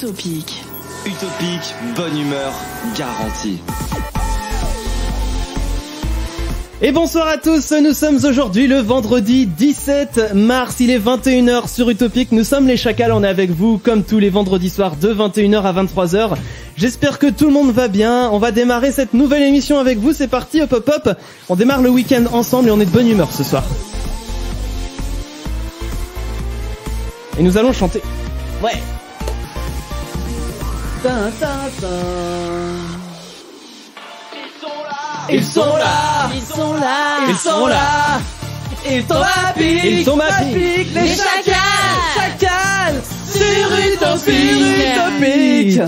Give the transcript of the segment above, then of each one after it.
Utopique. Utopique, bonne humeur, garantie. Et bonsoir à tous, nous sommes aujourd'hui le vendredi 17 mars, il est 21h sur Utopique, nous sommes les Chacals, on est avec vous comme tous les vendredis soirs de 21h à 23h. J'espère que tout le monde va bien, on va démarrer cette nouvelle émission avec vous, c'est parti, hop hop hop, on démarre le week-end ensemble et on est de bonne humeur ce soir. Et nous allons chanter. Ouais. Tin, tin, tin. Ils sont là, ils sont là, ils sont là, ils sont à pique, ils sont à pique, les chacals, sur Utopique.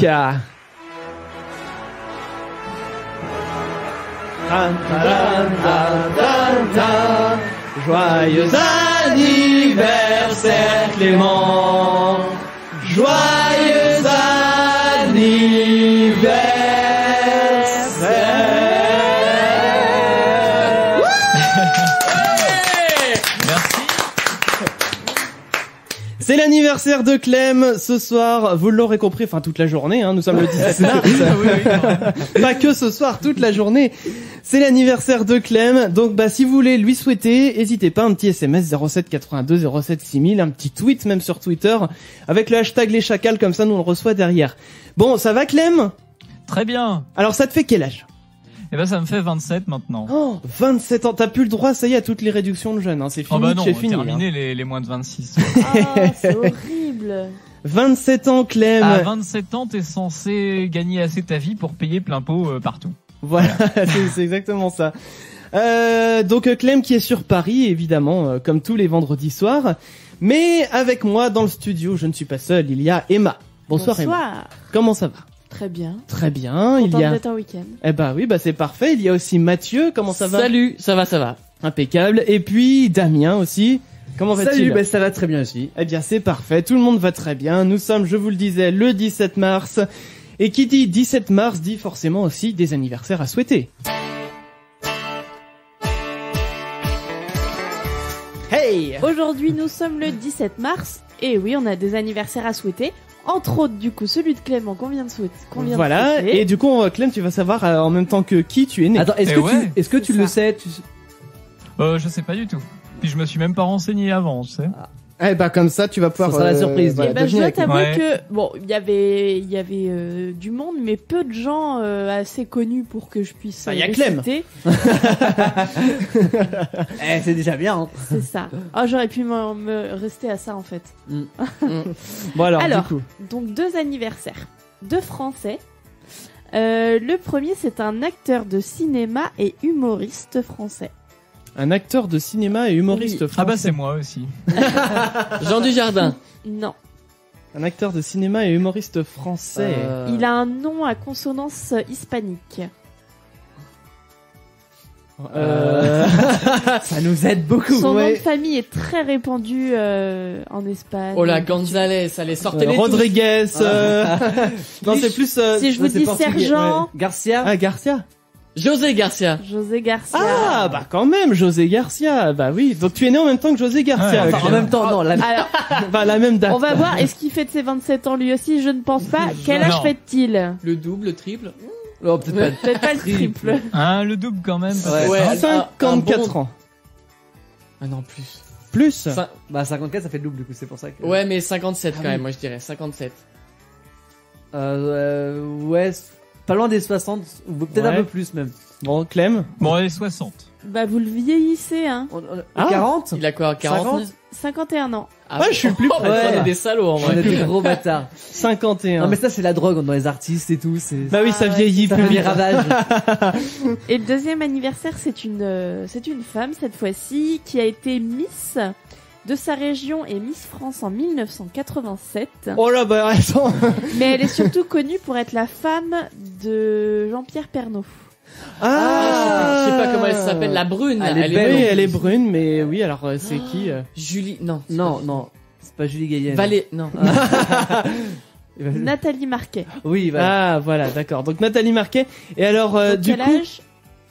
Joyeux anniversaire Clément, joyeux anniversaire. C'est l'anniversaire de Clem ce soir, vous l'aurez compris, enfin toute la journée, hein, nous sommes le 17 mars, pas que ce soir, toute la journée, c'est l'anniversaire de Clem, donc si vous voulez lui souhaiter, n'hésitez pas, un petit SMS 07 82 07 6000, un petit tweet même sur Twitter, avec le hashtag les chacals, comme ça nous on le reçoit derrière. Bon, ça va Clem ? Très bien. Alors ça te fait quel âge ? Eh ben ça me fait 27 maintenant. Oh, 27 ans, t'as plus le droit, ça y est, à toutes les réductions de jeunes, hein. C'est fini, oh bah non, c'est fini. Terminé hein. les moins de 26. Ah, c'est horrible. 27 ans Clem. À 27 ans, t'es censé gagner assez ta vie pour payer plein pot partout. Voilà, c'est exactement ça. Donc Clem qui est sur Paris, évidemment, comme tous les vendredis soirs. Mais avec moi dans le studio, je ne suis pas seul, il y a Emma. Bonsoir. Emma. Comment ça va ? Très bien. Très bien. Contente Il y a... d'être en week-end. Eh ben oui, c'est parfait. Il y a aussi Mathieu. Comment ça va ? Salut, ça va. Impeccable. Et puis Damien aussi. Comment va-t-il ? Salut, ça va très bien aussi. Eh bien c'est parfait. Tout le monde va très bien. Nous sommes, je vous le disais, le 17 mars. Et qui dit 17 mars dit forcément aussi des anniversaires à souhaiter. Hey ! Aujourd'hui, nous sommes le 17 mars. Et oui, on a des anniversaires à souhaiter. Entre autres, du coup, celui de Clément qu'on vient de souhaiter. Voilà, et du coup, Clem, tu vas savoir en même temps que qui tu es né. Attends, est-ce que tu le sais Je sais pas du tout. Puis je me suis même pas renseigné avant, tu sais. Eh ben comme ça, tu vas pouvoir. Ça sera la surprise. Voilà, je dois t'avouer que bon, il y avait du monde, mais peu de gens assez connus pour que je puisse. Il y a Clem. C'est déjà bien. Hein. C'est ça. Oh, j'aurais pu me rester à ça en fait. Bon alors, du coup. Donc 2 anniversaires, 2 Français. Le premier, c'est un acteur de cinéma et humoriste français. Un acteur de cinéma et humoriste français. Ah bah c'est moi aussi. Jean Dujardin. Non. Un acteur de cinéma et humoriste français. Il a un nom à consonance hispanique. Ça nous aide beaucoup. Son nom de famille est très répandu en Espagne. Oh la González, allez sortez-les Rodriguez. Non, c'est plus. Si je vous dis Sergent. Garcia. Ah, Garcia. José Garcia. Ah, quand même, José Garcia. Bah oui. Donc tu es né en même temps que José Garcia. Enfin, en même temps, non. Alors, la même date. On va voir, est-ce qu'il fête ses 27 ans lui aussi? Je ne pense pas. Quel âge fête-t-il? Le double, le triple? Non, peut-être pas le triple. Hein, le double quand même. Ouais, 54 ans. Ah non, plus. Plus? 54, ça fait le double, du coup, c'est pour ça que... Ouais, mais 57 quand même, moi je dirais. 57. Ouais, pas loin des 60, ou peut-être un peu plus même. Bon, Clem? Bon, allez, 60. Bah, vous le vieillissez, hein. 40? Il a quoi, 40? 51 ans. Ah, ouais, je suis le plus près. Ouais, on est des salauds, en vrai. On est des gros bâtards. 51. Non, mais ça, c'est la drogue dans les artistes et tout, c'est... Bah oui, ça vieillit plus les vite. ravages. Et le deuxième anniversaire, c'est une femme, cette fois-ci, qui a été Miss de sa région et Miss France en 1987. Oh là, bah, attends. Mais elle est surtout connue pour être la femme de Jean-Pierre Pernaut. Je sais pas comment elle s'appelle, la brune. Elle est brune, mais oui, alors c'est qui Julie, non. Non, c'est pas Julie Gaillet. Non. Nathalie Marquet. Oui, voilà. Ah, voilà, d'accord. Donc Nathalie Marquet. Et alors, du quel coup... âge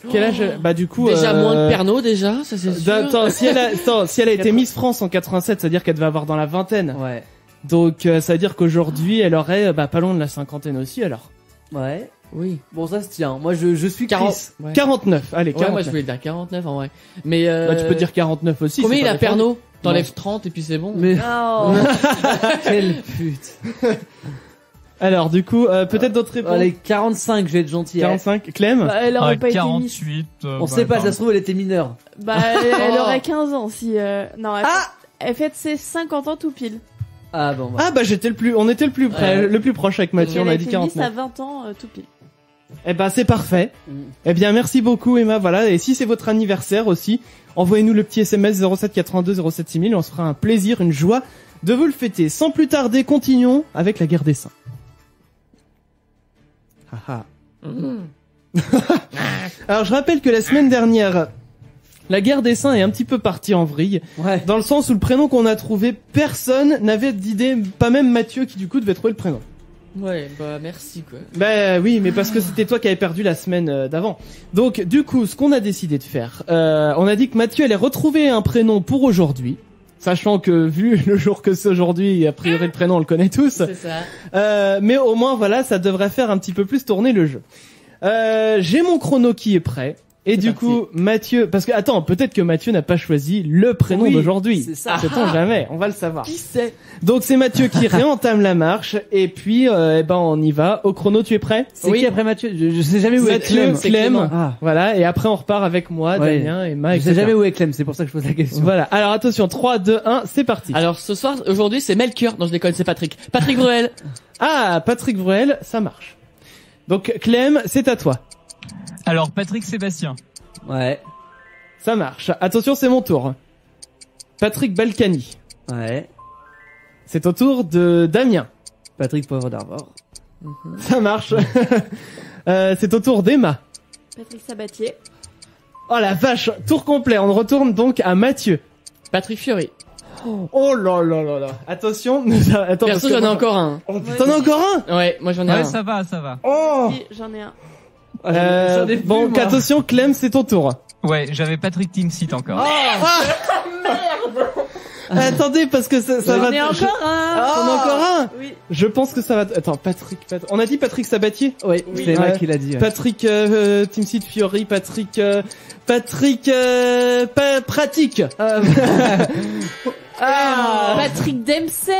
Quel âge? Bah, du coup... Déjà moins que Pernaut, déjà, ça c'est sûr. Attends, si elle a été Miss France en 87, c'est-à-dire qu'elle devait avoir dans la vingtaine. Ouais. Donc ça veut dire qu'aujourd'hui elle aurait pas loin de la cinquantaine aussi alors. Ouais. Oui. Bon, ça se tient. Moi, je suis 40. Chris. Ouais. 49, allez, Ouais, 49. moi je voulais dire 49 en vrai. Mais Bah, tu peux dire 49 aussi. combien c'est il pas a défendu. Pernod? T'enlèves 30 et puis c'est bon. Mais Oh. quelle pute. Alors du coup, peut-être d'autres réponses. Allez, 45, je vais être gentil. 45, Clem. Bah, elle aurait pas été Miss. 48. On sait pas, ça se trouve, elle était mineure. Bah, elle aurait 15 ans si. Non, elle fête ses 50 ans tout pile. Ah bon, bah. Ah bah on était le plus près, Ouais. le plus proche avec Mathieu, Elle on a a dit été Miss 49. à 20 ans tout pile. Eh ben c'est parfait. Eh bien merci beaucoup Emma, voilà. Et si c'est votre anniversaire aussi, envoyez-nous le petit SMS 07 82 07 6000 et on se fera un plaisir, une joie de vous le fêter. Sans plus tarder, continuons avec la guerre des seins. Haha. Alors je rappelle que la semaine dernière, la guerre des seins est un petit peu partie en vrille, Ouais. dans le sens où le prénom qu'on a trouvé, personne n'avait d'idée, pas même Mathieu qui du coup devait trouver le prénom. Ouais, bah merci quoi. Bah oui, mais parce que c'était toi qui avais perdu la semaine d'avant. Donc du coup, ce qu'on a décidé de faire, on a dit que Mathieu allait retrouver un prénom pour aujourd'hui, sachant que vu le jour que c'est aujourd'hui, a priori le prénom on le connaît tous. C'est ça. Mais au moins voilà, ça devrait faire un petit peu plus tourner le jeu. J'ai mon chrono qui est prêt. Et du parti. coup, Mathieu, parce que attends, peut-être que Mathieu n'a pas choisi le prénom Oui, d'aujourd'hui. c'est ça. Sait-on jamais, on va le savoir. Qui sait? Donc c'est Mathieu qui réentame la marche et puis eh ben on y va. Au chrono, tu es prêt? C'est Oui. qui après Mathieu? Je sais jamais où est Mathieu, Clem. C'est Clem. Clément. Ah. Voilà, et après on repart avec moi, Ouais. Damien, Emma, Je sais etc. jamais où est Clem, c'est pour ça que je pose la question. Voilà, alors attention, 3, 2, 1, c'est parti. Alors ce soir, aujourd'hui c'est Melchior. Non je déconne, c'est Patrick. Patrick Bruel. Ah, Patrick Bruel, ça marche. Donc Clem, c'est à toi. Alors, Patrick Sébastien. Ouais. Ça marche. Attention, c'est mon tour. Patrick Balkany. Ouais. C'est au tour de Damien. Patrick Poivre d'Arvor. Ça marche. C'est au tour d'Emma. Patrick Sabatier. Oh la vache, tour complet. On retourne donc à Mathieu. Patrick Fiori. Oh là là là là. Attention, attends. parce Perso que j'en ai moi- encore un. Oh, t'en as encore un? Ouais, moi j'en ai Ouais, un. ça va, ça va. Oh. Oui, j'en ai un. J'en ai plus, Bon, moi. attention, Clem, c'est ton tour. Ouais, j'avais Patrick Timsit encore. Attendez, parce que ça va. J'en ai encore un. T'en as encore un? Oui. Je pense que ça va. Attends, Patrick. On a dit Patrick Sabatier? Oui, Oui. c'est Emma Ouais. qui l'a dit. Ouais. Patrick Timsit Fiori, Patrick Pratique. Patrick Dempsey.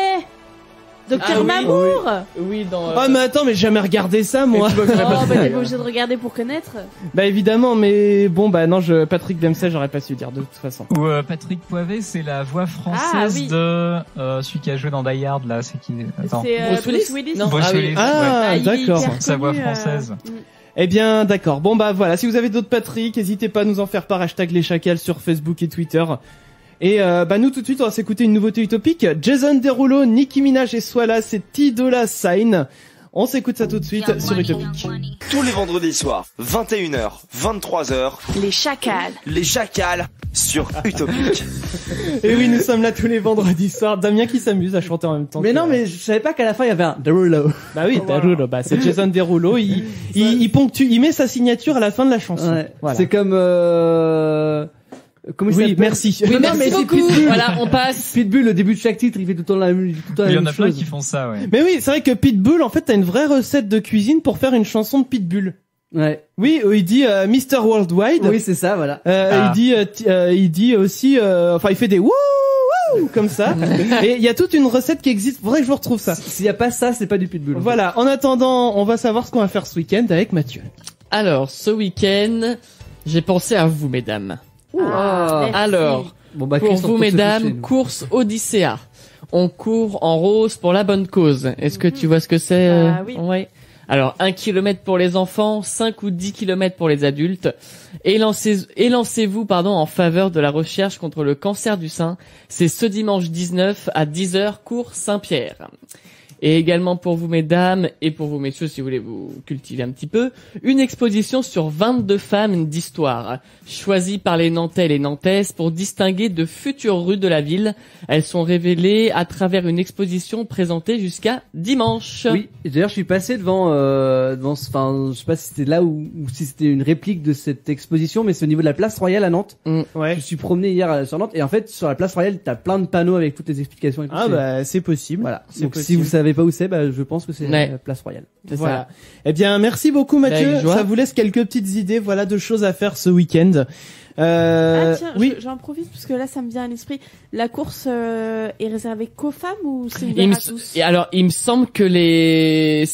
Docteur Ah oui. Mamour. Oui, dans. Oh mais attends, mais j'ai jamais regardé ça moi. Oh, bah t'es pas obligé de regarder pour connaître. Bah évidemment, mais bon bah non, Patrick Dempsey, j'aurais pas su dire de toute façon. Ou Patrick Poivet, c'est la voix française Ah, oui. de celui qui a joué dans Die Hard, là, c'est qui? Attends. C'est Bruce Willis. Bruce Willis. Non. Bruce Ah oui. Willis, ouais. Ah il est d'accord. hyper Sa voix connu, française. Eh bien d'accord. Bon bah voilà, si vous avez d'autres Patrick, n'hésitez pas à nous en faire par hashtag les chacals sur Facebook et Twitter. Et bah nous tout de suite on va s'écouter une nouveauté utopique. Jason Derulo, Nicki Minaj et Swala, c'est T-Dolla Sign. On s'écoute ça tout de suite sur Utopique. Tous les vendredis soirs, 21h, 23h, Les chacals. les chacals sur Utopique. Et oui, nous sommes là tous les vendredis soirs. Damien qui s'amuse à chanter en même temps. Mais que- non, mais je savais pas qu'à la fin il y avait un Derulo. Bah oui, Derulo, bah c'est Jason Derulo. Il ponctue, il met sa signature à la fin de la chanson. Ouais. Voilà. C'est comme comment il Oui, s'appelle merci. Oui, Non, merci mais c'est beaucoup. Pitbull. Voilà, on passe. Pitbull, au début de chaque titre, il fait tout le temps la même, Il y en a plein chose. qui font ça, ouais. Mais oui, c'est vrai que Pitbull, en fait, t'as une vraie recette de cuisine pour faire une chanson de Pitbull. Ouais. Oui, il dit Mr. Worldwide. Oui, c'est ça, voilà. Ah. Il dit aussi, enfin, il fait des wouh wouh comme ça. Et il y a toute une recette qui existe. Faudrait que je vous retrouve ça. S'il y a pas ça, c'est pas du Pitbull. Voilà. En attendant, on va savoir ce qu'on va faire ce week-end avec Mathieu. Alors, ce week-end, j'ai pensé à vous, mesdames. Ah. Merci. Alors, Bon, bah, pour Christ, on vous, peut se toucher, mesdames, nous. course Odyssea. On court en rose pour la bonne cause. Est-ce que tu vois ce que c'est Ah oui. Ouais. Alors, 1 kilomètre pour les enfants, 5 ou 10 kilomètres pour les adultes. Élancez-vous, en faveur de la recherche contre le cancer du sein. C'est ce dimanche 19 à 10h, cours Saint-Pierre. Et également pour vous mesdames et pour vous messieurs si vous voulez vous cultiver un petit peu, une exposition sur 22 femmes d'histoire, choisies par les Nantais et les Nantaises pour distinguer de futures rues de la ville. Elles sont révélées à travers une exposition présentée jusqu'à dimanche. Oui, et d'ailleurs je suis passé devant, enfin je sais pas si c'était là ou si c'était une réplique de cette exposition, mais c'est au niveau de la place Royale à Nantes. Ouais. Je me suis promené hier sur Nantes et en fait sur la place Royale t'as plein de panneaux avec toutes les explications et tout. Ah bah c'est possible. Voilà. C'est Donc possible. si vous savez pas où c'est, bah je pense que c'est Ouais. la place Royale. C'est Voilà. ça. Eh bien, merci beaucoup Mathieu. Avec joie. Ça vous laisse quelques petites idées, voilà, de choses à faire ce week-end. Ah tiens, oui. j'en profite parce que là ça me vient à l'esprit. La course est réservée qu'aux femmes ou c'est Il ouvert me, à tous? et alors, il me semble que les...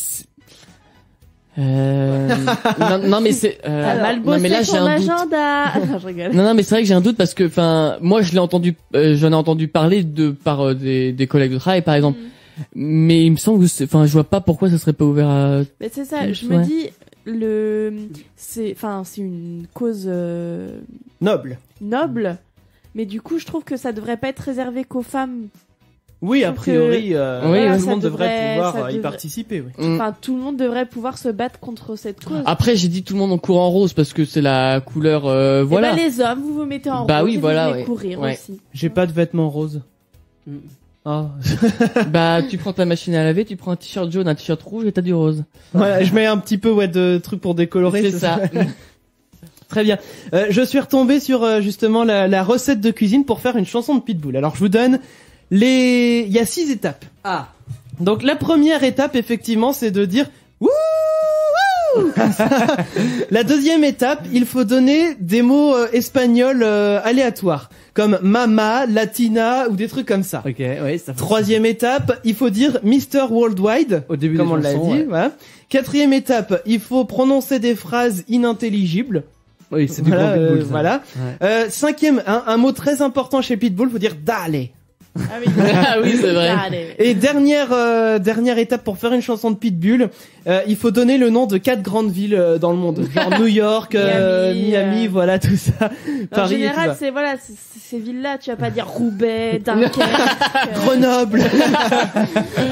non mais c'est T'as mal non mais là bossé j'ai ton un doute. agenda. Non, je rigole. Non mais c'est vrai que j'ai un doute parce que enfin moi je l'ai entendu j'en ai entendu parler par des collègues de travail par exemple. Mais il me semble que enfin je vois pas pourquoi ça serait pas ouvert à Mais c'est ça, je Ouais. me dis c'est une cause Noble. noble, mais du coup je trouve que ça devrait pas être réservé qu'aux femmes. Oui, a Donc, priori, oui, tout ça le monde devrait devrait- pouvoir ça y devrait- participer. Oui. Mm. Enfin, tout le monde devrait pouvoir se battre contre cette cause. Après j'ai dit tout le monde en courant en rose parce que c'est la couleur voilà. Et ben, les hommes, vous vous mettez en Bah rose oui, et voilà, vous venez ouais. courir Ouais. aussi. J'ai pas de vêtements roses. Ah. Bah tu prends ta machine à laver, tu prends un t-shirt jaune, un t-shirt rouge et t'as du rose. Voilà, je mets un petit peu de trucs pour décolorer. C'est ça. Très bien. Je suis retombé sur justement la recette de cuisine pour faire une chanson de Pitbull. Alors je vous donne il y a 6 étapes. Ah. Donc la première étape effectivement c'est de dire wouh, wouh. La deuxième étape, il faut donner des mots espagnols aléatoires comme mama, latina ou des trucs comme ça. Ok, ouais, ça. Troisième étape, il faut dire Mr. Worldwide, Au début comme des on l'a chansons, dit. ouais. Voilà. Quatrième étape, il faut prononcer des phrases inintelligibles. Oui, c'est du Voilà, grand Pitbull. ça. voilà. Ouais. Cinquième, un mot très important chez Pitbull, faut dire dale. Ah oui. Ah oui c'est vrai. Allez. Et dernière étape pour faire une chanson de Pitbull, il faut donner le nom de 4 grandes villes dans le monde, genre New York, Miami, voilà tout ça, En Paris et tout général, ça. c'est voilà, ces villes-là, tu vas pas dire Roubaix, Dunkerque. Grenoble.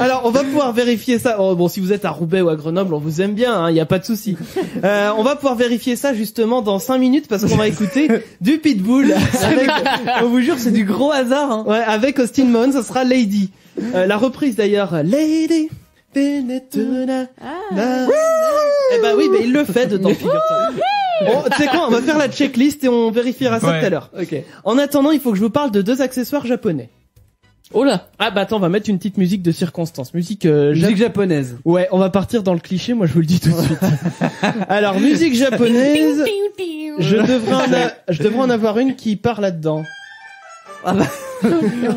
Alors, on va pouvoir vérifier ça. Oh, bon, si vous êtes à Roubaix ou à Grenoble, on vous aime bien, il y a pas de souci. On va pouvoir vérifier ça justement dans 5 minutes parce qu'on va écouter du Pitbull. Avec, on vous jure, c'est du gros hasard. Hein. Ouais, avec Austin Moon, ça sera Lady. La reprise d'ailleurs, Lady. Benetuna. Ah. Eh ben oui, mais il le fait dedans, figure-toi. Bon, tu sais quoi, on va faire la checklist et on vérifiera ça Ouais. tout à l'heure. Ok. En attendant, il faut que je vous parle de 2 accessoires japonais. Oh là. Ah bah attends, on va mettre une petite musique de circonstance. Musique Japonaise. Ouais, on va partir dans le cliché, moi je vous le dis tout de suite. Alors, musique japonaise, je devrais en avoir une qui part là-dedans.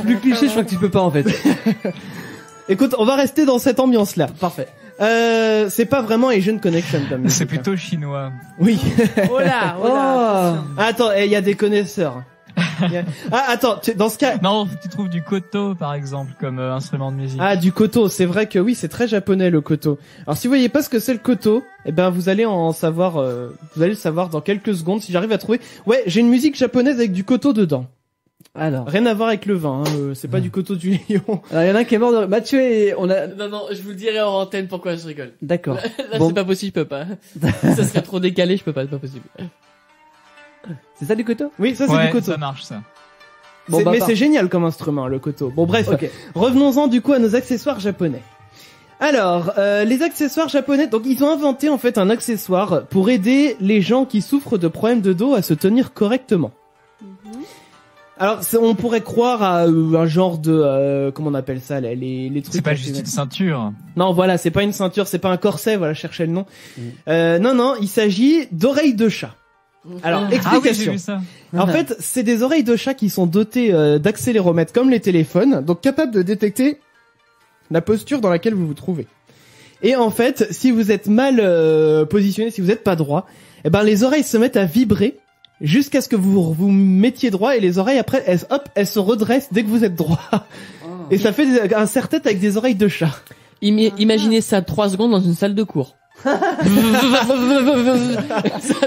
Plus cliché, je crois que tu peux pas en fait. Écoute, on va rester dans cette ambiance-là. Parfait. C'est pas vraiment Asian Connection comme musique, C'est hein. plutôt chinois. Oui. Oh là, oh là. attention. Attends, il y a des connaisseurs. Ah, attends, dans ce cas... Non, tu trouves du koto par exemple comme instrument de musique. Ah, du koto, c'est vrai que oui, c'est très japonais le koto. Alors si vous voyez pas ce que c'est le koto, eh ben vous allez en savoir, vous allez le savoir dans quelques secondes si j'arrive à trouver. Ouais, j'ai une musique japonaise avec du koto dedans. Alors. Rien à voir avec le vin, hein, c'est pas du koto du lion. Alors, il y en a un qui est mort de... Mathieu et on a... Non, je vous le dirai en antenne pourquoi je rigole. D'accord. Là, Bon. c'est pas possible, je peux pas. Ça serait trop décalé, je peux pas, c'est pas possible. C'est ça du koto? Oui, ça c'est Ouais, du koto. ça marche ça. Bon, C'est- bah, mais part. c'est génial comme instrument, le koto. Bon bref, Ok. revenons-en du coup à nos accessoires japonais. Alors, les accessoires japonais, donc ils ont inventé en fait un accessoire pour aider les gens qui souffrent de problèmes de dos à se tenir correctement. Alors, on pourrait croire à un genre de comment on appelle ça, là, les trucs. C'est pas qu'on juste fait une ceinture. Non, voilà, c'est pas une ceinture, c'est pas un corset, voilà, cherchez le nom. Non, il s'agit d'oreilles de chat. Alors, Ah oui, j'ai explication. vu ça. En fait, c'est des oreilles de chat qui sont dotées d'accéléromètres comme les téléphones, donc capables de détecter la posture dans laquelle vous vous trouvez. Et en fait, si vous êtes mal positionné, si vous n'êtes pas droit, eh ben les oreilles se mettent à vibrer jusqu'à ce que vous vous mettiez droit et les oreilles après, elles se redressent dès que vous êtes droit. Et ça fait un serre-tête avec des oreilles de chat. Imaginez ça 3 secondes dans une salle de cours. Ça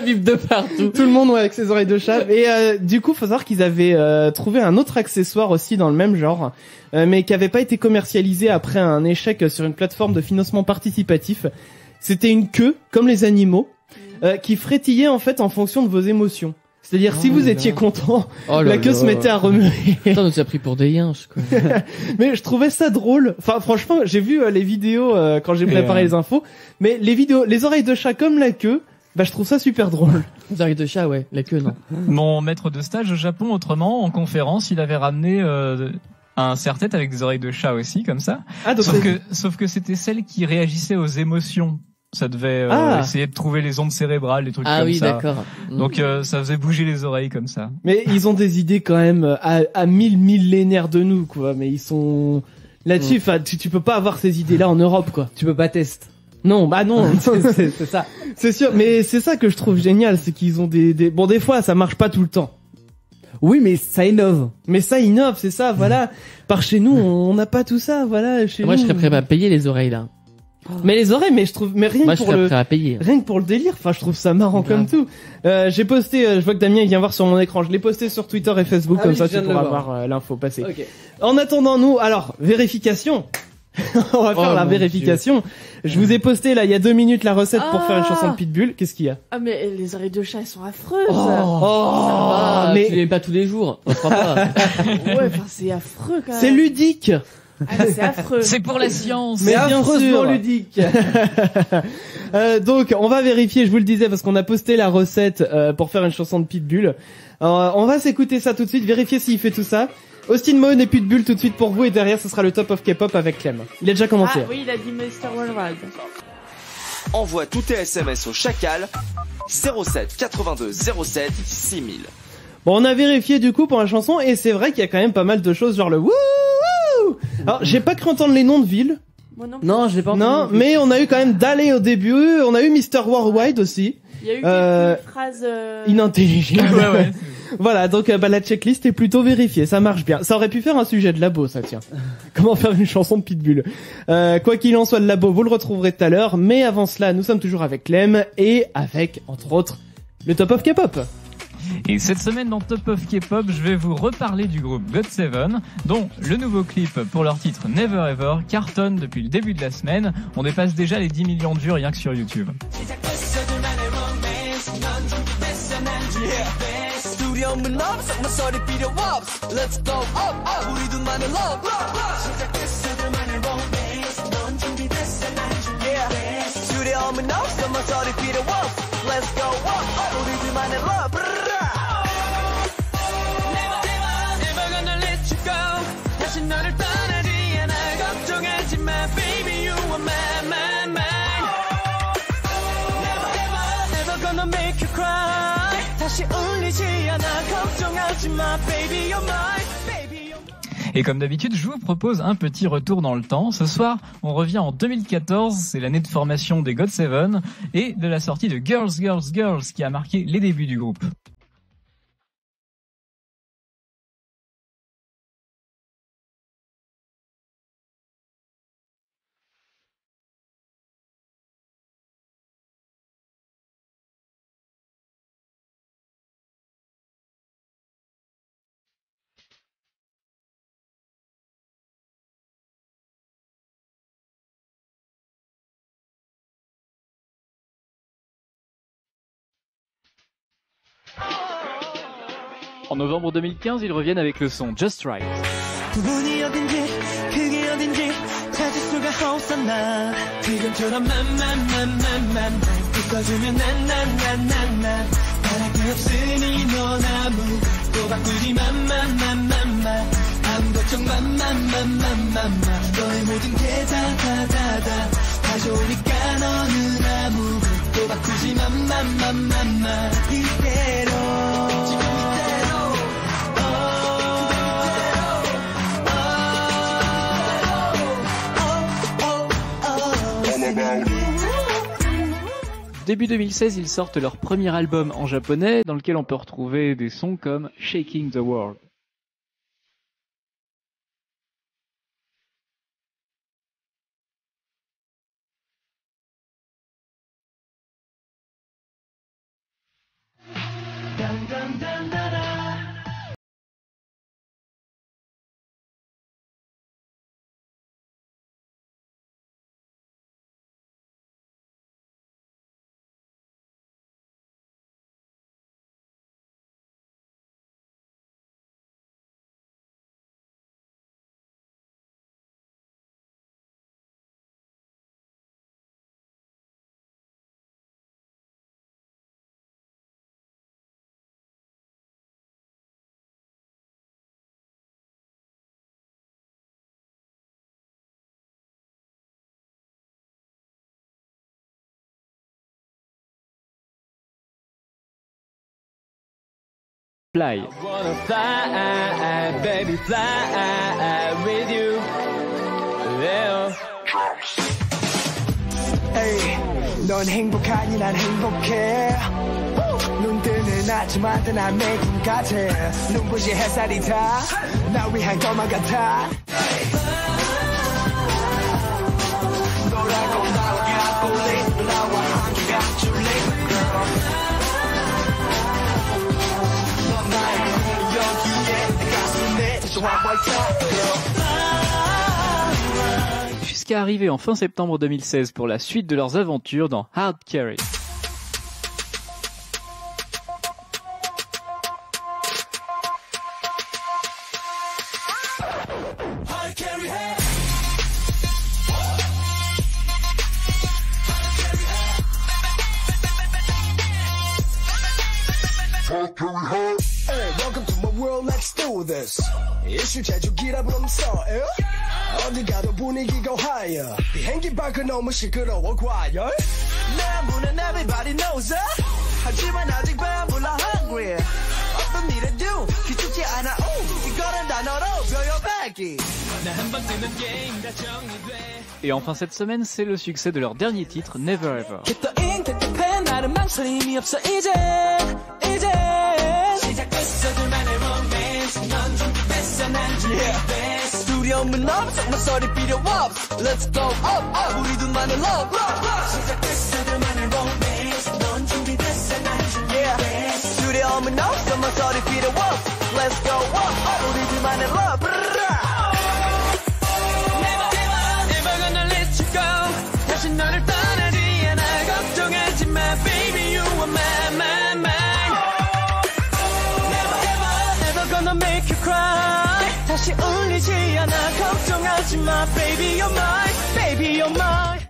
vibre de partout. Tout le monde avec ses oreilles de chat. Et du coup, faut savoir qu'ils avaient trouvé un autre accessoire aussi dans le même genre, mais qui avait pas été commercialisé après un échec sur une plateforme de financement participatif. C'était une queue, comme les animaux, qui frétillait en fait en fonction de vos émotions. C'est-à-dire, si vous étiez content, la queue se mettait à remuer. Putain, on nous a pris pour des yinches, quoi. Mais je trouvais ça drôle. Enfin, franchement, j'ai vu les vidéos quand j'ai préparé les infos. Mais les vidéos, les oreilles de chat comme la queue, bah, je trouve ça super drôle. Les oreilles de chat, ouais. La queue, non. Mon maître de stage au Japon, autrement, en conférence, il avait ramené un serre-tête avec des oreilles de chat aussi, comme ça. Ah, donc Sauf que c'était celle qui réagissait aux émotions. Ça devait essayer de trouver les ondes cérébrales, des trucs comme ça. Ah oui, d'accord. Donc ça faisait bouger les oreilles comme ça. Mais ils ont des idées quand même à 1000 millénaires de nous, quoi. Mais ils sont là-dessus. Enfin, tu peux pas avoir ces idées-là en Europe, quoi. Tu peux pas tester. Non, bah non, C'est ça. c'est sûr. Mais c'est ça que je trouve génial, c'est qu'ils ont bon, des fois, ça marche pas tout le temps. Oui, mais ça innove. Mais ça innove, c'est ça, voilà. Par chez nous, on n'a pas tout ça, voilà. Chez Moi, nous. je serais prêt à payer les oreilles, là. Mais les oreilles, mais je trouve, mais rien Moi, que je pour serais le, prêt à payer. rien que pour le délire. Enfin, je trouve ça marrant Grave. comme tout. J'ai posté, je vois que Damien il vient voir sur mon écran. Je l'ai posté sur Twitter et Facebook, Ah comme oui, ça je viens tu de le pourras voir. voir l'info passer. Ok. En attendant, nous, alors vérification. On va faire Oh, la mon vérification. Je vous ai posté là il y a 2 minutes la recette pour faire une chanson de Pitbull. Qu'est-ce qu'il y a? Ah, mais les oreilles de chat, elles sont affreuses. Ah, mais tu l'aimes pas tous les jours. On croit pas. Ouais, enfin, c'est affreux, quand même. c'est ludique. Ah, c'est affreux. C'est pour la science. Mais bien affreusement sûr. ludique. Donc on va vérifier, je vous le disais, parce qu'on a posté la recette pour faire une chanson de Pitbull. On va s'écouter ça tout de suite, vérifier s'il fait tout ça. Austin Mahone et Pitbull tout de suite pour vous, et derrière ce sera le Top of K-pop avec Clem. Il a déjà commencé. Ah oui, il a dit Mr. Worldwide. Envoie tous tes SMS au Chacal 07 82 07 6000. Bon, on a vérifié du coup pour la chanson, et c'est vrai qu'il y a quand même pas mal de choses, genre le wouh wouh. Alors j'ai pas cru entendre les noms de villes. Moi non plus. Non, je l'ai pas Non, entendu. mais on a eu quand même Daley au début, on a eu Mr. Worldwide aussi. Il y a eu des phrases... Inintelligible. Ouais, ouais. Voilà, donc bah, la checklist est plutôt vérifiée, ça marche bien. Ça aurait pu faire un sujet de labo, ça tient. Comment faire une chanson de Pitbull. Quoi qu'il en soit, le labo, vous le retrouverez tout à l'heure. Mais avant cela, nous sommes toujours avec Clem et avec, entre autres, le Top of K-pop. Et cette semaine dans Top of K-pop, je vais vous reparler du groupe GOT7, dont le nouveau clip pour leur titre Never Ever cartonne depuis le début de la semaine. On dépasse déjà les 10 millions de vues rien que sur YouTube. 두려움은 없어 뭐 소리 필요 없어 Let's go up up 우리 둘만의 love 시작됐어 둘만의 romance 넌 준비됐어 난 준비됐어 두려움은 없어 뭐 소리 필요 없어 Let's go up up 우리 둘만의 love Never never gonna let you go 다시 너를 떠나지 않아 걱정하지 마 baby you are my Never never gonna make you cry 다시 울리지 않아 걱정하지 마 baby you're mine baby you're mine. Et comme d'habitude, je vous propose un petit retour dans le temps. Ce soir, on revient en 2014, c'est l'année de formation des GOT7 et de la sortie de Girls Girls Girls qui a marqué les débuts du groupe. En novembre 2015, ils reviennent avec le son Just Right. 부분이 어딘지 그게 어딘지 찾을 수가 없어 나 지금처럼 맘맘맘맘맘 웃어주면 난난난난난 바랄 게 없으니 넌 아무것도 바꾸지 맘맘맘맘맘 아무 걱정 맘맘맘맘맘 너의 모든 게 다다다다 다 좋으니까 너는 아무것도 바꾸지 맘맘맘맘맘 이대로 지금 이대로 Début 2016, ils sortent leur premier album en japonais dans lequel on peut retrouver des sons comme Shaking the World. Fly. Wanna fly, baby, fly with you. Yeah. Hey, 넌 행복하니 난 행복해. 눈 뜨는 아침마다 난 매일 같아. 눈부신 햇살이 다 나 위한 것만 같아. 너라고 나와 가볼래? 나와 함께 가줄래? Girl. Jusqu'à arriver en fin septembre 2016 pour la suite de leurs aventures dans Hard Carry. Hey, welcome to my world, let's do this. 이슈 제조기라 부르면서 어디 가도 분위기가 higher. 비행기 밖은 너무 시끄러워 과열. 내 문은 everybody knows it. 하지만 아직 배불러 hungry. 어떤 일을 do 기죽지 않아. 이거는 단어로 표현하기. 나 한 번 뜨는 게임 다 정리돼. Et enfin cette semaine, c'est le succès de leur dernier titre, Never Ever. 나는 망설임이 없어 이제 시작됐어 둘만의 romance 넌 준비됐어 난 준비됐어 두려움은 없어 모서리 필요 없어 Let's go up 우리 둘만의 love 시작됐어 둘만의 romance 넌 준비됐어 난 준비됐어 두려움은 없어 모서리 필요 없어 Let's go up 우리 둘만의 love Never gonna let you go 다시 너를 떠나지 않아 걱정하지 마 baby you are mine Never gonna make you cry 다시 울리지 않아 걱정하지 마 baby you're mine baby you're mine.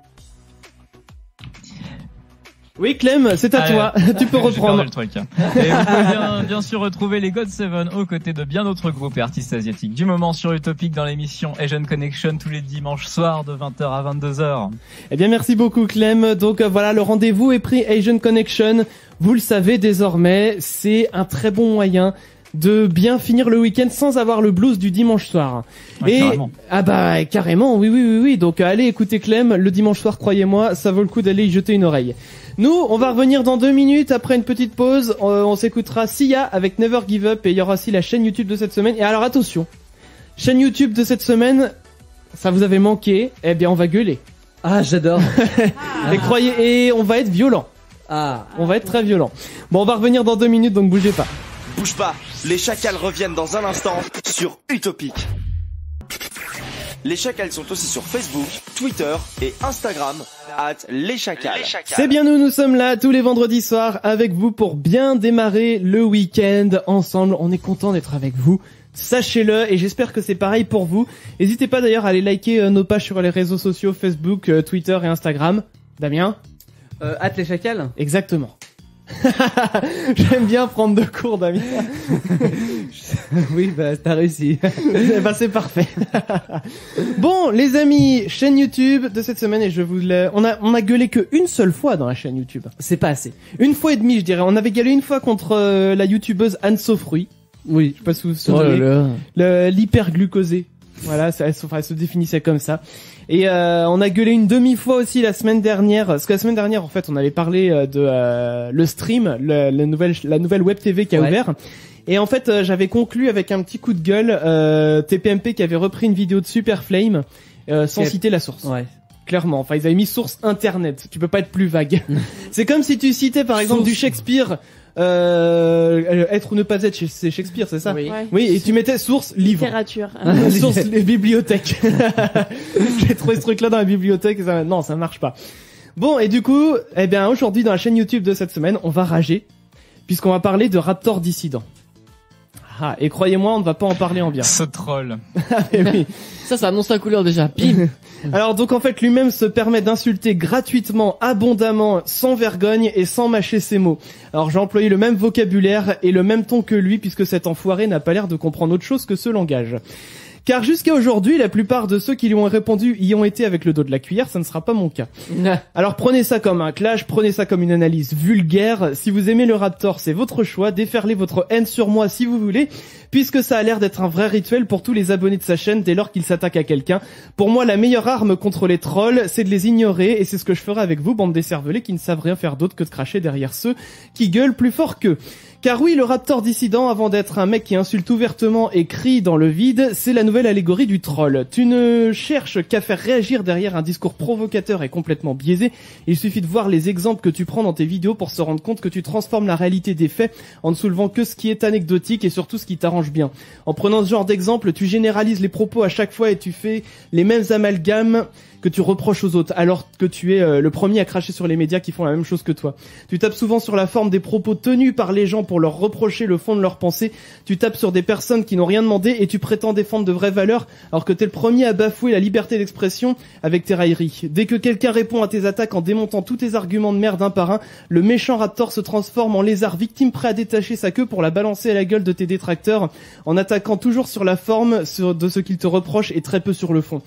Oui Clem, c'est à toi, tu peux reprendre. Le truc. Et vous pouvez bien sûr retrouver les GOT7 aux côtés de bien d'autres groupes et artistes asiatiques du moment sur Utopic dans l'émission Asian Connection tous les dimanches soirs de 20h à 22h. Eh bien merci beaucoup Clem, donc voilà le rendez-vous est pris Asian Connection, vous le savez désormais, c'est un très bon moyen de bien finir le week-end sans avoir le blues du dimanche soir. Ouais, et carrément. Ah bah carrément, oui. Donc allez écouter Clem le dimanche soir, croyez-moi, ça vaut le coup d'aller y jeter une oreille. Nous, on va revenir dans 2 minutes après une petite pause. On s'écoutera Sia avec Never Give Up et il y aura aussi la chaîne YouTube de cette semaine. Et alors attention, chaîne YouTube de cette semaine, ça vous avait manqué, eh bien on va gueuler. Ah, j'adore. Et croyez, et on va être violent. Ah. On va être très violent. Bon, on va revenir dans 2 minutes, donc bougez pas. Bouge pas, les chacals reviennent dans un instant sur Utopic. Les chacals sont aussi sur Facebook, Twitter et Instagram @leschacals. C'est bien nous sommes là tous les vendredis soirs avec vous pour bien démarrer le week-end ensemble. On est content d'être avec vous. Sachez-le et j'espère que c'est pareil pour vous. N'hésitez pas d'ailleurs à aller liker nos pages sur les réseaux sociaux Facebook, Twitter et Instagram. Damien ? Les chacals. Exactement. J'aime bien prendre de cours, Damien. Oui, bah t'as réussi. Bah c'est parfait. Bon, les amis, chaîne YouTube de cette semaine et je vous on a gueulé que une seule fois dans la chaîne YouTube. C'est pas assez. Une fois et demie, je dirais. On avait gueulé une fois contre la youtubeuse Anne Sofruy. Oui. Je sais pas si vous vous souvenez. L'hyperglucosé. Voilà, elle se définissait comme ça. Et on a gueulé une demi-fois aussi la semaine dernière, parce que la semaine dernière en fait on avait parlé de le stream, la nouvelle web TV qui a ouvert. Et en fait j'avais conclu avec un petit coup de gueule TPMP qui avait repris une vidéo de Super Flame sans citer la source. Ouais. Clairement, enfin ils avaient mis source internet. Tu peux pas être plus vague. C'est comme si tu citais par exemple du Shakespeare être ou ne pas être, c'est Shakespeare, c'est ça? Oui. Ouais. Oui, et tu mettais source livre. Littérature. Source les bibliothèques. J'ai trouvé ce truc-là dans la bibliothèque. Non, ça marche pas. Bon, et du coup, eh bien, aujourd'hui, dans la chaîne YouTube de cette semaine, on va rager, puisqu'on va parler de Raptor dissident. Ah, et croyez-moi, on ne va pas en parler en bien. Ce troll. Eh oui. Ça annonce la couleur déjà. Bim. Alors donc en fait lui-même se permet d'insulter gratuitement, abondamment, sans vergogne et sans mâcher ses mots. Alors j'ai employé le même vocabulaire et le même ton que lui puisque cet enfoiré n'a pas l'air de comprendre autre chose que ce langage. Car jusqu'à aujourd'hui, la plupart de ceux qui lui ont répondu y ont été avec le dos de la cuillère, ça ne sera pas mon cas. Alors prenez ça comme un clash, prenez ça comme une analyse vulgaire. Si vous aimez le Raptor, c'est votre choix. Déferlez votre haine sur moi si vous voulez, puisque ça a l'air d'être un vrai rituel pour tous les abonnés de sa chaîne dès lors qu'il s'attaque à quelqu'un. Pour moi, la meilleure arme contre les trolls, c'est de les ignorer, et c'est ce que je ferai avec vous, bande d'écervelés qui ne savent rien faire d'autre que de cracher derrière ceux qui gueulent plus fort qu'eux. Car oui, le Raptor dissident, avant d'être un mec qui insulte ouvertement et crie dans le vide, c'est la nouvelle allégorie du troll. Tu ne cherches qu'à faire réagir derrière un discours provocateur et complètement biaisé. Il suffit de voir les exemples que tu prends dans tes vidéos pour se rendre compte que tu transformes la réalité des faits en ne soulevant que ce qui est anecdotique et surtout ce qui t'arrange bien. En prenant ce genre d'exemple, tu généralises les propos à chaque fois et tu fais les mêmes amalgames que tu reproches aux autres, alors que tu es le premier à cracher sur les médias qui font la même chose que toi. Tu tapes souvent sur la forme des propos tenus par les gens pour leur reprocher le fond de leurs pensées. Tu tapes sur des personnes qui n'ont rien demandé et tu prétends défendre de vraies valeurs, alors que t'es le premier à bafouer la liberté d'expression avec tes railleries. Dès que quelqu'un répond à tes attaques en démontant tous tes arguments de merde un par un, le méchant Raptor se transforme en lézard victime prêt à détacher sa queue pour la balancer à la gueule de tes détracteurs, en attaquant toujours sur la forme de ce qu'il te reproche et très peu sur le fond.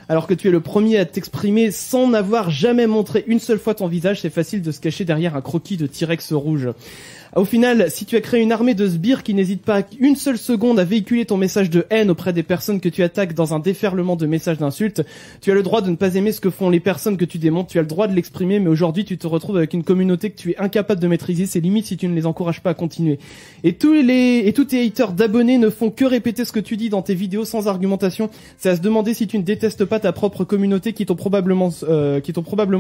Alors que tu es le premier à t'exprimer sans n'avoir jamais montré une seule fois ton visage, c'est facile de se cacher derrière un croquis de T-Rex rouge. Au final, si tu as créé une armée de sbires qui n'hésitent pas une seule seconde à véhiculer ton message de haine auprès des personnes que tu attaques dans un déferlement de messages d'insultes, tu as le droit de ne pas aimer ce que font les personnes que tu démontes, tu as le droit de l'exprimer, mais aujourd'hui tu te retrouves avec une communauté que tu es incapable de maîtriser, c'est limite si tu ne les encourages pas à continuer. Et tous tes haters d'abonnés ne font que répéter ce que tu dis dans tes vidéos sans argumentation. C'est à se demander si tu ne détestes pas ta propre communauté qui t'ont probablement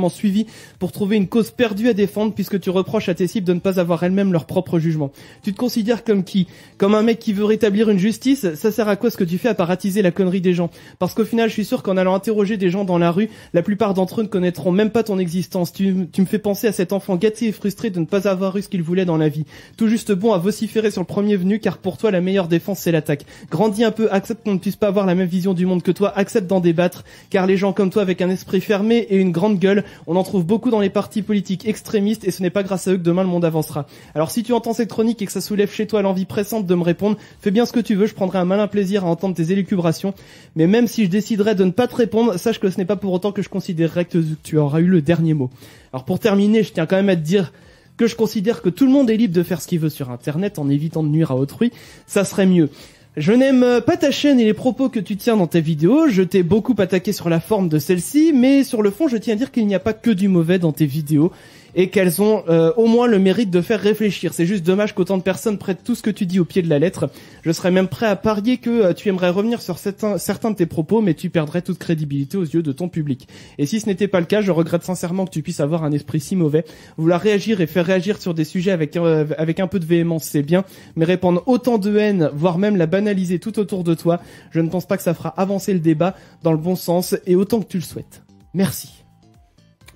suivi pour trouver une cause perdue à défendre, puisque tu reproches à tes cibles de ne pas avoir elles-mêmes leur propre jugement. Tu te considères comme qui? Comme un mec qui veut rétablir une justice? Ça sert à quoi ce que tu fais à part attiser la connerie des gens? Parce qu'au final, je suis sûr qu'en allant interroger des gens dans la rue, la plupart d'entre eux ne connaîtront même pas ton existence. Tu me fais penser à cet enfant gâté et frustré de ne pas avoir eu ce qu'il voulait dans la vie. Tout juste bon à vociférer sur le premier venu, car pour toi, la meilleure défense, c'est l'attaque. Grandis un peu, accepte qu'on ne puisse pas avoir la même vision du monde que toi, accepte d'en débattre, car les gens comme toi avec un esprit fermé et une grande gueule, on en trouve beaucoup dans les partis politiques extrémistes et ce n'est pas grâce à eux que demain le monde avancera. Alors si tu entends cette chronique et que ça soulève chez toi l'envie pressante de me répondre, fais bien ce que tu veux, je prendrai un malin plaisir à entendre tes élucubrations, mais même si je déciderais de ne pas te répondre, sache que ce n'est pas pour autant que je considérerais que tu auras eu le dernier mot. Alors pour terminer, je tiens quand même à te dire que je considère que tout le monde est libre de faire ce qu'il veut sur internet en évitant de nuire à autrui, ça serait mieux. Je n'aime pas ta chaîne et les propos que tu tiens dans tes vidéos, je t'ai beaucoup attaqué sur la forme de celle-ci, mais sur le fond je tiens à dire qu'il n'y a pas que du mauvais dans tes vidéos, et qu'elles ont au moins le mérite de faire réfléchir. C'est juste dommage qu'autant de personnes prêtent tout ce que tu dis au pied de la lettre. Je serais même prêt à parier que tu aimerais revenir sur certains de tes propos, mais tu perdrais toute crédibilité aux yeux de ton public. Et si ce n'était pas le cas, je regrette sincèrement que tu puisses avoir un esprit si mauvais. Vouloir réagir et faire réagir sur des sujets avec un peu de véhémence, c'est bien, mais répandre autant de haine, voire même la banaliser tout autour de toi, je ne pense pas que ça fera avancer le débat dans le bon sens, et autant que tu le souhaites. Merci.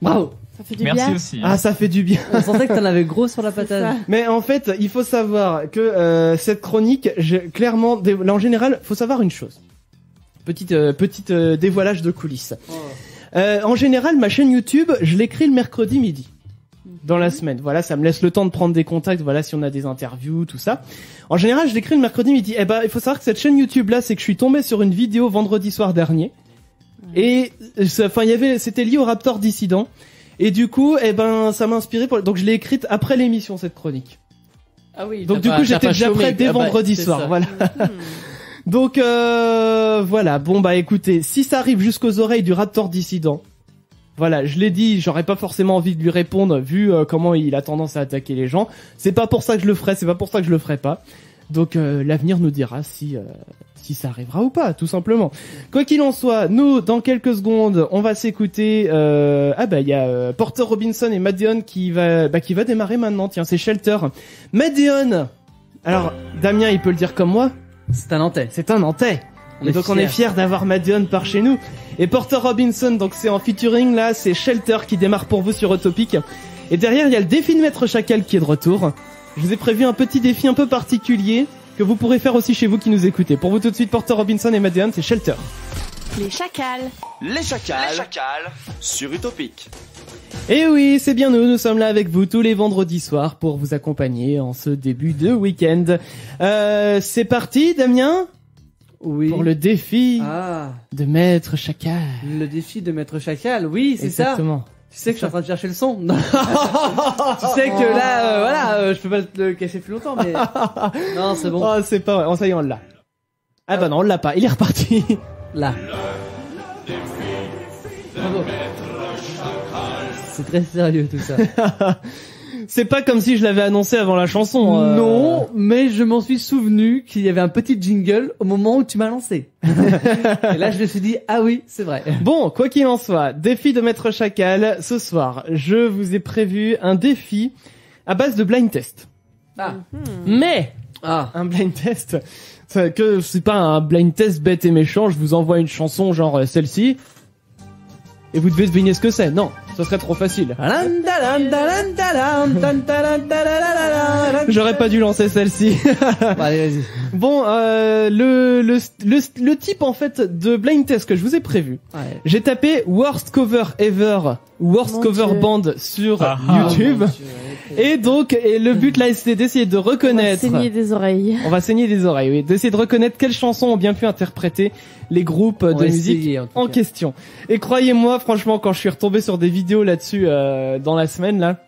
Bravo. Ça fait du Merci bien. aussi. Ah, ça fait du bien. On sentait que t'en avais gros sur la C'est patate. ça. Mais en fait, il faut savoir que cette chronique, clairement, là, en général, faut savoir une chose. Petite dévoilage de coulisses. En général, ma chaîne YouTube, je l'écris le mercredi midi. Dans la semaine. Voilà, ça me laisse le temps de prendre des contacts, voilà, si on a des interviews, tout ça. En général, je l'écris le mercredi midi. Eh ben, il faut savoir que cette chaîne YouTube là, c'est que je suis tombé sur une vidéo vendredi soir dernier. Et, c'était lié au Raptor dissident. Et du coup, eh ben, ça m'a inspiré donc je l'ai écrite après l'émission, cette chronique. Ah oui. Donc du coup, j'étais déjà prêt dès vendredi soir, voilà. Donc, voilà. Bon, bah, écoutez, si ça arrive jusqu'aux oreilles du Raptor dissident, voilà, je l'ai dit, j'aurais pas forcément envie de lui répondre vu comment il a tendance à attaquer les gens. C'est pas pour ça que je le ferai, c'est pas pour ça que je le ferai pas. Donc l'avenir nous dira si ça arrivera ou pas, tout simplement. Quoi qu'il en soit, nous dans quelques secondes, on va s'écouter. Il y a Porter Robinson et Madeon qui va démarrer maintenant. Tiens, c'est Shelter. Madeon. Alors Damien, il peut le dire comme moi. C'est un Nantais. C'est un Nantais. Et donc on est fiers d'avoir Madeon par chez nous. Et Porter Robinson, donc c'est en featuring là, c'est Shelter qui démarre pour vous sur Utopic. Et derrière il y a le défi de Maître Chacal qui est de retour. Je vous ai prévu un petit défi un peu particulier que vous pourrez faire aussi chez vous qui nous écoutez. Pour vous tout de suite, Porter Robinson et Madeon, c'est Shelter. Les chacals. Les chacals sur Utopic. Et oui, c'est bien nous sommes là avec vous tous les vendredis soirs pour vous accompagner en ce début de week-end. C'est parti, Damien? Oui. Pour le défi Ah, de Maître Chacal. le défi de Maître Chacal, oui, c'est ça. Exactement. Tu sais que je suis en train de chercher le son. Tu sais que là, je peux pas le cacher plus longtemps, mais non, c'est bon. Oh, c'est pas vrai. Oh, ça y est, on l'a. Ah bah non, on l'a pas. Il est reparti. Là. Bravo. C'est très sérieux tout ça. C'est pas comme si je l'avais annoncé avant la chanson. Non, mais je m'en suis souvenu qu'il y avait un petit jingle au moment où tu m'as lancé. Et là, je me suis dit, ah oui, c'est vrai. Bon, quoi qu'il en soit, défi de Maître Chacal. Ce soir, je vous ai prévu un défi à base de blind test. Ah. Mais Ah. un blind test, c'est pas un blind test bête et méchant. Je vous envoie une chanson genre celle-ci et vous devez deviner ce que c'est. Non, ça serait trop facile. J'aurais pas dû lancer celle-ci. Bah, allez, vas-y. Bon, le type en fait de blind test que je vous ai prévu. Ouais. J'ai tapé worst cover ever, worst Mon cover Dieu. band sur Ah. YouTube. Et donc, le but là, c'était d'essayer de On va reconnaître. saigner des oreilles. On va saigner des oreilles, oui. D'essayer de reconnaître quelles chansons ont bien pu interpréter les groupes On de va musique essayer, en tout en cas. question. Et croyez-moi, franchement, quand je suis retombé sur des vidéos là-dessus dans la semaine là,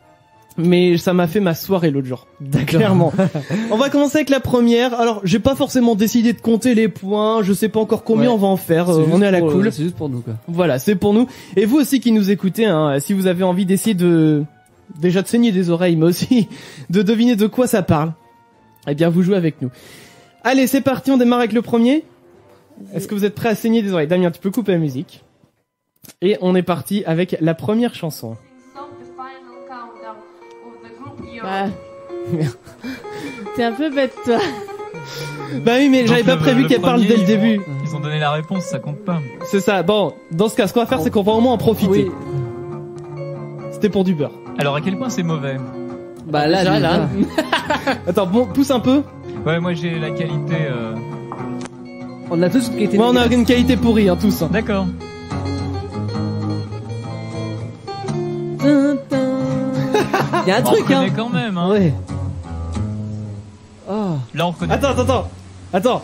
mais ça m'a fait ma soirée l'autre jour. Clairement. On va commencer avec la première. Alors, j'ai pas forcément décidé de compter les points. Je sais pas encore combien Ouais. on va en faire. C'est On juste est à la pour- cool. C'est juste pour nous, quoi. Voilà, c'est pour nous. Et vous aussi qui nous écoutez, hein, si vous avez envie d'essayer déjà de saigner des oreilles, mais aussi de deviner de quoi ça parle, eh bien vous jouez avec nous. Allez, c'est parti, on démarre avec le premier. Est-ce que vous êtes prêts à saigner des oreilles? Damien, tu peux couper la musique. Et on est parti avec la première chanson. Bah. T'es un peu bête, toi. Bah oui, mais j'avais Donc, pas prévu le qu'elle parle premier, dès le début. Ils ont donné la réponse, ça compte pas. C'est ça. Bon, dans ce cas, ce qu'on va faire, c'est qu'on va au moins en profiter. Oui. C'était pour du beurre. Alors à quel point c'est mauvais? Bah là, Déjà, là. Attends, bon, pousse un peu. Ouais, moi j'ai la qualité. On a tous une qualité. Ouais, on a une qualité pourrie, hein, tous. Hein. D'accord. Il y a un On truc, hein. reconnaît quand même, hein. Ouais. Oh. Là on reconnaît. Attends.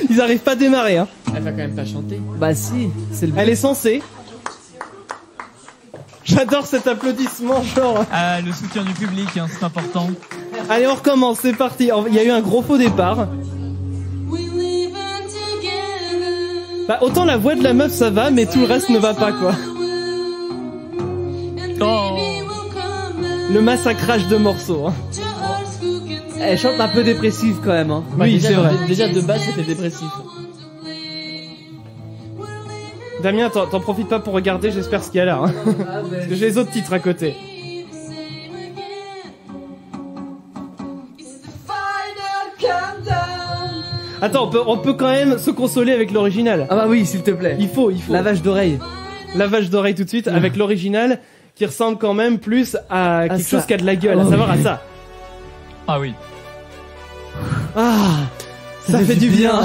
Ils arrivent pas à démarrer, hein. Elle va quand même pas chanter. Bah si, c'est le. Elle est censée. J'adore cet applaudissement, genre. Ah, le soutien du public, hein, c'est important. Allez, on recommence, c'est parti. Il y a eu un gros faux départ. Bah, autant la voix de la meuf ça va, mais tout le reste ne va pas, quoi. Oh. Le massacrage de morceaux, hein. Elle chante un peu dépressive quand même, hein. Oui, déjà, c'est vrai. Déjà de base c'était dépressif. Damien, t'en profites pas pour regarder, j'espère ce qu'il y a là, hein. Parce que j'ai les autres titres à côté. Attends, on peut quand même se consoler avec l'original. Ah bah oui, s'il te plaît. Il faut. Lavage d'oreille. Lavage d'oreille tout de suite avec l'original qui ressemble quand même plus à quelque ça. chose qui a de la gueule, à Oh, savoir oui. à ça. Ah oui. Ah, ça fait du bien.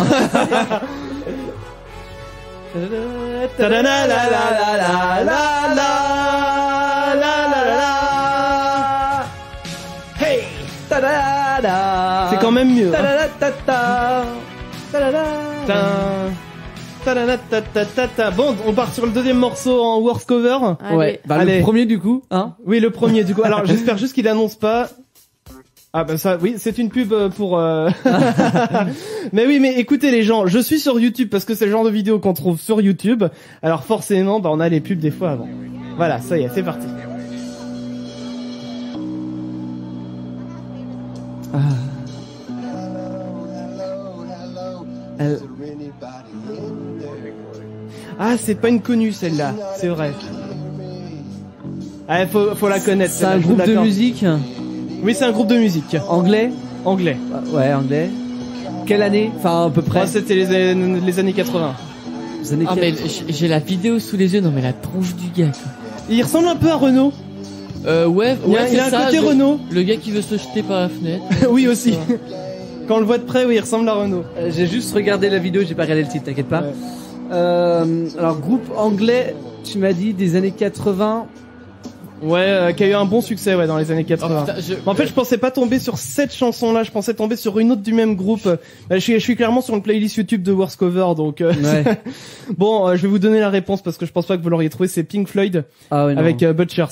Hey, c'est quand même mieux. Hein. Bon, on part sur le deuxième morceau en worst cover. Allez. Ouais. Bah Allez. le premier du coup, hein. Oui, le premier du coup. Alors, j'espère juste qu'il annonce pas. Ah bah ça, oui, c'est une pub pour. Mais oui, mais écoutez les gens, je suis sur YouTube parce que c'est le genre de vidéo qu'on trouve sur YouTube. Alors forcément, bah on a les pubs des fois avant. Voilà, ça y est, c'est parti. Ah, c'est pas une connue celle-là, c'est vrai. Ah, faut la connaître. C'est un celle-là, je groupe vous de l'accorde. musique Oui, c'est un groupe de musique. anglais. Anglais. Ouais, anglais. Quelle année? Enfin, à peu près. Ouais, c'était les années 80. Les années Ah mais 40. j'ai la vidéo sous les yeux, non mais la tronche du gars quoi. Il ressemble un peu à Renault. Ouais, Il c'est a un ça, côté le- Renault. Le gars qui veut se jeter par la fenêtre. Oui, aussi. Quand on le voit de près, oui, il ressemble à Renault. J'ai juste regardé la vidéo, j'ai pas regardé le titre, t'inquiète pas. Ouais. Alors, groupe anglais, tu m'as dit des années 80. Ouais, qui a eu un bon succès, ouais, dans les années 80. Oh, putain, En fait, je pensais pas tomber sur cette chanson-là, je pensais tomber sur une autre du même groupe. Je suis clairement sur une playlist YouTube de Worst Cover, donc... Ouais. Bon, je vais vous donner la réponse parce que je pense pas que vous l'auriez trouvé, c'est Pink Floyd Ah ouais, non. avec Butchers.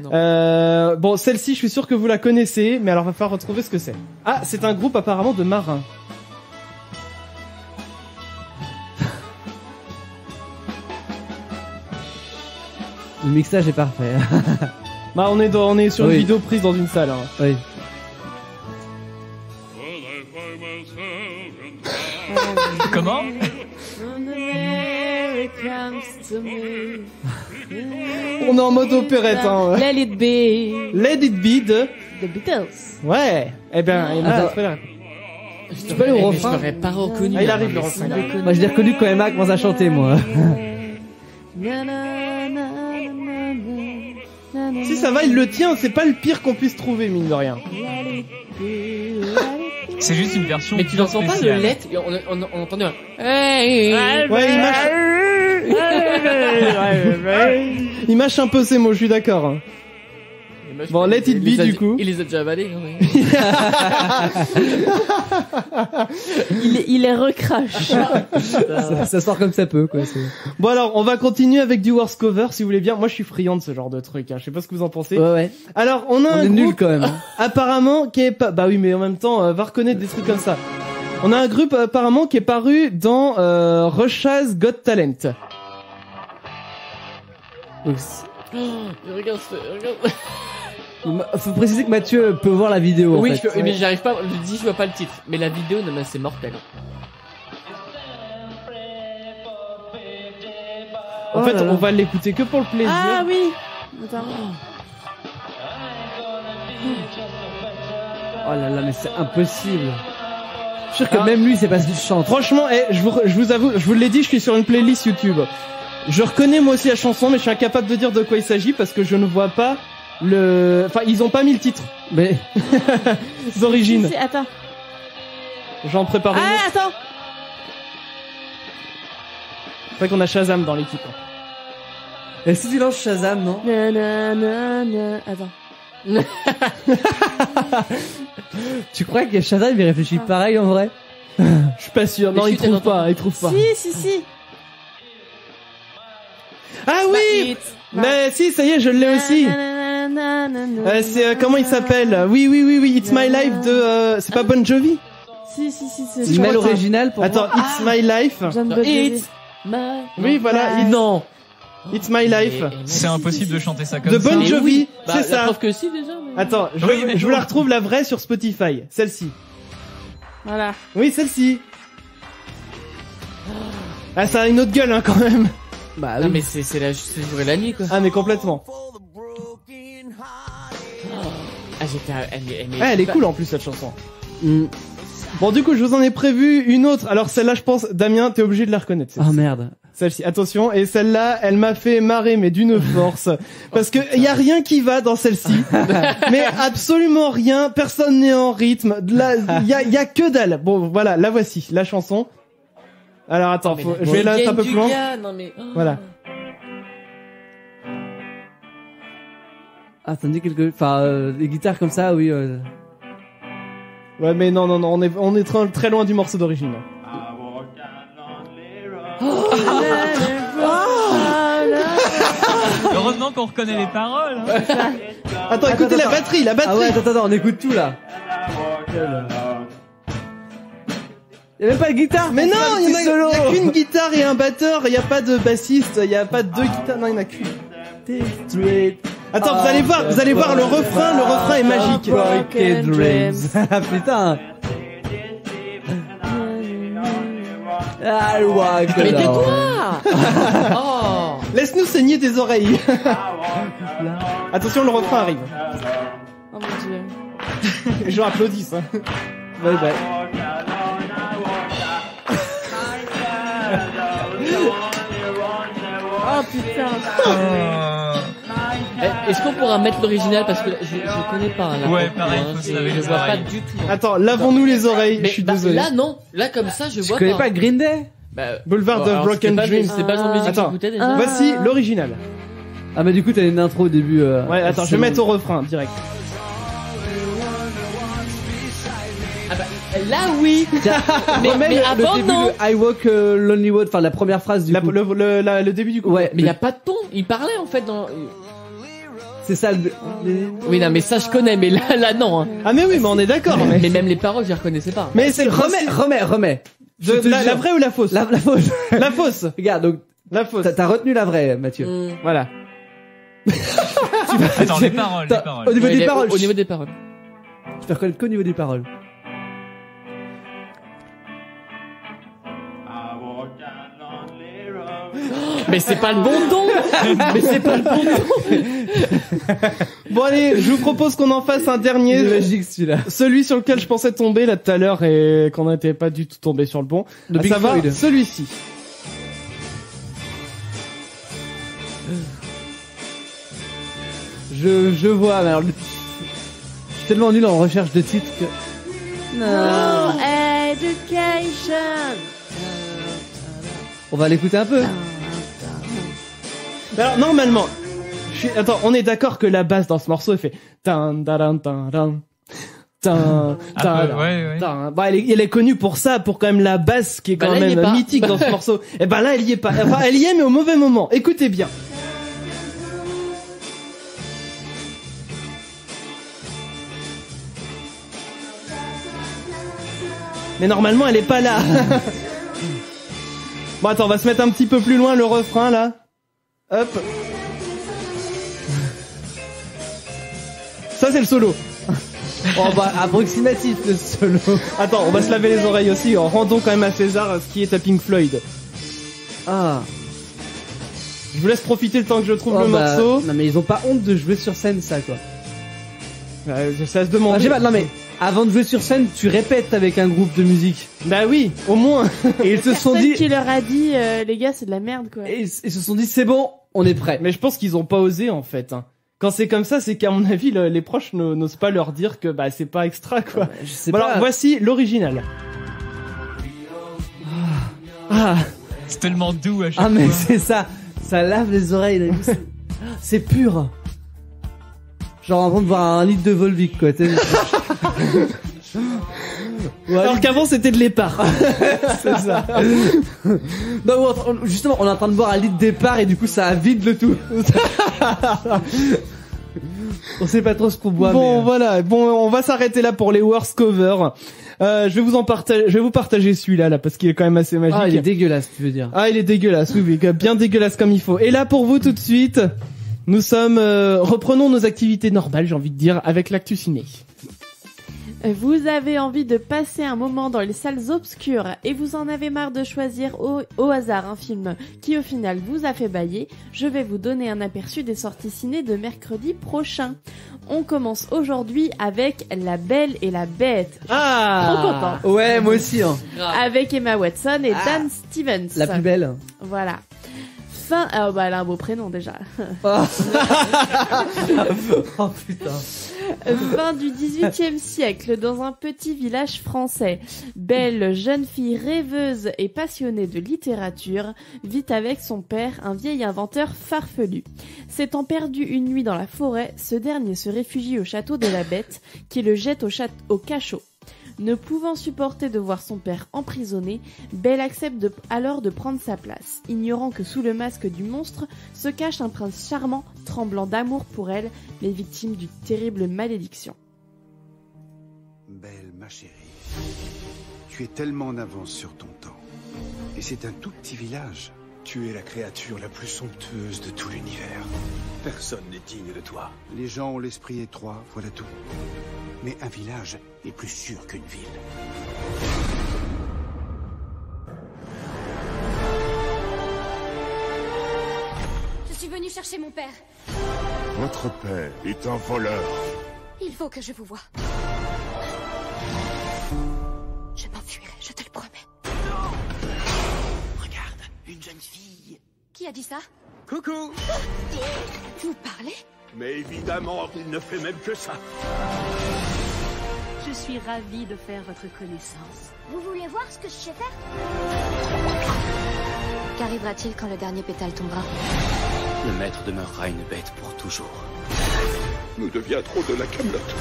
non. Bon, celle-ci, je suis sûr que vous la connaissez, mais alors va falloir retrouver ce que c'est. Ah, c'est un groupe apparemment de marins. Le mixage est parfait. Bah, on est sur Oui. une vidéo prise dans une salle. Hein. Oui. Comment? On est en mode opérette, hein. Let it be. Let It Be de... The Beatles. Ouais. Eh ben, il m'a Attends. trouvé la réponse. Tu peux aller au Mais refrain? Je l'aurais pas reconnu. Ah, il arrive, mais le refrain. sans déconner. Moi, je l'ai reconnu quand Emma commence à chanter, moi. Si ça va, il le tient, c'est pas le pire qu'on puisse trouver, mine de rien. C'est juste une version. Mais tu l'entends pas le spéciale. let? On entendait un. Hey, Ouais, il mâche un peu ses mots, je suis d'accord. hein. Bon, Let It Be, du coup. Il les a déjà avalés. Hein, Il est recrache. Ça sort comme ça peut, quoi. Bon alors, on va continuer avec du Worst Cover, si vous voulez bien. Moi, je suis friand de ce genre de truc, hein. Je sais pas ce que vous en pensez. Ouais, ouais. Alors, on a On un est groupe, nul quand même. hein. apparemment, qui est pas... Bah oui, mais en même temps, va reconnaître des trucs comme ça. On a un groupe, apparemment, qui est paru dans Russia's Got Talent. Donc, regarde. faut préciser que Mathieu peut voir la vidéo. Oui, en fait. mais j'arrive pas. Je dis, je vois pas le titre. Mais la vidéo, non, mais c'est mortel. En Oh fait, là là. on va l'écouter que pour le plaisir. Ah oui. Attends. Oh là là, mais c'est impossible. Je suis sûr que Alors- même lui, c'est pas ce qu'il chante. Franchement, je vous avoue, je vous l'ai dit, je suis sur une playlist YouTube. Je reconnais moi aussi la chanson, mais je suis incapable de dire de quoi il s'agit parce que je ne vois pas le... Enfin, ils ont pas mis le titre Mais d'origine. Attends. J'en prépare une autre. Ah, attends. C'est vrai qu'on a Shazam dans l'équipe. et si tu lances Shazam, non? Attends. Tu crois que Shazam il réfléchit pareil en vrai? Je suis pas sûr. Non, Mais il chut, trouve attends. pas, il trouve pas. Si. Ah oui! Mais si, ça y est, je l'ai aussi. C'est comment il s'appelle? Oui, It's My Life de... c'est pas Bon Jovi? Si, c'est C'est mal original pour Attends, moi. It's My Life. John Bon Jovi. It's my... Oui, voilà. Non. It's My Life. C'est impossible de chanter ça comme De ça. Bon Mais Jovi, oui. Bah, c'est la ça. preuve que si déjà. Mais... Attends, je Oui, mais vous non. la retrouve la vraie sur Spotify. Celle-ci. Voilà. Oui, celle-ci. Ah, ça a une autre gueule, hein, quand même. Bah Non oui. mais c'est le jour et la nuit quoi. Ah, mais complètement. Ah j'étais. Ah, elle est cool en plus, cette chanson. Mm. Bon, du coup, je vous en ai prévu une autre. Alors, celle-là, je pense, Damien, t'es obligé de la reconnaître. Oh merde. Celle-ci, attention. Et celle-là, elle m'a fait marrer, mais d'une force. Parce que y a rien qui va dans celle-ci. Mais absolument rien. Personne n'est en rythme. Y a que dalle. Bon, voilà, la voici, la chanson. Alors, attends, je vais la mettre un peu plus loin. Non mais. oh. Voilà. Ah, ça me dit quelque... Enfin, les guitares comme ça, oui. Ouais, mais non, on est très loin du morceau d'origine. Heureusement qu'on reconnaît les paroles. Hein. Attends, écoutez la batterie, Ah ouais, attends, on écoute tout là. Y'a même pas de guitare. Mais non, il y a qu'une guitare et un batteur, y a pas de bassiste, y a pas deux guitares, non, y en a qu'une. Attends, vous allez voir le refrain est magique. Broken Dreams. Ah putain. I walk Mais alone. tais-toi. Oh. Laisse-nous saigner des oreilles. Attention, le refrain arrive. Oh mon dieu. Les gens applaudissent. Hein. Ouais, ouais. Oh putain. Est-ce qu'on pourra mettre l'original parce que je connais pas là. Ouais, pareil, hein, faut se je laver les vois pas oreilles. du tout. Attends, lavons-nous les oreilles. Mais Je suis bah, désolé. là non, là comme ça je Tu vois connais pas Green Day? Bah, Boulevard bon, of alors, Broken Dreams. C'est pas le genre de musique que Attends. j'écoutais déjà. Voici l'original. Ah mais du coup t'as une intro au début. Ouais, attends, je vais mettre au refrain direct. Ah bah, là oui. mais le avant début non. de I Walk Lonely Road, enfin la première phrase du coup. Le début du coup. Ouais, Mais y a pas de ton. Il parlait en fait dans. c'est ça. Oui non mais ça je connais mais là non. Hein. Ah mais oui, mais on est d'accord. Mais même les paroles je les reconnaissais pas. Mais c'est le principe. Remets. Je te La jure. vraie ou la fausse? La fausse. La fausse. Regarde, donc La fausse. t'as retenu la vraie, Mathieu. Voilà. Attends, les paroles. Au niveau Ouais, des paroles. Au niveau des paroles. Je fais reconnaître qu'au niveau des paroles. Mais c'est pas le bon ton. Mais c'est pas le bon ton. Bon allez, je vous propose qu'on en fasse un dernier. Il est magique celui-là. Celui sur lequel je pensais tomber là tout à l'heure et qu'on n'était pas du tout tombé sur le bon. De À Pink savoir Floyd. celui-ci. Je vois, mais alors, je suis tellement nul en recherche de titres que... No education. On va l'écouter un peu. Alors normalement, attends, on est d'accord que la basse dans ce morceau elle fait tan tan tan tan tan tan. Ouais. Bah, elle est connue pour ça, pour quand même la basse qui est quand Bah, là, il y est même pas. mythique dans ce morceau. Et ben là, elle y est pas. Enfin, elle y est mais au mauvais moment. Écoutez bien. Mais normalement, elle est pas là. Bon, attends, on va se mettre un petit peu plus loin le refrain là. Hop. Ça, c'est le solo. Oh bah, approximatif le solo. Attends, on va se laver les oreilles aussi. Rendons quand même à César ce qui est à Pink Floyd. Ah. Je vous laisse profiter le temps que je trouve Oh, le bah, morceau. Non mais ils ont pas honte de jouer sur scène ça quoi. Ça se demande. Ah, je sais pas, non mais avant de jouer sur scène, tu répètes avec un groupe de musique. Bah oui, au moins. Et ils se sont Personne dit, qui leur a dit, les gars, c'est de la merde, quoi. et ils se sont dit c'est bon, on est prêt. Mais je pense qu'ils ont pas osé en fait. Hein. Quand c'est comme ça, c'est qu'à mon avis, les proches n'osent pas leur dire que bah c'est pas extra quoi. Je sais Bon, pas. alors voici l'original. Ah, C'est tellement doux à chaque Ah mais fois. c'est ça, ça lave les oreilles. Là. C'est pur. Genre en train de boire un litre de Volvic quoi. t'sais. Ouais, alors qu'avant c'était de l'épar. c'est ça. Non, justement, on est en train de boire un litre départ et du coup ça vide le tout. On sait pas trop ce qu'on boit. Bon mais... voilà, bon on va s'arrêter là pour les worst covers. Je vais vous partager celui-là là parce qu'il est quand même assez magique. Ah, il est dégueulasse, tu veux dire. Ah, il est dégueulasse, oui, bien dégueulasse comme il faut. Et là, pour vous, tout de suite, nous sommes... reprenons nos activités normales, j'ai envie de dire, avec l'actu ciné. Vous avez envie de passer un moment dans les salles obscures et vous en avez marre de choisir au hasard un film qui au final vous a fait bâiller, je vais vous donner un aperçu des sorties ciné de mercredi prochain. On commence aujourd'hui avec La Belle et la Bête. Ah Trop content. Ouais, moi aussi. Hein. Avec Emma Watson et Dan Stevens. La plus belle. Voilà. Fin... bah elle a un beau prénom déjà. Oh, oh putain. Fin du XVIIIe siècle, dans un petit village français, Belle, jeune fille rêveuse et passionnée de littérature, vit avec son père, un vieil inventeur farfelu. S'étant perdu une nuit dans la forêt, ce dernier se réfugie au château de la Bête, qui le jette au cachot. Ne pouvant supporter de voir son père emprisonné, Belle accepte alors de prendre sa place, ignorant que sous le masque du monstre se cache un prince charmant, tremblant d'amour pour elle, mais victime d'une terrible malédiction. Belle, ma chérie, tu es tellement en avance sur ton temps. Et c'est un tout petit village. Tu es la créature la plus somptueuse de tout l'univers. Personne n'est digne de toi. Les gens ont l'esprit étroit, voilà tout. Mais un village est plus sûr qu'une ville. Je suis venue chercher mon père. Votre père est un voleur. Il faut que je vous voie. Je m'enfuirai, je te le promets. Regarde, une jeune fille. Qui a dit ça? Coucou. Vous parlez? Mais évidemment, il ne fait même que ça. Je suis ravie de faire votre connaissance. Vous voulez voir ce que je sais faire? Qu'arrivera-t-il quand le dernier pétale tombera? Le maître demeurera une bête pour toujours. Nous deviendrons de la Camelote.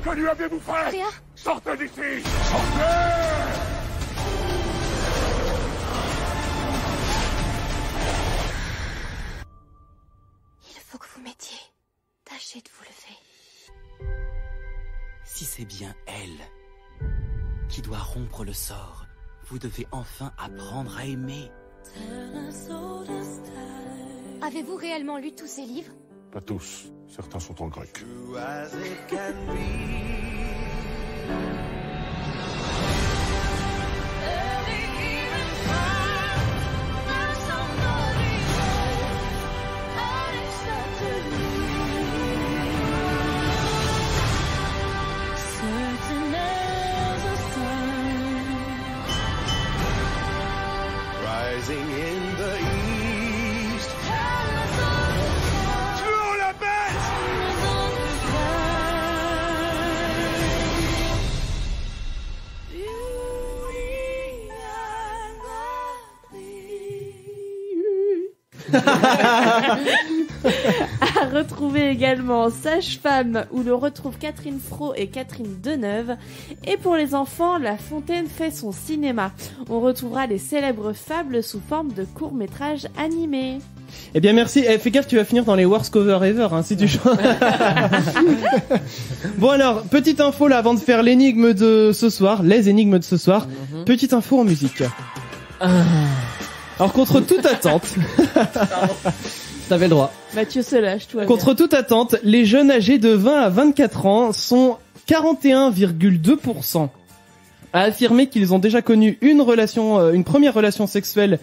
Que lui avez-vous fait? Rien. Sortez d'ici! Sortez! Il faut que vous m'aidiez. Tâchez de vous lever. Si c'est bien elle qui doit rompre le sort, vous devez enfin apprendre à aimer. Avez-vous réellement lu tous ces livres? Pas tous. Certains sont en grec. Rising in the east. Tuons la bête! À retrouver également Sage-Femme, où l'on retrouve Catherine Fro et Catherine Deneuve. Et pour les enfants, La Fontaine fait son cinéma. On retrouvera les célèbres fables sous forme de courts-métrages animés. Eh bien merci, fais gaffe, tu vas finir dans les worst cover ever hein, si tu chantes. Bon alors, petite info là avant de faire l'énigme de ce soir, les énigmes de ce soir. Petite info en musique. Alors contre toute attente, T'avais le droit. Mathieu se lâche, toi. contre toute attente, les jeunes âgés de 20 à 24 ans sont 41,2% à affirmer qu'ils ont déjà connu une première relation sexuelle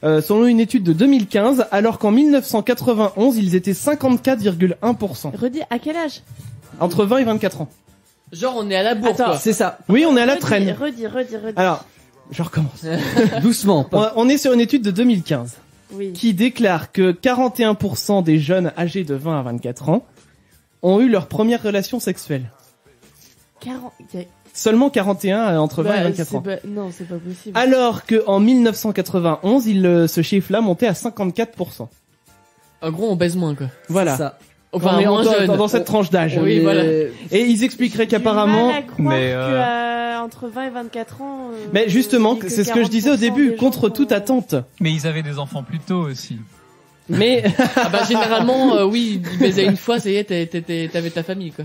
selon une étude de 2015, alors qu'en 1991, ils étaient 54,1%. Redis, à quel âge? Entre 20 et 24 ans. Genre, on est à la bourre, Attends. quoi. C'est ça. Oui, on est à la Redis, traîne. redis. Alors, je recommence. Doucement. On est sur une étude de 2015 Oui. qui déclare que 41% des jeunes âgés de 20 à 24 ans ont eu leur première relation sexuelle. 40... Seulement 41 entre 20 et 24 ans. Non, c'est pas possible. Alors que en 1991, ce chiffre-là montait à 54%. En gros, on baise moins, quoi. Voilà. C'est ça. Enfin, On est moins encore jeune. dans cette tranche d'âge. Oui, Et- voilà. Et ils expliqueraient qu'apparemment, J'ai du mal à croire Mais, que, entre 20 et 24 ans... mais justement, et c'est ce que je disais au 40% début, des contre gens, toute attente. Mais ils avaient des enfants plus tôt aussi. Mais Ah bah, généralement, oui, ils baisaient une fois, ça y est, t'avais ta famille, quoi.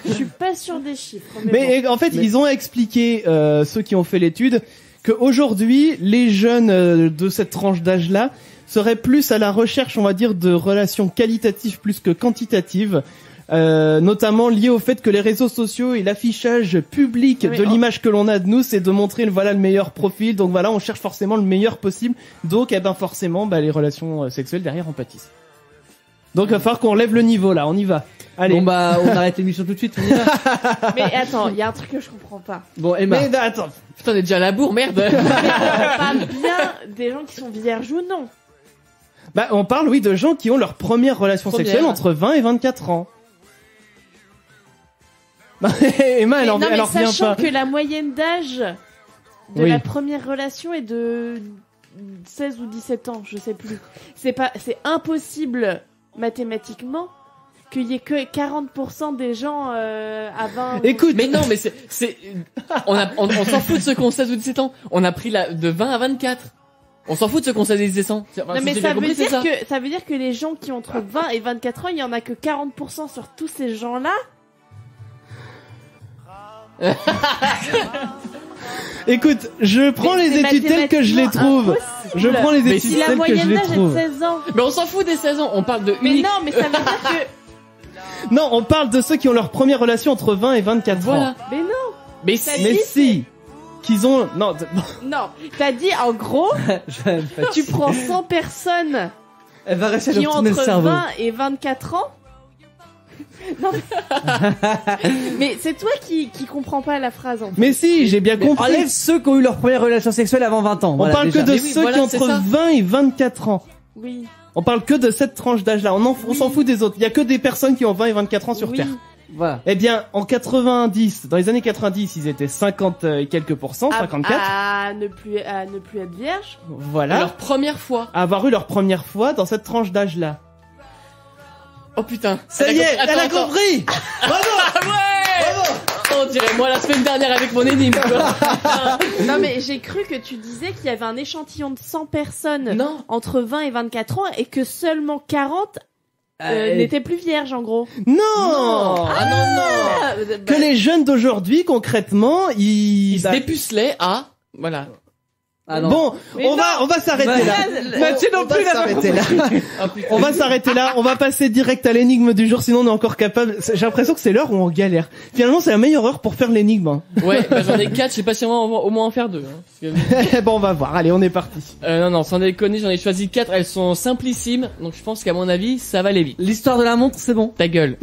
Je suis pas sûre des chiffres. Mais, bon. en fait, ils ont expliqué ceux qui ont fait l'étude qu'aujourd'hui, les jeunes de cette tranche d'âge-là seraient plus à la recherche, on va dire, de relations qualitatives plus que quantitatives. Notamment lié au fait que les réseaux sociaux et l'affichage public Mais de l'image que l'on a de nous, c'est de montrer le meilleur profil. Donc voilà, on cherche forcément le meilleur possible. Donc forcément, les relations sexuelles derrière en pâtissent. Donc il va falloir qu'on lève le niveau là, on y va. Allez. Bon bah, on arrête l'émission tout de suite. On y va. Mais attends, il y a un truc que je comprends pas. Bon, Emma. Mais attends. Putain, on est déjà à la bourre, merde. On parle bien des gens qui sont vierges ou non. On parle oui de gens qui ont leur première relation Première. sexuelle entre 20 et 24 ans. Emma, elle en non, mais revient sachant pas. que la moyenne d'âge de Oui. la première relation est de 16 ou 17 ans, je sais plus. C'est impossible mathématiquement qu'il y ait que 40% des gens à 20. Écoute, Mais non, mais on s'en fout de ceux qui ont 16 ou 17 ans. On a pris de 20 à 24. On s'en fout de ceux qui ont 16 et 17 ans. Non, mais ça veut dire que les gens qui ont entre 20 et 24 ans, il y en a que 40% sur tous ces gens-là. Écoute, je prends Mais les c'est études telles que je les trouve. impossible. Je prends les Mais études Si la telles que je moyenne les d'âge est de trouve. 16 ans. Mais on s'en fout des 16 ans, on parle de Mais unique. non, mais ça veut dire que... Non, on parle de ceux qui ont leur première relation entre 20 et 24 Voilà. ans. Mais non, Mais Ça si. Mais dit, si, qu'ils ont... Non, non. T'as dit, en gros, Je vais pas tu tuer. prends 100 personnes Elle va réussir à qui lui ont retourner le entre cerveau. 20 et 24 ans. Non, mais c'est toi qui comprends pas la phrase, en fait. mais si, j'ai bien Mais compris. enlève ceux qui ont eu leur première relation sexuelle avant 20 ans. On voilà, parle déjà. que de Mais oui, ceux voilà, qui ont c'est entre ça. 20 et 24 ans. Oui. On parle que de cette tranche d'âge-là. On s'en fout des autres. Il y a que des personnes qui ont 20 et 24 ans sur Oui. Terre. Voilà. Eh bien, en 90, dans les années 90, ils étaient 50 et quelques pourcents, 54. À ne plus être vierge. Voilà. Leur première fois. À avoir eu leur première fois dans cette tranche d'âge-là. Oh putain. Ça y est, elle a Attends. compris! Bravo! On dirait moi la semaine dernière avec mon énigme. quoi. Non, mais j'ai cru que tu disais qu'il y avait un échantillon de 100 personnes Non. entre 20 et 24 ans et que seulement 40 n'étaient plus vierges, en gros. Non! Ah non non. Que les jeunes d'aujourd'hui, concrètement, Ils se dépucelaient à voilà. Ah non. Bon, Mais on va s'arrêter là. Mathieu non On va plus, là, s'arrêter là. Oh, putain. On va s'arrêter là. On va passer direct à l'énigme du jour, sinon on est encore capable. J'ai l'impression que c'est l'heure où on galère. Finalement, c'est la meilleure heure pour faire l'énigme. Hein. Ouais, bah, j'en ai 4, je sais pas si on va au moins en faire 2. Hein, parce que- Bon, on va voir. Allez, on est parti. non, sans déconner, j'en ai choisi 4, elles sont simplissimes, donc je pense qu'à mon avis, ça va aller vite. L'histoire de la montre, c'est bon. Ta gueule.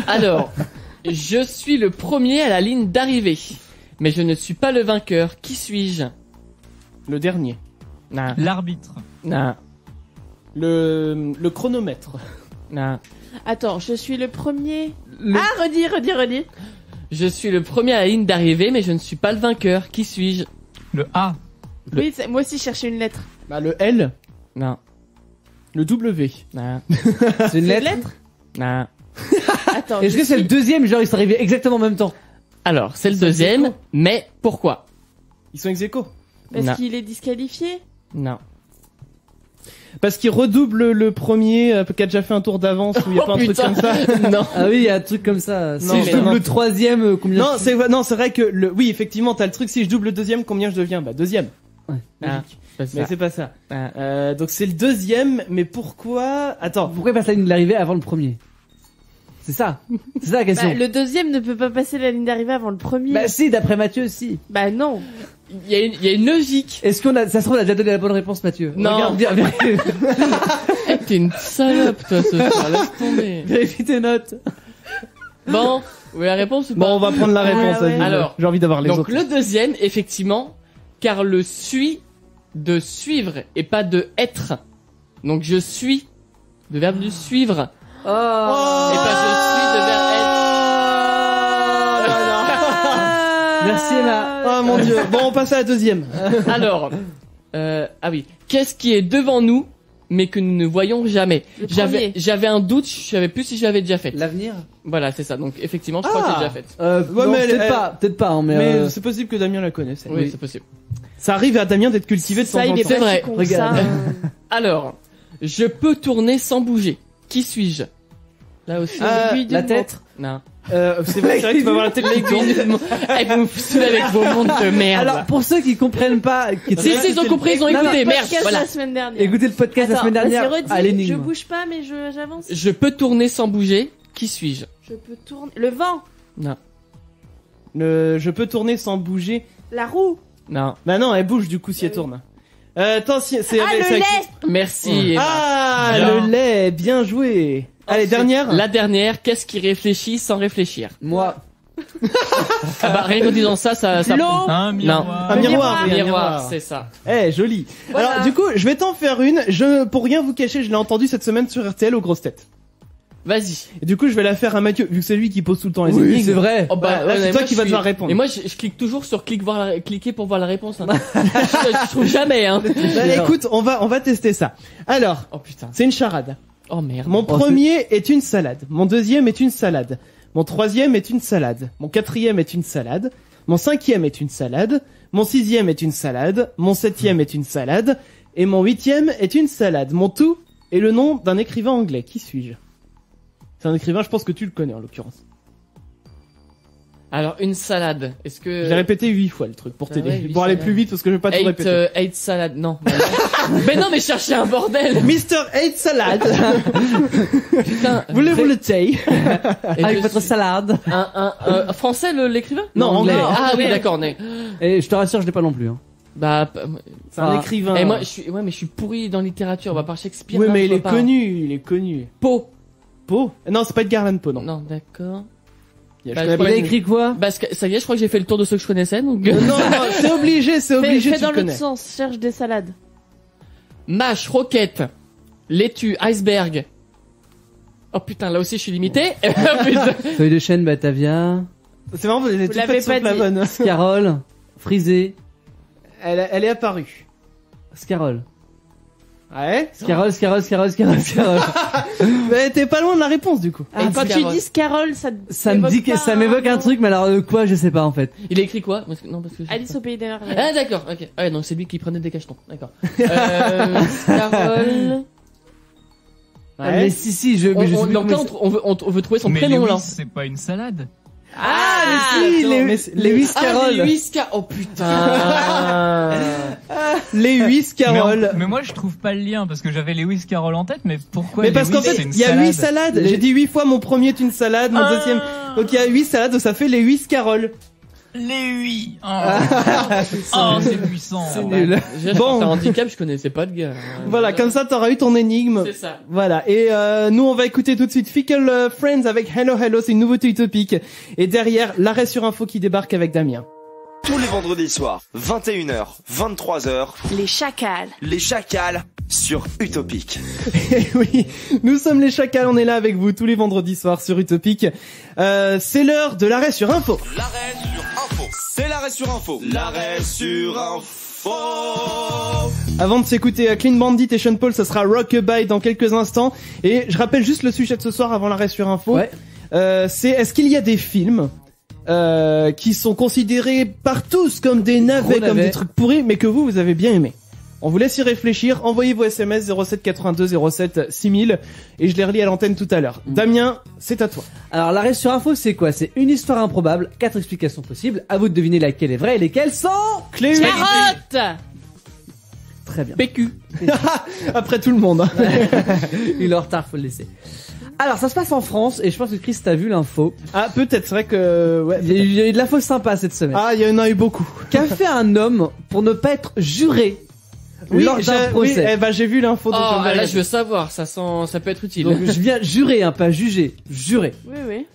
Alors, je suis le premier à la ligne d'arrivée, mais je ne suis pas le vainqueur. Qui suis-je? Le dernier. Non, L'arbitre. non, Le chronomètre. non. Attends, je suis le premier. Ah, redis. Je suis le premier à la ligne d'arrivée, mais je ne suis pas le vainqueur. Qui suis-je? Le A. Oui, moi aussi, je cherchais une lettre. Bah, le L. Non, Le W. non, C'est une C'est une lettre. lettre non. Attends. Est-ce je que c'est le suis- deuxième, genre ils sont arrivés exactement en même temps? Alors, c'est le Ils sont deuxième, ex-aequo. mais pourquoi? Ils sont ex-aequo. Parce Non. qu'il est disqualifié? Non. Parce qu'ils redoublent le premier qui a déjà fait un tour d'avance ou il y a pas un truc Putain. comme ça. Non. Ah oui, il y a un truc comme ça. Non, Si je mais double non. le troisième, combien? Non, c'est vrai que oui, effectivement, t'as le truc. Si je double le deuxième, combien je deviens? Bah, deuxième. Ouais. Ah, c'est Mais ça. c'est pas ça. Ah. Donc c'est le deuxième, mais pourquoi? Attends. Pourquoi il passe la ligne d'arrivée avant le premier? C'est ça. C'est ça la question. Bah, le deuxième ne peut pas passer la ligne d'arrivée avant le premier. Bah si, d'après Mathieu, si. Bah non. Il y a une logique. Est-ce qu'on a, ça se trouve, on a déjà donné la bonne réponse, Mathieu? Non. Regarde, vérifie, Eh, t'es une salope, toi, ce soir. Laisse tomber. vérifie tes notes. Bon, vous voulez la réponse ou pas? Bon, on va prendre la réponse. ouais. vas-y. Alors, j'ai envie d'avoir les donc autres. le deuxième, effectivement, car le suis de suivre et pas de être. Donc je suis, de verbe du suivre. Oh. Et pas je suis de verbe Merci, Emma. Oh mon dieu. Bon, on passe à la deuxième. être. Alors, ah oui. Qu'est-ce qui est devant nous, mais que nous ne voyons jamais? Le premier. J'avais un doute, je savais plus si je l'avais déjà fait. L'avenir? Voilà, c'est ça. Donc effectivement, je crois que Ah. j'ai déjà fait. Ouais, non, mais peut-être pas, hein, mais, Mais c'est possible que Damien la connaisse. Oui, c'est possible. Ça arrive à Damien d'être cultivé de temps Ça, en il est temps. C'est pas vrai. si con que Regarde. ça. Alors, je peux tourner sans bouger. Qui suis-je? Là aussi. L'aiguille d'une la tête. montre. Non. C'est vrai que tu vas voir la tête L'aiguille d'une montre. Eh, vous me saoulez avec vos montres de merde. Alors, pour ceux qui comprennent pas, qui si, ils ont compris, ils ont Non, écouté. non, Merde, Podcast voilà. la semaine dernière. écoutez le podcast la Attends, semaine dernière vas-y, redis. à l'énigme. Je bouge pas, mais j'avance. Je peux tourner sans bouger. Qui suis-je? Je peux tourner. Le vent. Non. Je peux tourner sans bouger. La roue. Non. Bah non, elle bouge du coup si elle tourne. Attends, c'est Ah, c'est le avec- lait. Merci. Emma. Ah, Bien. le lait, bien joué. Allez, dernière. La dernière, qu'est-ce qui réfléchit sans réfléchir? Moi. Ah bah, rien qu'en disant ça, ça L'eau. Un miroir. Un Le miroir, oui, un miroir, c'est ça. Eh, joli. Voilà. Alors, du coup, je vais t'en faire une. Pour rien vous cacher, je l'ai entendu cette semaine sur RTL aux grosses têtes. Vas-y. Et du coup, je vais la faire à Mathieu, vu que c'est lui qui pose tout le temps les Oui, énigmes. c'est vrai. Oh Bah, là, c'est mais toi moi, qui je vas suis- devoir répondre. Et moi, je clique toujours sur cliquer pour voir la réponse. Hein. je trouve jamais, hein. Bah, écoute, on va tester ça. Alors, Oh putain. c'est une charade. Oh merde. Mon premier est une salade. Mon deuxième est une salade. Mon troisième est une salade. Mon quatrième est une salade. Mon cinquième est une salade. Mon sixième est une salade. Mon septième est une salade. Et mon huitième est une salade. Mon tout est le nom d'un écrivain anglais. Qui suis-je? C'est un écrivain, je pense que tu le connais en l'occurrence. Alors, une salade. Est-ce que... J'ai répété 8 fois le truc pour t'aider. ouais, 8 pour aller salades. plus vite parce que je vais pas tout répéter. 8 salade, non. Mais non, mais cherchez un bordel. Mr. 8 salade. Putain. Voulez-vous le thé Avec votre salade. Un français, l'écrivain? Non, anglais. Ah oui, d'accord, mais... Et je te rassure, je l'ai pas non plus. Hein. Bah, C'est un écrivain. Et moi, mais je suis pourri dans littérature. Bah, par Shakespeare. Oui, non, mais je il vois est pas. connu. Poe. Poe? Non, c'est pas Edgar Allan Poe, non. Non, d'accord. Je Bah, connais Il pas a le- écrit quoi? Parce que, ça y est, je crois que j'ai fait le tour de ceux que je connaissais, donc... Non, c'est obligé, Fais tu dans le l'autre connais. sens, cherche des salades. Mâche, roquette, laitue, iceberg. Oh putain, là aussi je suis limité. Putain. Feuille de chêne, Batavia, C'est marrant, vous avez tout l'avez fait sauf pas la dit. bonne. Scarole, Frisé, Elle est apparue. Scarole. Ouais. Scarole. Mais t'es pas loin de la réponse, du coup. Et quand tu Scarole. dis Scarole, ça Ça me dit que ça m'évoque un truc, mais alors quoi, je sais pas en fait. Il a écrit quoi? Parce que, non, parce que je sais Alice pas. au pays des merveilles. Ah d'accord, ok. Ouais, non, c'est lui qui prenait des cachetons. D'accord. Carole. Mais si, je sais plus Donc là, comment on veut trouver son Mais prénom Lewis, là. c'est pas une salade. Ah, mais si, attends, Lewis Carroll. Lewis Oh putain. Lewis Carroll. Mais moi je trouve pas le lien parce que j'avais Lewis Carroll en tête, mais pourquoi Mais parce Lewis, qu'en fait, c'est une il y a salade 8 salades. J'ai dit 8 fois mon premier est une salade, mon deuxième. Donc il y a 8 salades, donc ça fait Lewis Carroll. Les 8. Oh, c'est puissant. C'est nul. Bon. Bon. Un handicap, je connaissais pas de gars. Voilà, comme ça t'auras eu ton énigme. C'est ça. Voilà, et nous on va écouter tout de suite Fickle Friends avec Hello Hello, c'est une nouveauté utopique. Et derrière, l'arrêt sur info qui débarque avec Damien. Tous les vendredis soirs, 21h, 23h, Les chacals. les chacals sur Utopique. Et oui, nous sommes les chacals, on est là avec vous tous les vendredis soirs sur Utopique. C'est l'heure de l'arrêt sur info. L'arrêt sur info. C'est l'arrêt sur info. L'arrêt sur info. Avant de s'écouter Clean Bandit et Sean Paul, ça sera Rockabye dans quelques instants. Et je rappelle juste le sujet de ce soir avant l'arrêt sur info. Ouais. C'est est-ce qu'il y a des films qui sont considérés par tous comme des navets, comme navets. des trucs pourris, mais que vous avez bien aimé. On vous laisse y réfléchir, envoyez vos SMS 07 82 07 6000 et je les relis à l'antenne tout à l'heure. Damien, c'est à toi. Alors l'arrêt sur info, c'est quoi? C'est une histoire improbable, 4 explications possibles. À vous de deviner laquelle est vraie et lesquelles sont Clé Carotte. très bien. PQ. après tout le monde. Hein. Il est en retard, faut le laisser. Alors ça se passe en France et je pense que Chris t'as vu l'info. Ah peut-être, c'est vrai que ouais. Il y a eu de l'info sympa cette semaine. Ah, il y en a eu beaucoup. Qu'a fait un homme pour ne pas être juré lors d'un procès? eh ben, j'ai vu l'info. donc Oh, je vais là aller. je veux savoir, ça peut être utile. Donc je viens jurer, hein, pas juger, jurer. Oui, oui.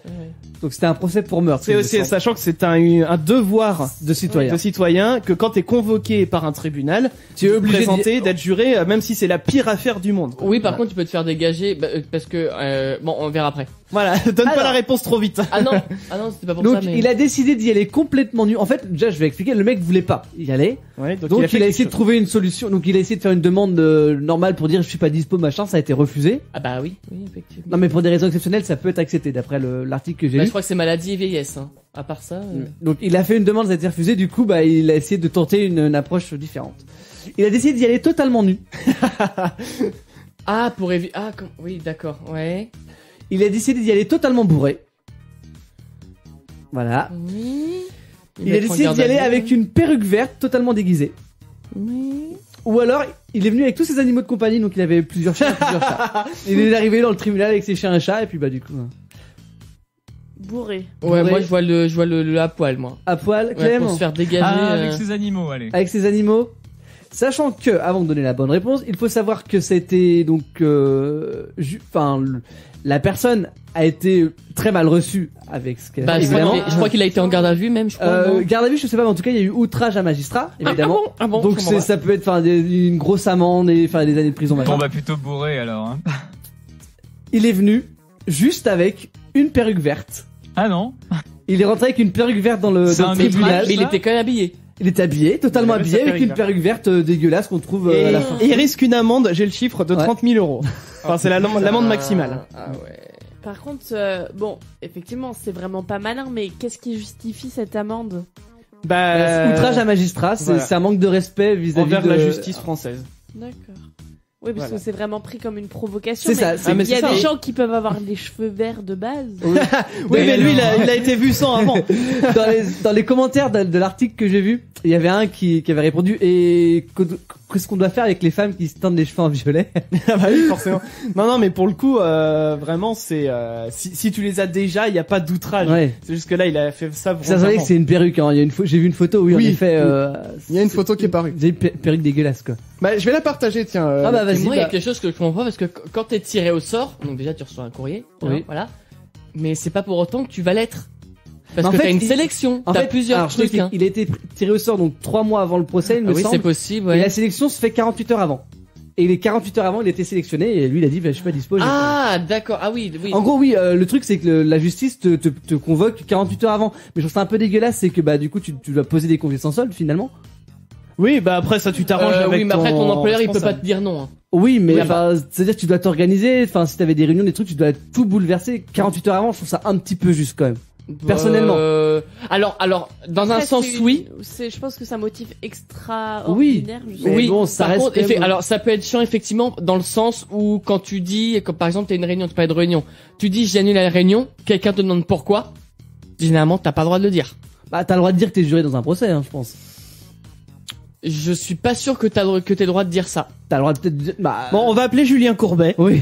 Donc c'était un procès pour meurtre. C'est il me aussi, semble. sachant que c'est un devoir de citoyen. de citoyen que quand t'es convoqué par un tribunal, Tu es de obligé présenter, d'être juré, même si c'est la pire affaire du monde. Oui, par contre, tu peux te faire dégager parce que bon, on verra après. Voilà, donne pas Alors. la réponse trop vite. Ah non, c'était pas pour Donc ça. Mais... il a décidé d'y aller complètement nu. En fait, déjà je vais expliquer, le mec voulait pas y aller. Ouais, Donc il a essayé de trouver une solution. Donc il a essayé de faire une demande normale pour dire je suis pas dispo machin, ça a été refusé. Ah bah oui, effectivement. Non mais pour des raisons exceptionnelles, ça peut être accepté d'après l'article que j'ai Bah, lu. je crois que c'est maladie et vieillesse. Hein. À part ça. Donc il a fait une demande, ça a été refusé. Du coup, bah il a essayé de tenter une approche différente. Il a décidé d'y aller totalement nu. Ah pour éviter. Ah oui, d'accord. Ouais. Il a décidé d'y aller totalement bourré. Voilà. Oui. Il a décidé d'y aller avec une perruque verte totalement déguisée. Oui. Ou alors, il est venu avec tous ses animaux de compagnie, donc il avait plusieurs chiens et plusieurs chats. Il est arrivé dans le tribunal avec ses chiens et chats, et puis bah du coup... Bourré. Ouais, Bourré. moi je vois le à poil, moi. À poil, Ouais, Clem, pour se faire dégager. Ah, avec ses animaux, allez. avec ses animaux. Sachant que, avant de donner la bonne réponse, il faut savoir que c'était donc... la personne a été très mal reçue avec ce qu'elle a Bah, fait, je crois évidemment. qu'il a été en garde à vue, même, je crois. non Garde à vue, je sais pas, mais en tout cas, il y a eu outrage à magistrat, évidemment. Ah bon, Donc ça peut être une grosse amende et des années de prison. machin. Bon, bah, plutôt bourré, alors, hein. Il est venu juste avec une perruque verte. Ah non? Il est rentré avec une perruque verte dans le C'est un tribunal. Mais il était quand même habillé. Il était habillé, totalement Il avait habillé, sa avec une perruque perruque verte dégueulasse qu'on trouve Et à la fin. il risque une amende, j'ai le chiffre, de 30 000 euros. Enfin, c'est l'amende maximale. Ah ouais. Par contre, bon, effectivement, c'est vraiment pas malin, mais qu'est-ce qui justifie cette amende? Bah, Outrage à magistrat, voilà. c'est un manque de respect vis-à-vis envers de la justice française. D'accord. Oui, parce Voilà. que c'est vraiment pris comme une provocation. C'est ça, c'est- mais il y a c'est ça, des hein. gens qui peuvent avoir les cheveux verts de base. Oui, mais lui, il a été vu sans avant. Dans les commentaires de l'article que j'ai vu, il y avait un qui avait répondu et qu'est-ce qu'on doit faire avec les femmes qui se teintent les cheveux en violet? Ah bah oui, forcément. Non, mais pour le coup, vraiment, c'est si tu les as déjà, il y a pas d'outrage. Ouais. C'est juste que là, il a fait ça Ça se voit que vraiment. c'est une perruque, hein. Il y a j'ai vu une photo, oui, en Oui, effet, Il y a une photo qui est parue. c'est une perruque dégueulasse, quoi. Bah, je vais la partager, tiens. Ah bah, vas-y, Moi, il y a bah. quelque chose que je comprends pas parce que quand t'es tiré au sort, donc déjà tu reçois un courrier, Oui. hein, voilà. Mais c'est pas pour autant que tu vas l'être. Parce En que fait, t'as une il- sélection, En t'as fait, plusieurs alors, je sais trucs. qu'il- Hein. il a été tiré au sort donc 3 mois avant le procès, il me Ah oui, semble. c'est possible. Et Ouais. la sélection se fait 48 heures avant. Et les 48 heures avant, il a été sélectionné et lui, il a dit, bah, je suis pas dispo. j'ai Ah, d'accord. Ah oui, oui. En gros, oui, le truc, c'est que la justice te convoque 48 heures avant. Mais je trouve ça un peu dégueulasse, c'est que, bah, du coup, tu dois poser des congés sans solde, finalement. Oui, bah après ça, tu t'arranges avec oui, mais après ton employeur, il peut pas responsable. te dire non. Hein. Oui, mais, Oui, enfin, c'est-à-dire que tu dois t'organiser. Enfin, si t'avais des réunions, des trucs, tu dois tout bouleverser 48 heures avant. Je trouve ça un petit peu juste, quand même. Personnellement. Alors, dans un Après, sens, c'est oui. je pense que c'est un motif extraordinaire. je sais Mais Oui, bon, ça par reste contre, quand même- alors ça peut être chiant effectivement dans le sens où quand tu dis, comme par exemple t'as une réunion, tu parles de réunion, tu dis j'annule la réunion, quelqu'un te demande pourquoi, généralement t'as pas le droit de le dire. Bah, t'as le droit de dire que t'es juré dans un procès, hein, je pense. Je suis pas sûr que t'aies le droit de dire ça. T'as le droit de peut-être dire, bah. Bon, on va appeler Julien Courbet. Oui.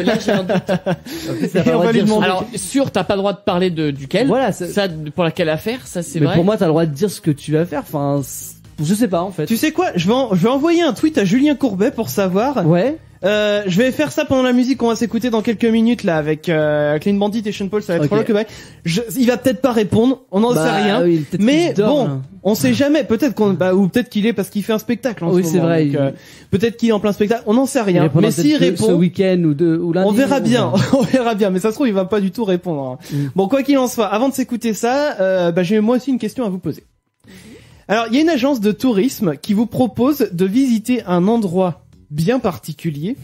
Là j'ai un doute. T'as pas le on droit va de lui dire demander. Alors sûr t'as pas le droit de parler duquel. Voilà, Ça pour laquelle affaire, ça c'est mais vrai. pour moi, t'as le droit de dire ce que tu vas faire. Enfin, je sais pas, en fait. Tu sais quoi, je vais envoyer un tweet à Julien Courbet pour savoir. Ouais. Je vais faire ça pendant la musique qu'on va s'écouter dans quelques minutes là avec Clean Bandit et Sean Paul, ça va être Ok. trop long que il va peut-être pas répondre, on n'en Bah, sait rien. oui, peut-être Mais qu'il dort, bon, là. on sait jamais. Peut-être ou peut-être qu'il est parce qu'il fait un spectacle. En Oui, ce c'est moment, vrai, donc, peut-être qu'il est en plein spectacle. On n'en sait Il rien. répondra Mais s'il peut-être ce répond, week-end ou lundi. on verra ou- bien. On verra bien. Mais ça se trouve, il va pas du tout répondre. Hein. Mm. Bon, quoi qu'il en soit, avant de s'écouter ça, j'ai moi aussi une question à vous poser. Alors, il y a une agence de tourisme qui vous propose de visiter un endroit bien particulier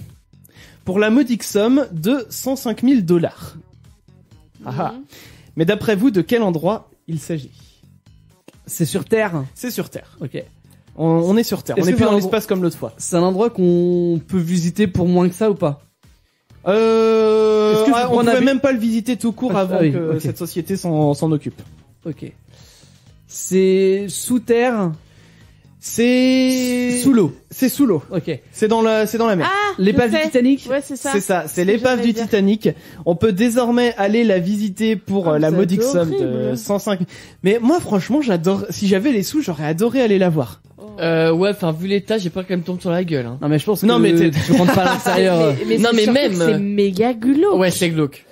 pour la modique somme de $105 000. Ah. Mais d'après vous, de quel endroit il s'agit? C'est sur Terre. C'est sur Terre. Ok. On est sur Terre. Est-ce On n'est que plus c'est dans un l'espace comme l'autre fois. C'est un endroit qu'on peut visiter pour moins que ça ou pas? Est-ce que faut on prendre pouvait un- même pas le visiter tout court Ah, avant oui, que ok. cette société s'en occupe. Ok. C'est sous terre, C'est sous l'eau. C'est sous l'eau. Ok. C'est dans la mer. Ah, L'épave je du sais. Titanic. Ouais, c'est ça. C'est ça, c'est ce que l'épave j'allais du dire. Titanic. On peut désormais aller la visiter pour Ah, la ça modique va être somme de horrible. 105. Mais moi, franchement, j'adore. Si j'avais les sous, j'aurais adoré aller la voir. Ouais, enfin vu l'état, j'ai peur qu'elle me tombe sur la gueule. Hein. Non mais je pense que Non, mais tu rentres pas à l'intérieur. Mais Non, c'est mais surtout même, que c'est méga glauque. Ouais, c'est glauque.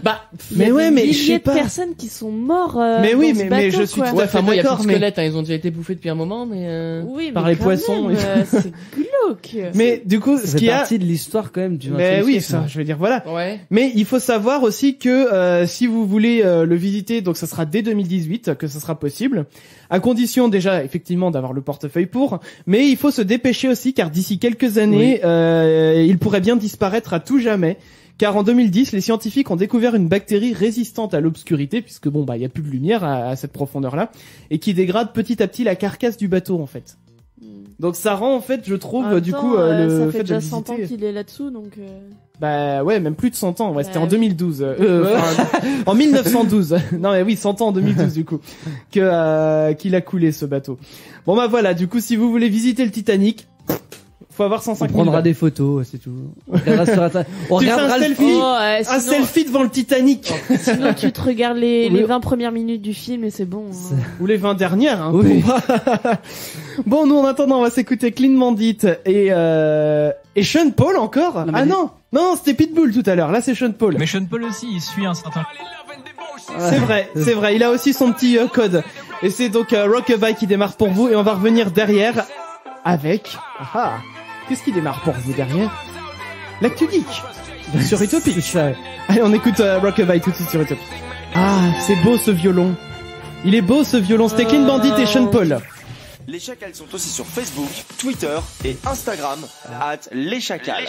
Bah, Il y a Mais ouais, des mais je milliers sais de pas. personnes qui sont morts. Mais oui, dans ce mais bateau, je suis quoi. tout ouais, à fait enfin moi il y a d'accord, plus de mais- squelettes, hein, ils ont déjà été bouffés depuis un moment, mais Oui, Par mais les quand poissons, même, oui. c'est glauque. Mais du coup, Ça ce fait qu'il y a, partie de l'histoire quand même du mais 20e oui, siècle, ça, hein. je veux dire, voilà. ouais. Mais il faut savoir aussi que si vous voulez le visiter, donc ça sera dès 2018 que ça sera possible, à condition déjà effectivement d'avoir le portefeuille pour, mais il faut se dépêcher aussi car d'ici quelques années, il pourrait bien disparaître à tout jamais. Car en 2010, les scientifiques ont découvert une bactérie résistante à l'obscurité, puisque bon bah il y a plus de lumière à cette profondeur-là, et qui dégrade petit à petit la carcasse du bateau en fait. Donc ça rend en fait, je trouve, En même du temps, coup, ça le fait fait de déjà le 100 ans visiter. qu'il est là-dessous, donc. Bah ouais, même plus de 100 ans. Ouais, c'était Bah en oui. 2012. En 1912. Non mais oui, 100 ans en 2012 du coup que qu'il a coulé ce bateau. Bon bah voilà, du coup si vous voulez visiter le Titanic, faut avoir On 105 000 prendra balles. des photos, c'est tout. On regardera sur Internet. On Tu fais un regardera le selfie. film. Oh, Un selfie devant le Titanic Sinon, tu te regardes les Oui. 20 premières minutes du film et c'est bon. hein. ou les 20 dernières. Hein, Oui. Bon, nous en attendant, on va s'écouter Clean Bandit et Sean Paul encore. mais Ah non, c'était Pitbull tout à l'heure. Là, c'est Sean Paul. Mais Sean Paul aussi, il suit un certain. C'est vrai, il a aussi son petit code. Et c'est donc Rockabye qui démarre pour vous et on va revenir derrière avec... Ah, qu'est-ce qui démarre pour vous derrière? L'actu geek sur Utopie. Allez, on écoute Rockabye tout de suite sur Utopie. Ah, c'est beau ce violon. Il est beau ce violon, c'était Clean Bandit et Sean Paul. Les Chacals sont aussi sur Facebook, Twitter et Instagram @leschacals.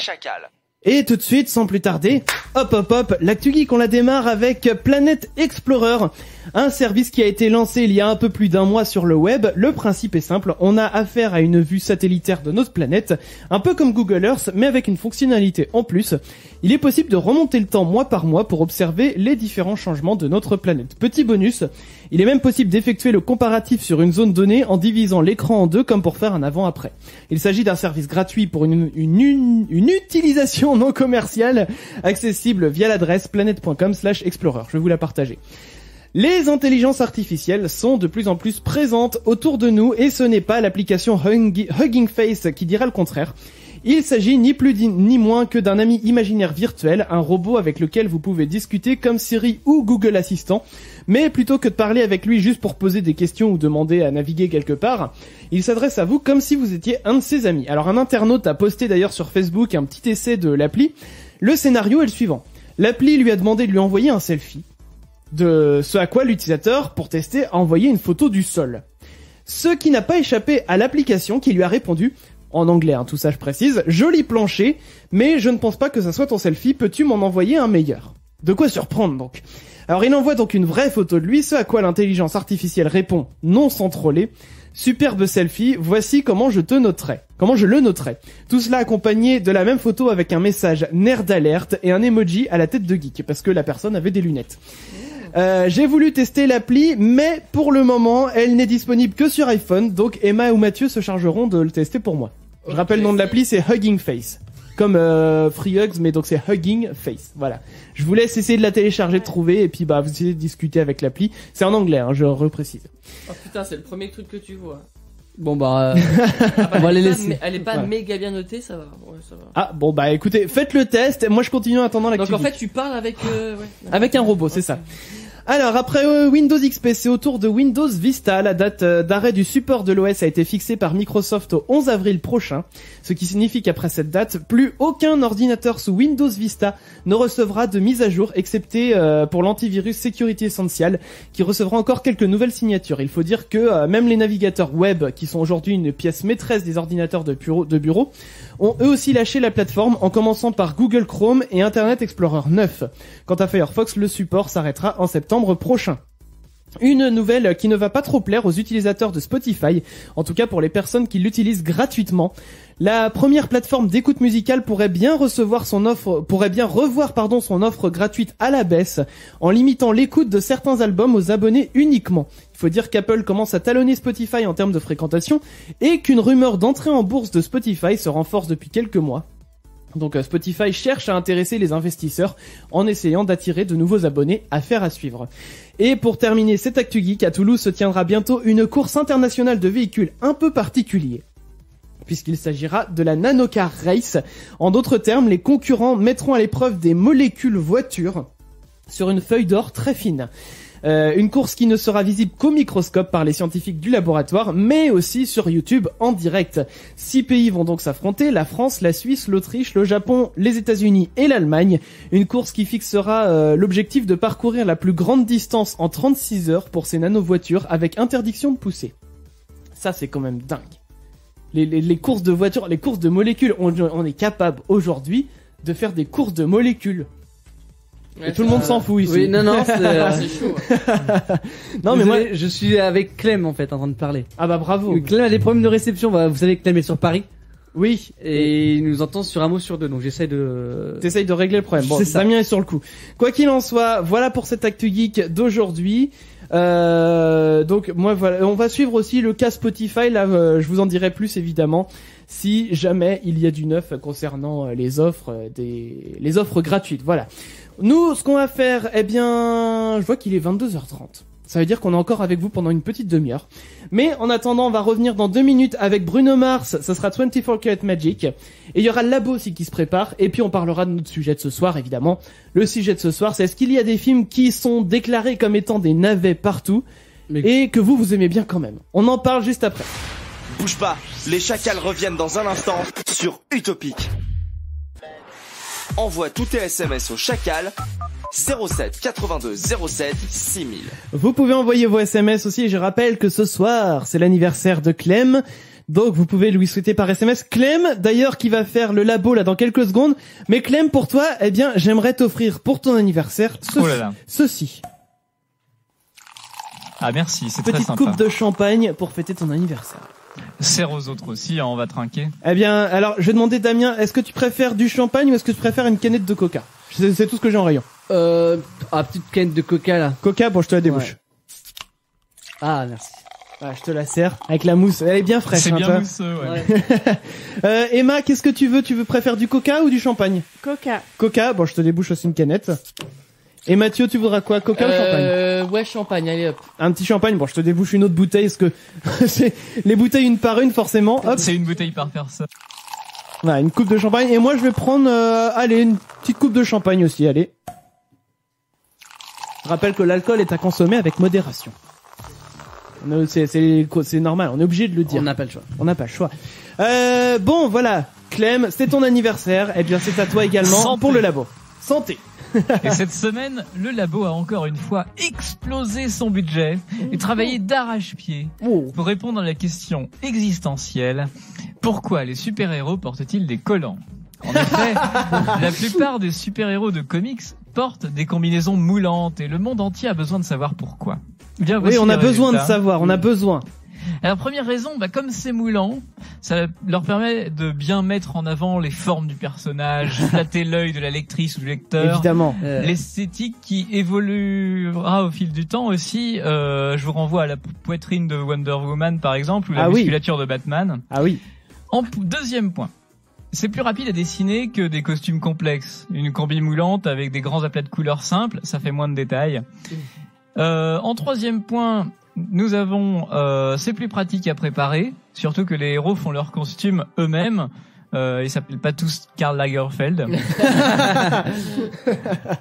Et tout de suite, sans plus tarder, hop, l'actu geek, on la démarre avec Planet Explorer. Un service qui a été lancé il y a un peu plus d'un mois sur le web. Le principe est simple, on a affaire à une vue satellitaire de notre planète, un peu comme Google Earth, mais avec une fonctionnalité en plus. Il est possible de remonter le temps mois par mois pour observer les différents changements de notre planète. Petit bonus, il est même possible d'effectuer le comparatif sur une zone donnée en divisant l'écran en deux comme pour faire un avant-après. Il s'agit d'un service gratuit pour une utilisation non commerciale accessible via l'adresse planet.com/explorer. Je vais vous la partager. Les intelligences artificielles sont de plus en plus présentes autour de nous et ce n'est pas l'application Hugging Face qui dira le contraire. Il s'agit ni plus ni moins que d'un ami imaginaire virtuel, un robot avec lequel vous pouvez discuter comme Siri ou Google Assistant, mais plutôt que de parler avec lui juste pour poser des questions ou demander à naviguer quelque part, il s'adresse à vous comme si vous étiez un de ses amis. Alors un internaute a posté d'ailleurs sur Facebook un petit essai de l'appli. Le scénario est le suivant. L'appli lui a demandé de lui envoyer un selfie, de ce à quoi l'utilisateur, pour tester, a envoyé une photo du sol. Ce qui n'a pas échappé à l'application qui lui a répondu, en anglais, tout ça je précise, joli plancher, mais je ne pense pas que ça soit ton selfie, peux-tu m'en envoyer un meilleur? De quoi surprendre donc. Alors il envoie donc une vraie photo de lui, ce à quoi l'intelligence artificielle répond, non sans troller, superbe selfie, voici comment je le noterai. Tout cela accompagné de la même photo avec un message nerd alerte et un emoji à la tête de geek, parce que la personne avait des lunettes. J'ai voulu tester l'appli, mais pour le moment, elle n'est disponible que sur iPhone, donc Emma ou Mathieu se chargeront de le tester pour moi. Je rappelle le nom de l'appli, c'est Hugging Face. Comme Free Hugs, mais donc c'est Hugging Face. Voilà. Je vous laisse essayer de la télécharger, de trouver, et puis vous essayez de discuter avec l'appli. C'est en anglais, je reprécise. Oh putain, c'est le premier truc que tu vois. Bon on va les laisser. Elle est pas méga bien notée, ça va. Ouais, ça va. Ah bon écoutez, faites le test. Moi je continue en attendant l'activité. Donc en fait tu parles avec avec un robot, c'est ça. Alors après Windows XP, c'est au tour de Windows Vista. La date d'arrêt du support de l'OS a été fixée par Microsoft au 11 avril prochain, ce qui signifie qu'après cette date, plus aucun ordinateur sous Windows Vista ne recevra de mise à jour, excepté pour l'antivirus Security Essential, qui recevra encore quelques nouvelles signatures. Il faut dire que même les navigateurs web, qui sont aujourd'hui une pièce maîtresse des ordinateurs de bureau, ont eux aussi lâché la plateforme, en commençant par Google Chrome et Internet Explorer 9. Quant à Firefox, le support s'arrêtera en septembre prochain. Une nouvelle qui ne va pas trop plaire aux utilisateurs de Spotify, en tout cas pour les personnes qui l'utilisent gratuitement. La première plateforme d'écoute musicale pourrait bien revoir son offre gratuite à la baisse, en limitant l'écoute de certains albums aux abonnés uniquement. Il faut dire qu'Apple commence à talonner Spotify en termes de fréquentation, et qu'une rumeur d'entrée en bourse de Spotify se renforce depuis quelques mois. Donc Spotify cherche à intéresser les investisseurs en essayant d'attirer de nouveaux abonnés, affaire à suivre. Et pour terminer cette Actu Geek, à Toulouse se tiendra bientôt une course internationale de véhicules un peu particulier, puisqu'il s'agira de la Nanocar Race. En d'autres termes, les concurrents mettront à l'épreuve des molécules voitures sur une feuille d'or très fine. Une course qui ne sera visible qu'au microscope par les scientifiques du laboratoire, mais aussi sur YouTube en direct. 6 pays vont donc s'affronter, la France, la Suisse, l'Autriche, le Japon, les États-Unis et l'Allemagne. Une course qui fixera l'objectif de parcourir la plus grande distance en 36 heures pour ces nano-voitures avec interdiction de pousser. Ça, c'est quand même dingue. Les courses de voitures, les courses de molécules, on est capable aujourd'hui de faire des courses de molécules. Ouais, et tout le monde s'en fout ici. Oui, non, c'est chaud. Non, mais moi, je suis avec Clem, en fait, en train de parler. Ah bah bravo. Clem a des problèmes de réception. Vous savez que Clem est sur Paris. Oui. Et il nous entend sur un mot sur deux, donc j'essaie de... T'essayes de régler le problème. Bon, Damien est sur le coup. Quoi qu'il en soit, voilà pour cette Actu Geek d'aujourd'hui. Donc moi voilà, on va suivre aussi le cas Spotify. Là, je vous en dirai plus évidemment si jamais il y a du neuf concernant les offres gratuites. Voilà. Nous, ce qu'on va faire, eh bien, je vois qu'il est 22h30. Ça veut dire qu'on est encore avec vous pendant une petite demi-heure. Mais en attendant, on va revenir dans 2 minutes avec Bruno Mars. Ça sera 24 Karat Magic. Et il y aura le labo aussi qui se prépare. Et puis on parlera de notre sujet de ce soir, évidemment. Le sujet de ce soir, c'est est-ce qu'il y a des films qui sont déclarés comme étant des navets partout et que vous aimez bien quand même. On en parle juste après. Bouge pas, les chacals reviennent dans un instant sur Utopique. Envoie tous tes SMS au chacal 07 82 07 6000. Vous pouvez envoyer vos SMS aussi et je rappelle que ce soir, c'est l'anniversaire de Clem. Donc vous pouvez lui souhaiter par SMS. Clem, d'ailleurs, qui va faire le labo là dans quelques secondes. Mais Clem, pour toi, eh bien, j'aimerais t'offrir pour ton anniversaire ceci. Ah merci, c'est très Petite sympa. coupe de champagne pour fêter ton anniversaire. Serre aux autres aussi, hein, on va trinquer. Eh bien, alors, je vais demander Damien, est-ce que tu préfères du champagne ou est-ce que tu préfères une canette de coca? C'est tout ce que j'ai en rayon. Petite canette de coca là. Coca, bon, je te la débouche. Ouais. Ah, merci. Ah, je te la sers avec la mousse. Elle est bien fraîche. C'est hein, bien toi. mousseux, ouais. Emma, qu'est-ce que tu veux? Tu préfères du coca ou du champagne? Coca. Coca, bon, je te débouche aussi une canette. Et Mathieu, tu voudras quoi? Coca ou champagne? Ouais, champagne, allez hop. Un petit champagne, bon, je te débouche une autre bouteille, parce que c'est les bouteilles une par une, forcément. Hop. C'est une bouteille par personne. Voilà, une coupe de champagne. Et moi, je vais prendre, allez, une petite coupe de champagne aussi, allez. Je rappelle que l'alcool est à consommer avec modération. C'est normal, on est obligé de le dire. On n'a pas le choix. On n'a pas le choix. Bon, voilà. Clem, c'est ton anniversaire. Eh bien, c'est à toi également. Santé. Pour le labo. Santé. Et cette semaine, le labo a encore une fois explosé son budget et travaillé d'arrache-pied pour répondre à la question existentielle: pourquoi les super-héros portent-ils des collants? En effet, la plupart des super-héros de comics portent des combinaisons moulantes et le monde entier a besoin de savoir pourquoi. Bien, Oui, on a besoin de résultats. savoir, on a besoin. Alors première raison, comme c'est moulant, ça leur permet de bien mettre en avant les formes du personnage, flatter l'œil de la lectrice ou du lecteur. Évidemment. L'esthétique qui évoluera au fil du temps aussi. Je vous renvoie à la poitrine de Wonder Woman par exemple, ou la musculature de Batman. Ah oui. Deuxième point. C'est plus rapide à dessiner que des costumes complexes. Une combi moulante avec des grands aplats de couleurs simples, ça fait moins de détails. En troisième point, nous avons, c'est plus pratique à préparer, surtout que les héros font leurs costumes eux-mêmes. Ils s'appellent pas tous Karl Lagerfeld.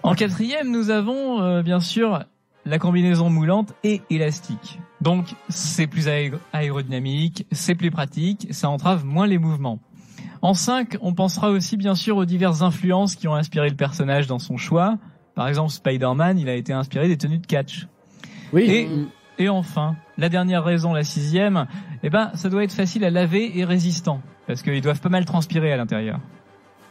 En quatrième, nous avons bien sûr la combinaison moulante et élastique. Donc c'est plus aérodynamique, c'est plus pratique, ça entrave moins les mouvements. En 5, on pensera aussi bien sûr aux diverses influences qui ont inspiré le personnage dans son choix. Par exemple, Spider-Man, il a été inspiré des tenues de catch. Oui. Et enfin, la dernière raison, la sixième, ça doit être facile à laver et résistant. Parce qu'ils doivent pas mal transpirer à l'intérieur.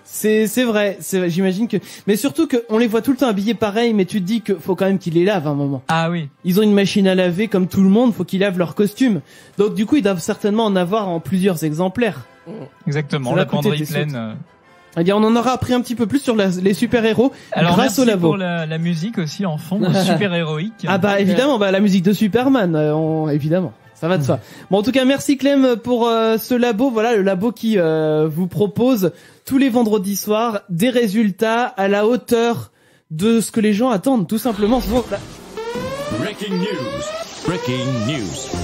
C'est vrai, j'imagine que, mais surtout que on les voit tout le temps habillés pareil, mais tu te dis que faut quand même qu'ils les lavent à un moment. Ah oui. Ils ont une machine à laver comme tout le monde, faut qu'ils lavent leurs costumes. Donc du coup, ils doivent certainement en avoir en plusieurs exemplaires. Exactement, la penderie pleine. Eh bien, on en aura appris un petit peu plus sur les super-héros grâce au labo. Pour la musique aussi en fond, super héroïque. Ah bah évidemment, la musique de Superman, évidemment. Ça va de soi. Bon, en tout cas, merci Clem pour ce labo. Voilà, le labo qui vous propose tous les vendredis soirs des résultats à la hauteur de ce que les gens attendent, tout simplement. Breaking news. Breaking news.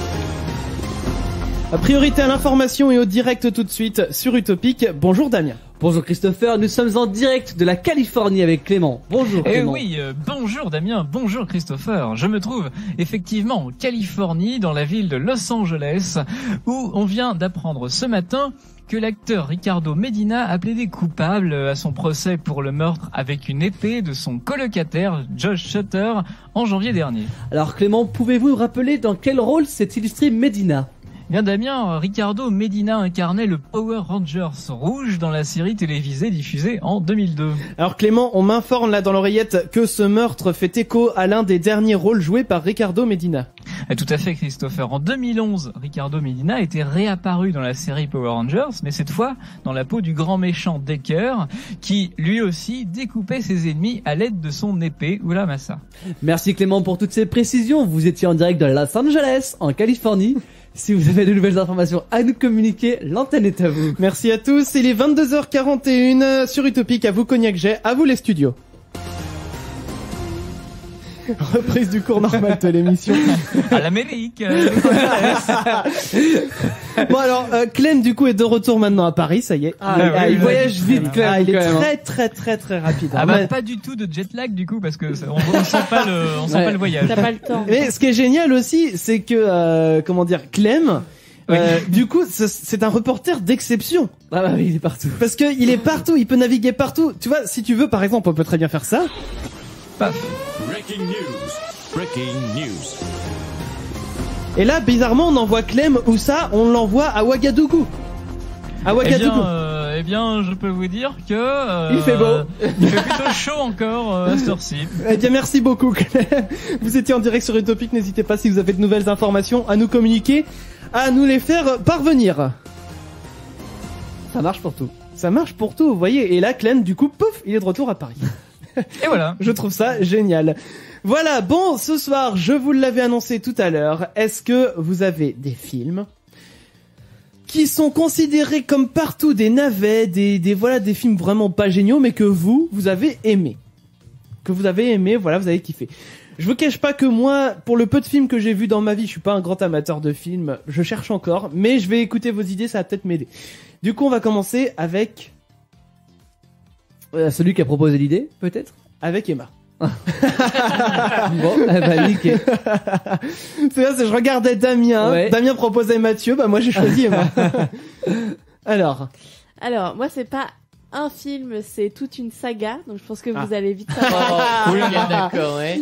Priorité à l'information et au direct tout de suite sur Utopic. Bonjour Damien. Bonjour Christopher, nous sommes en direct de la Californie avec Clément. Bonjour Clément. Oui, bonjour Damien, bonjour Christopher. Je me trouve effectivement en Californie, dans la ville de Los Angeles, où on vient d'apprendre ce matin que l'acteur Ricardo Medina a plaidé coupable à son procès pour le meurtre avec une épée de son colocataire Josh Shutter en janvier dernier. Alors Clément, pouvez-vous nous rappeler dans quel rôle s'est illustré Medina ? Bien Damien, Ricardo Medina incarnait le Power Rangers rouge dans la série télévisée diffusée en 2002. Alors Clément, on m'informe là dans l'oreillette que ce meurtre fait écho à l'un des derniers rôles joués par Ricardo Medina. Tout à fait Christopher. En 2011, Ricardo Medina était réapparu dans la série Power Rangers, mais cette fois dans la peau du grand méchant Decker, qui lui aussi découpait ses ennemis à l'aide de son épée ou la massa. Merci Clément pour toutes ces précisions. Vous étiez en direct de Los Angeles, en Californie. Si vous avez de nouvelles informations à nous communiquer, l'antenne est à vous. Merci à tous, il est 22h41 sur Utopic, à vous Cognac Jet, à vous les studios. Reprise du cours normal de l'émission. À l'Amérique. Bon alors, Clem du coup est de retour maintenant à Paris, ça y est. Il voyage vite Clem. Il est très rapide. Pas du tout de jet lag du coup parce que on sent pas le voyage. T'as pas le temps. Mais ce qui est génial aussi, c'est que Clem. Du coup, c'est un reporter d'exception. Ah bah oui, il est partout. Parce que il est partout, il peut naviguer partout. Tu vois, si tu veux, par exemple, on peut très bien faire ça. Paf. Breaking news. Breaking news. Et là, bizarrement, on envoie Clem où ça, on l'envoie à Ouagadougou. À Ouagadougou. Eh bien, je peux vous dire que... Il fait beau. Il fait plutôt chaud encore à cette heure-ci. Eh bien, merci beaucoup, Clem. Vous étiez en direct sur Utopic. N'hésitez pas, si vous avez de nouvelles informations, à nous communiquer, à nous les faire parvenir. Ça marche pour tout. Ça marche pour tout, vous voyez. Et là, Clem, du coup, pouf, il est de retour à Paris. Et voilà. Je trouve ça génial. Voilà, bon, ce soir, je vous l'avais annoncé tout à l'heure. Est-ce que vous avez des films qui sont considérés comme partout des navets, des films vraiment pas géniaux, mais que vous avez aimé. Que vous avez aimé, voilà, vous avez kiffé. Je vous cache pas que moi, pour le peu de films que j'ai vus dans ma vie, je suis pas un grand amateur de films, je cherche encore, mais je vais écouter vos idées, ça va peut-être m'aider. Du coup, on va commencer avec... celui qui a proposé l'idée, peut-être. Avec Emma. Bon, bah nickel. C'est ça, je regardais Damien. Ouais. Damien proposait Mathieu, bah moi j'ai choisi Emma. Alors, moi, c'est pas un film, c'est toute une saga, donc je pense que Ah. vous allez vite savoir. Oui, d'accord, ouais.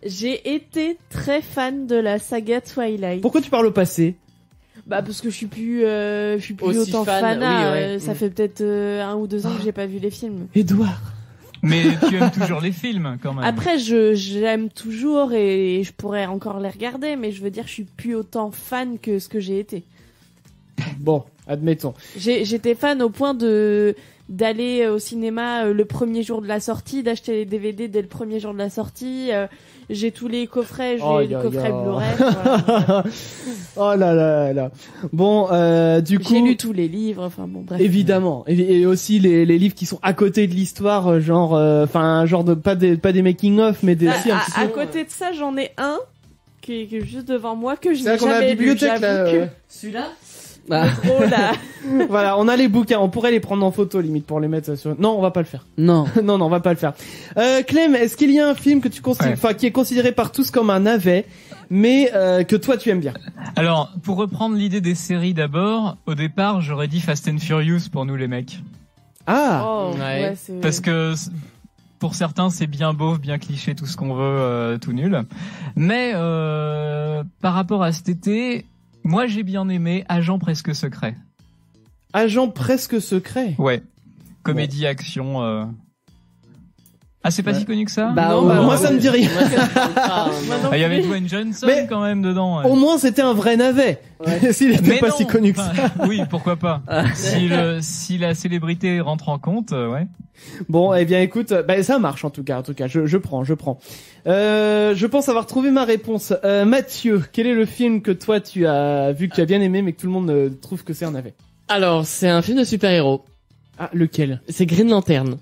J'ai été très fan de la saga Twilight. pourquoi tu parles au passé? Bah parce que je suis plus Aussi autant fan, fan. oui, ouais. Ça fait peut-être 1 ou 2 ans que j'ai pas vu les films. Édouard. Mais tu aimes toujours les films, quand même. Après, j'aime toujours et je pourrais encore les regarder, mais je veux dire, je suis plus autant fan que ce que j'ai été. Bon, admettons. J'étais fan au point d'aller au cinéma le premier jour de la sortie, d'acheter les DVD dès le premier jour de la sortie. J'ai tous les coffrets, j'ai le coffret Blu-ray. Voilà. Oh là là là. Bon, du coup, J'ai lu tous les livres, enfin bon, bref. évidemment, et aussi les livres qui sont à côté de l'histoire, genre, genre de pas des making of, mais des aussi un petit À peu. côté de ça, j'en ai un qui est juste devant moi que je C'est n'ai vrai qu'on a la jamais lu. bibliothèque là. J'avoue que Celui-là Ah. trop là. Voilà, on a les bouquins, on pourrait les prendre en photo limite pour les mettre sur. Non, on va pas le faire. Non. non, on va pas le faire. Clem, est-ce qu'il y a un film que tu considères, enfin, qui est considéré par tous comme un navet, mais que toi tu aimes bien? Alors, pour reprendre l'idée des séries d'abord, au départ, j'aurais dit Fast and Furious pour nous les mecs. Ah. Oh, Ouais. ouais, c'est... Parce que pour certains, c'est bien beauf, bien cliché, tout ce qu'on veut, tout nul. Mais par rapport à cet été, moi j'ai bien aimé Agent presque secret. Agent presque secret. Ouais. Comédie action. Ah, c'est pas Ouais. si connu que ça? Bah, Non, bah, moi ça me dit rien. Moi, ça me dit pas, Moi non Ah, il y avait plus. Dwayne Johnson Mais- quand même dedans. Ouais. Au moins c'était un vrai navet. S'il était Mais pas non, si connu que ça. enfin, oui, pourquoi pas. Si la célébrité rentre en compte, ouais. Bon, eh bien écoute, bah, ça marche en tout cas, je prends. Je pense avoir trouvé ma réponse. Mathieu, quel est le film que toi tu as vu, que tu as bien aimé, mais que tout le monde trouve que c'est un navet? Alors, c'est un film de super-héros. Ah, lequel? C'est Green Lantern.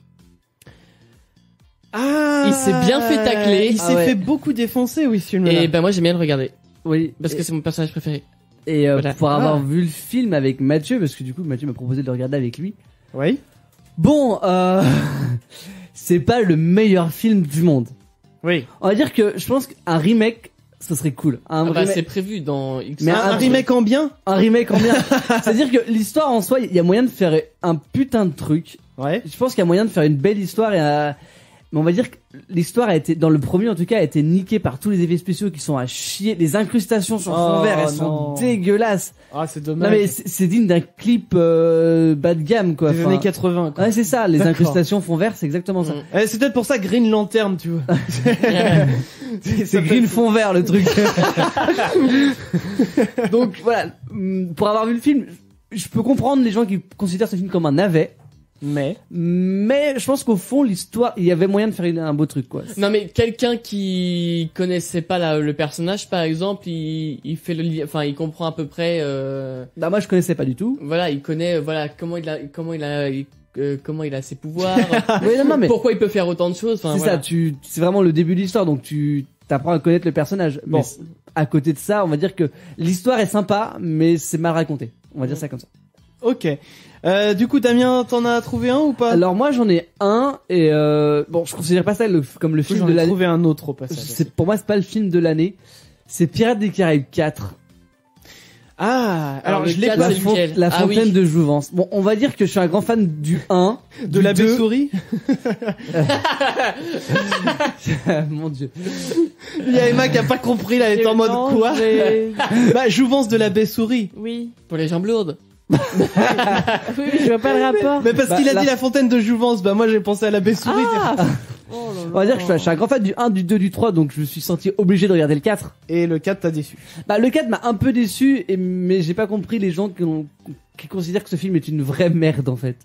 Ah, Il s'est bien fait tacler. Il Ah s'est ouais. fait beaucoup défoncer, oui, ce film-là. Et ben moi, j'aime bien le regarder. Oui. Parce que c'est mon personnage préféré. Et Voilà. pour avoir Ah. vu le film avec Mathieu, parce que du coup Mathieu m'a proposé de le regarder avec lui. Oui. Bon, c'est pas le meilleur film du monde. Oui. On va dire que je pense qu'un remake, ce serait cool. Un, Ah bah, remake, c'est prévu dans X. Mais Un remake en bien? un remake en bien. C'est-à-dire que l'histoire en soi, il y a moyen de faire un putain de truc. Ouais. Je pense qu'il y a moyen de faire une belle histoire et mais on va dire que l'histoire a été, dans le premier en tout cas, a été niquée par tous les effets spéciaux qui sont à chier. Les incrustations sur fond Oh, vert, elles non. sont dégueulasses. Ah, c'est Non dommage. mais c'est digne d'un clip bas de gamme quoi. Des Enfin, années 80, quoi. ouais c'est ça, les D'accord. incrustations fond vert, c'est exactement ça. C'est peut-être pour ça Green Lantern, tu vois. C'est green fond vert le truc. Donc voilà, pour avoir vu le film, je peux comprendre les gens qui considèrent ce film comme un navet. Mais je pense qu'au fond l'histoire, il y avait moyen de faire un beau truc quoi. Non mais quelqu'un qui connaissait pas le personnage par exemple, il fait le enfin il comprend à peu près Bah moi je connaissais pas du tout. voilà, il connaît voilà comment il a ses pouvoirs, Oui, non, mais pourquoi il peut faire autant de choses, enfin c'est voilà. ça, c'est vraiment le début de l'histoire donc tu t'apprends à connaître le personnage. Bon. Mais à côté de ça, on va dire que l'histoire est sympa mais c'est mal raconté. On va dire ça comme ça. Ok. Du coup, Damien, t'en as trouvé un ou pas? Alors moi j'en ai un et bon je considère pas ça comme le film j'en de ai l'année. trouvé un autre au passage. Pour moi c'est pas le film de l'année. C'est Pirates des Caraïbes 4. Ah, alors le je l'ai 4, pas c'est vu. lequel La Ah Fontaine oui. de Jouvence. Bon, on va dire que je suis un grand fan du 1, De la du 2. Souris. Mon dieu. Il y a Emma qui a pas compris, là, elle est en mode Non, quoi? j'ai- Bah, Jouvence de la Souris. Oui. Pour les jambes lourdes. Oui, je vois pas le rapport. Mais parce qu'il a dit la fontaine de Jouvence, bah moi j'ai pensé à la baie souris. On va dire que je suis un grand fan du 1, du 2, du 3, donc je me suis senti obligé de regarder le 4. Et le 4 t'a déçu. Bah, le 4 m'a un peu déçu, mais j'ai pas compris les gens qui considèrent que ce film est une vraie merde, en fait.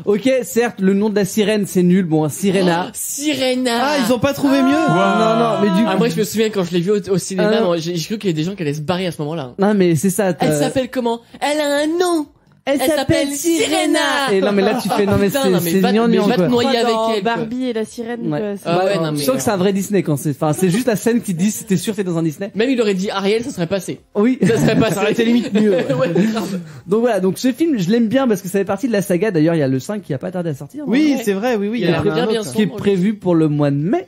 Ok, certes, le nom de la sirène, c'est nul, bon, Sirena. Sirena. Ah, ils ont pas trouvé mieux? Non, mais du coup. Moi, je me souviens quand je l'ai vu au cinéma, j'ai cru qu'il y avait des gens qui allaient se barrer à ce moment-là. Non, mais c'est ça. Elle s'appelle comment? Elle a un nom! Elle s'appelle Sirena! Et non, mais là, tu fais, non, mais c'est gnangnan, va te quoi. noyer avec elle. Barbie et la sirène, Ouais. quoi. c'est- Ah ouais, non, mais. Je sens que c'est un vrai Disney quand c'est juste la scène qui dit, t'es sûr que t'es dans un Disney? Même il aurait dit Ariel, ça serait passé. Oui. Ça serait passé. Ça aurait été limite mieux. Ouais, grave. Donc voilà, donc ce film, je l'aime bien parce que ça fait partie de la saga. D'ailleurs, il y a le 5 qui a pas tardé à sortir. Oui, Ouais. c'est vrai, oui, Il a en l'air un bien, autre. bien Qui est sombre, prévu pour le mois de mai.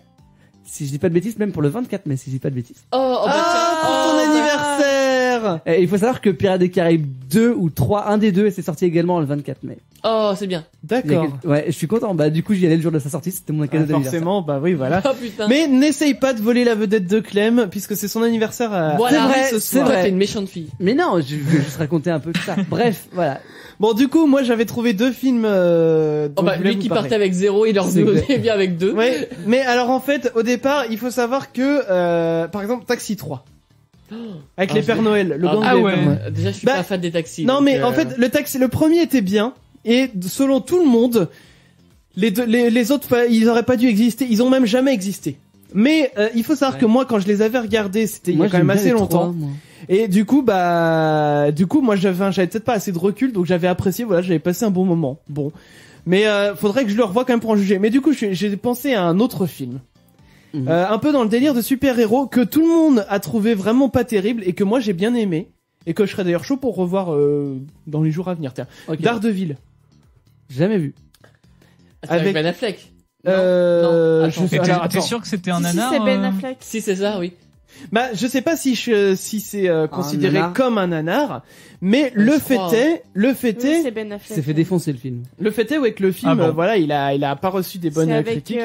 Si je dis pas de bêtises, même pour le 24 mai, si je dis pas de bêtises. Oh, bah Ah, pour ton anniversaire! Et il faut savoir que Pirates des Caraïbes 2 ou 3, un des deux, c'est sorti également le 24 mai. Oh, c'est bien. Il y a D'accord. Ouais, je suis content. Bah, du coup, j'y allais le jour de sa sortie, c'était mon cadeau Ah, d'anniversaire. forcément, bah oui, voilà. Oh putain. Mais n'essaye pas de voler la vedette de Clem, puisque c'est son anniversaire à... Voilà, c'est vrai, ce c'est soir. vrai. Toi, t'es une méchante fille. Mais non, je vais juste raconter un peu de ça. Bref, voilà. Bon, du coup, moi, j'avais trouvé deux films, dont Oh bah, je voulais lui vous qui parler. partait avec 0, il leur C'est revenait bien avec 2. Ouais, mais alors en fait, au départ, il faut savoir que, par exemple, Taxi 3. Avec les Pères Noël, le gang des Pères Noël. Déjà, je suis Bah, pas fan des taxis. Non, donc, mais en fait, le premier était bien, et selon tout le monde, les autres, ils auraient pas dû exister, ils ont même jamais existé. Mais il faut savoir que moi, quand je les avais regardés, c'était il y a quand même assez longtemps. Et du coup, moi, j'avais peut-être pas assez de recul, donc j'avais apprécié, voilà, j'avais passé un bon moment. Bon. Mais faudrait que je le revoie quand même pour en juger. Mais du coup, j'ai pensé à un autre film. Un peu dans le délire de super-héros que tout le monde a trouvé vraiment pas terrible et que moi j'ai bien aimé. Et que je serais d'ailleurs chaud pour revoir dans les jours à venir. Tiens. Okay. Daredevil. Jamais vu. Avec Ben Affleck. Non, je sais, alors, t'es sûr que c'était un nanar? Si, c'est Ben Affleck. Si, c'est ça, oui. Bah, je sais pas si c'est considéré nanar. comme un nanar, mais le fait est, Oui, c'est Ben Affleck. C'est fait défoncer le film. le fait est ouais, que le film, Ah bon. voilà, il a pas reçu des bonnes C'est avec, critiques.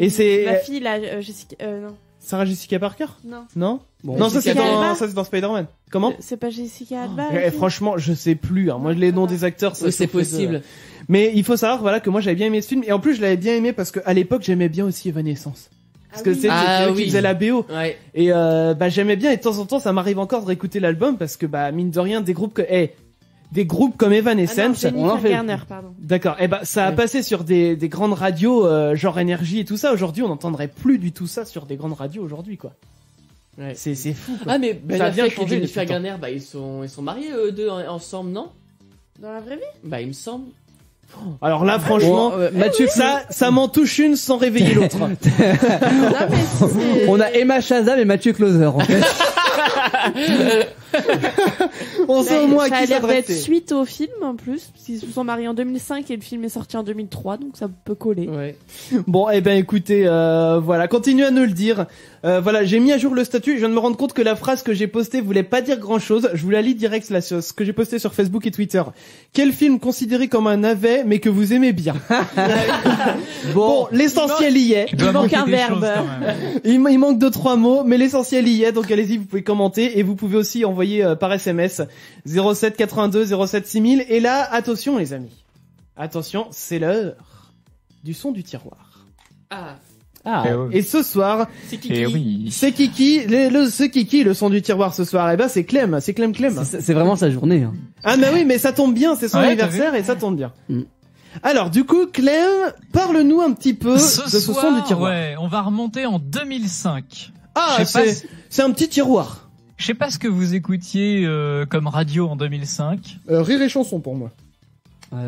et c'est- la fille, là, Jessica, non. Sarah Jessica Parker? Non. Non? Bon, Non, ça c'est Jessica Alba. dans Spider-Man. Comment? C'est pas Jessica Alba. Eh, la fille franchement, je sais plus. Hein. Moi, les noms des acteurs, ça Oui, c'est souffle de- possible. Mais il faut savoir, voilà, que moi j'avais bien aimé ce film, et en plus je l'avais bien aimé parce que à l'époque j'aimais bien aussi Evanescence. Parce que oui. c'est Ah eux oui. qui faisaient la BO. Ouais. Et bah j'aimais bien, et de temps en temps ça m'arrive encore de réécouter l'album parce que bah mine de rien des groupes comme Ah non, Evanescence, Jennifer Garner, pardon. d'accord. Et bah ça a passé sur des grandes radios genre Énergie et tout ça. Aujourd'hui on n'entendrait plus du tout ça sur des grandes radios aujourd'hui quoi. Ouais. C'est fou quoi. Ah, mais Ben Ça a bien Affleck et changé Jennifer depuis le temps. Garner, bah, ils sont mariés, eux deux, ensemble, non? Dans la vraie vie? Bah, il me semble. Alors là franchement, Bon, Mathieu, ça m'en touche une sans réveiller l'autre. Non, mais si, c'est... on a Emma Shazam et Mathieu Closer. En fait. On sait au moins à ça a qui l'air d'être s'adresser. suite au film en plus, parce qu'ils se sont mariés en 2005 et le film est sorti en 2003, donc ça peut coller. Ouais. Bon, eh ben écoutez, voilà, continuez à nous le dire. Voilà, j'ai mis à jour le statut. Je viens de me rendre compte que la phrase que j'ai postée voulait pas dire grand-chose. Je vous la lis direct là, sur ce que j'ai posté sur Facebook et Twitter. Quel film considéré comme un navet, mais que vous aimez bien? Bon, l'essentiel y est. Il doit manque manquer un des verbe. choses, quand même. Il manque 2-3 mots, mais l'essentiel y est. Donc allez-y, vous pouvez commenter et vous pouvez aussi envoyer par SMS 07 82 07 6000. Et là, attention les amis, attention, c'est l'heure du son du tiroir. Ah. Ah. Eh oui. Et ce soir, C'est Kiki. Eh oui. c'est Kiki, c'est Kiki, le son du tiroir ce soir. Eh ben, c'est Clem. C'est vraiment sa journée. Hein. Ah, bah oui, mais ça tombe bien, c'est son Ouais, anniversaire et ça tombe bien. Mm. Alors, du coup, Clem, parle-nous un petit peu de ce son du tiroir. Ouais, on va remonter en 2005. Ah, Je sais pas c'est un petit tiroir. Je sais pas ce que vous écoutiez comme radio en 2005. Rire et chanson pour moi.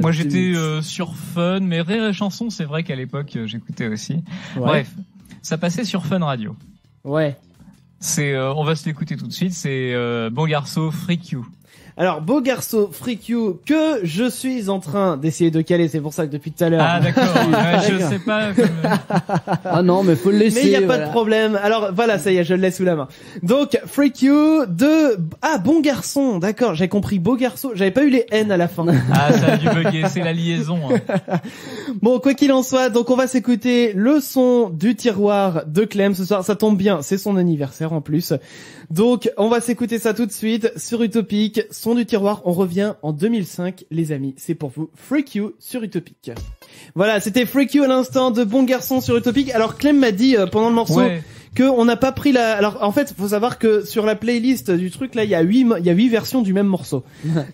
Moi j'étais sur Fun, mais Rire et Chanson, c'est vrai qu'à l'époque j'écoutais aussi. Ouais. Bref, ça passait sur Fun Radio. Ouais. C'est, on va se l'écouter tout de suite. C'est Bon Garçon, Freak You. Alors, Beau Garçon, Freak You, que je suis en train d'essayer de caler, c'est pour ça que depuis tout à l'heure. Ah d'accord. Je sais pas. Ah non, mais faut le laisser. Mais il y a pas voilà. de problème. Alors voilà, ça y est, je le laisse sous la main. Donc Freak You de Bon Garçon, d'accord, j'ai compris Beau Garçon, j'avais pas eu les N à la fin. Ah, ça a dû bugger. C'est la liaison. Hein. Bon, quoi qu'il en soit, donc on va s'écouter le son du tiroir de Clem ce soir. Ça tombe bien, c'est son anniversaire en plus. Donc on va s'écouter ça tout de suite sur Utopique. son du tiroir, on revient en 2005, les amis. C'est pour vous, Freak You sur Utopic. Voilà, c'était Freak You à l'instant de Bon Garçon sur Utopic. Alors Clem m'a dit pendant le morceau que on n'a pas pris la... Alors en fait, faut savoir que sur la playlist du truc là, il y a 8 versions du même morceau.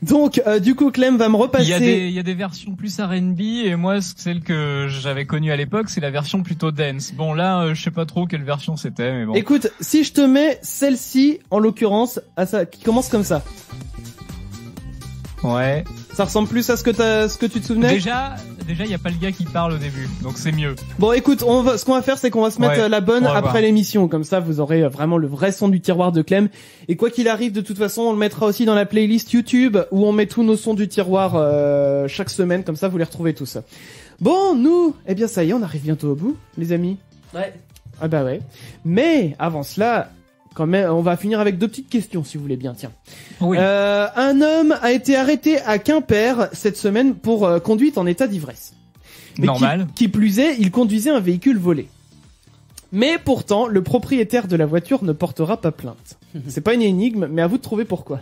Donc du coup Clem va me repasser... Il y a des versions plus R&B et moi celle que j'avais connue à l'époque, c'est la version plutôt dance. Bon là, je sais pas trop quelle version c'était, mais bon. Écoute, si je te mets celle-ci en l'occurrence, qui commence comme ça. Ouais. Ça ressemble plus à ce que tu te souvenais? Déjà, il y a pas le gars qui parle au début, donc c'est mieux. Bon, écoute, ce qu'on va faire, c'est qu'on va se mettre la bonne après l'émission. Comme ça, vous aurez vraiment le vrai son du tiroir de Clem. Et quoi qu'il arrive, de toute façon, on le mettra aussi dans la playlist YouTube où on met tous nos sons du tiroir chaque semaine. Comme ça, vous les retrouvez tous. Bon, nous, eh bien, ça y est, on arrive bientôt au bout, les amis. Ouais. Ah bah ouais. Mais avant cela, quand même, on va finir avec 2 petites questions, si vous voulez bien. Tiens. Oui. Un homme a été arrêté à Quimper cette semaine pour conduite en état d'ivresse. Mais normal. Qui plus est, il conduisait un véhicule volé. Mais pourtant, le propriétaire de la voiture ne portera pas plainte. C'est pas une énigme, mais à vous de trouver pourquoi.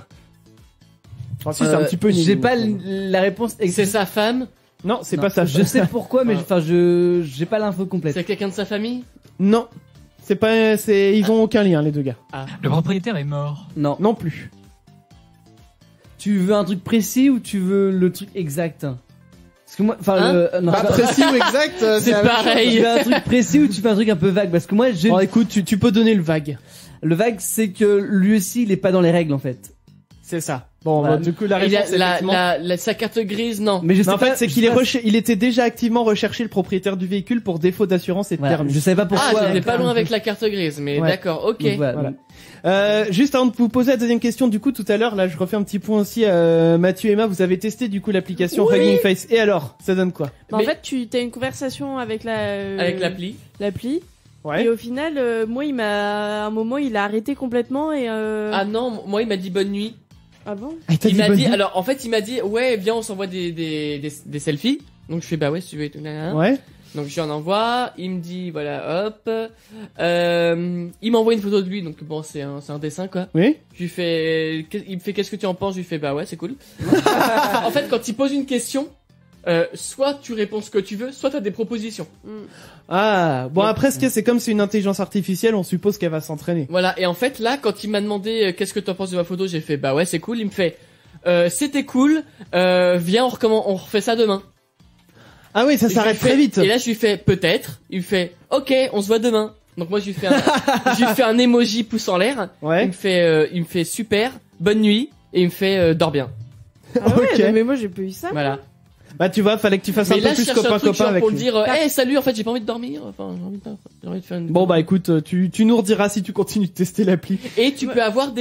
Enfin, si, c'est un petit peu une énigme. J'ai pas la réponse. C'est sa femme? Non, c'est pas sa femme. Je sais pourquoi, mais j'ai pas l'info complète. C'est quelqu'un de sa famille? Non. Ils ont aucun lien, les deux gars. Ah. Le propriétaire est mort. Non. Non plus. Tu veux un truc précis ou tu veux le truc exact? Parce que moi, précis ou exact, c'est pareil. Tu veux un truc précis ou tu fais un truc un peu vague? Parce que moi, Bon, écoute, tu peux donner le vague. Le vague, c'est que lui aussi, il est pas dans les règles, en fait. C'est ça. Bon, Voilà. du coup, la réponse, sa carte grise, non. Mais je sais pas, c'est qu'il était déjà activement recherché le propriétaire du véhicule pour défaut d'assurance et de permis. Je savais pas pourquoi. Ah, j'étais pas loin avec la carte grise, mais d'accord, ok. Donc, voilà. Juste avant de vous poser la deuxième question, du coup, tout à l'heure, là, je refais un petit point aussi à Mathieu et Emma, vous avez testé, du coup, l'application Hugging Face. Et alors, ça donne quoi? En fait, tu as une conversation avec avec l'appli. Ouais. Et au final, moi, à un moment, il a arrêté complètement et Ah non, moi, il m'a dit bonne nuit. Ah bon? Il m'a dit, alors, en fait, il m'a dit, ouais, viens, on s'envoie des selfies. Donc, je fais, bah ouais, si tu veux et tout, Ouais. Donc, j'en envoie. Il me dit, voilà, hop. Il m'envoie une photo de lui. Donc, bon, c'est un dessin, quoi. Oui. Il me fait, qu'est-ce que tu en penses? Je lui fais, bah ouais, c'est cool. En fait, quand il pose une question, soit tu réponds ce que tu veux, soit t'as des propositions. Ah, bon, après, c'est comme c'est une intelligence artificielle, on suppose qu'elle va s'entraîner. Voilà, et en fait, là, quand il m'a demandé qu'est-ce que t'en penses de ma photo, j'ai fait, bah ouais, c'est cool. Il me fait, c'était cool, viens, on refait ça demain. Ah oui, ça s'arrête très vite. Et là, je lui fais, peut-être. Il me fait, ok, on se voit demain. Donc moi, je lui fais un emoji pouce en l'air. Ouais. Il me fait super, bonne nuit, et il me fait, dors bien. Ah ouais, Ok. non, mais moi, j'ai pas eu ça. Voilà. Bah, tu vois, fallait que tu fasses Mais un là, peu je plus cherche un truc copain-copain genre avec pour le lui. dire, hey, salut, en fait, j'ai pas envie de dormir. Enfin, j'ai envie de faire une... Bon, bah, écoute, tu nous rediras si tu continues de tester l'appli. Et tu peux avoir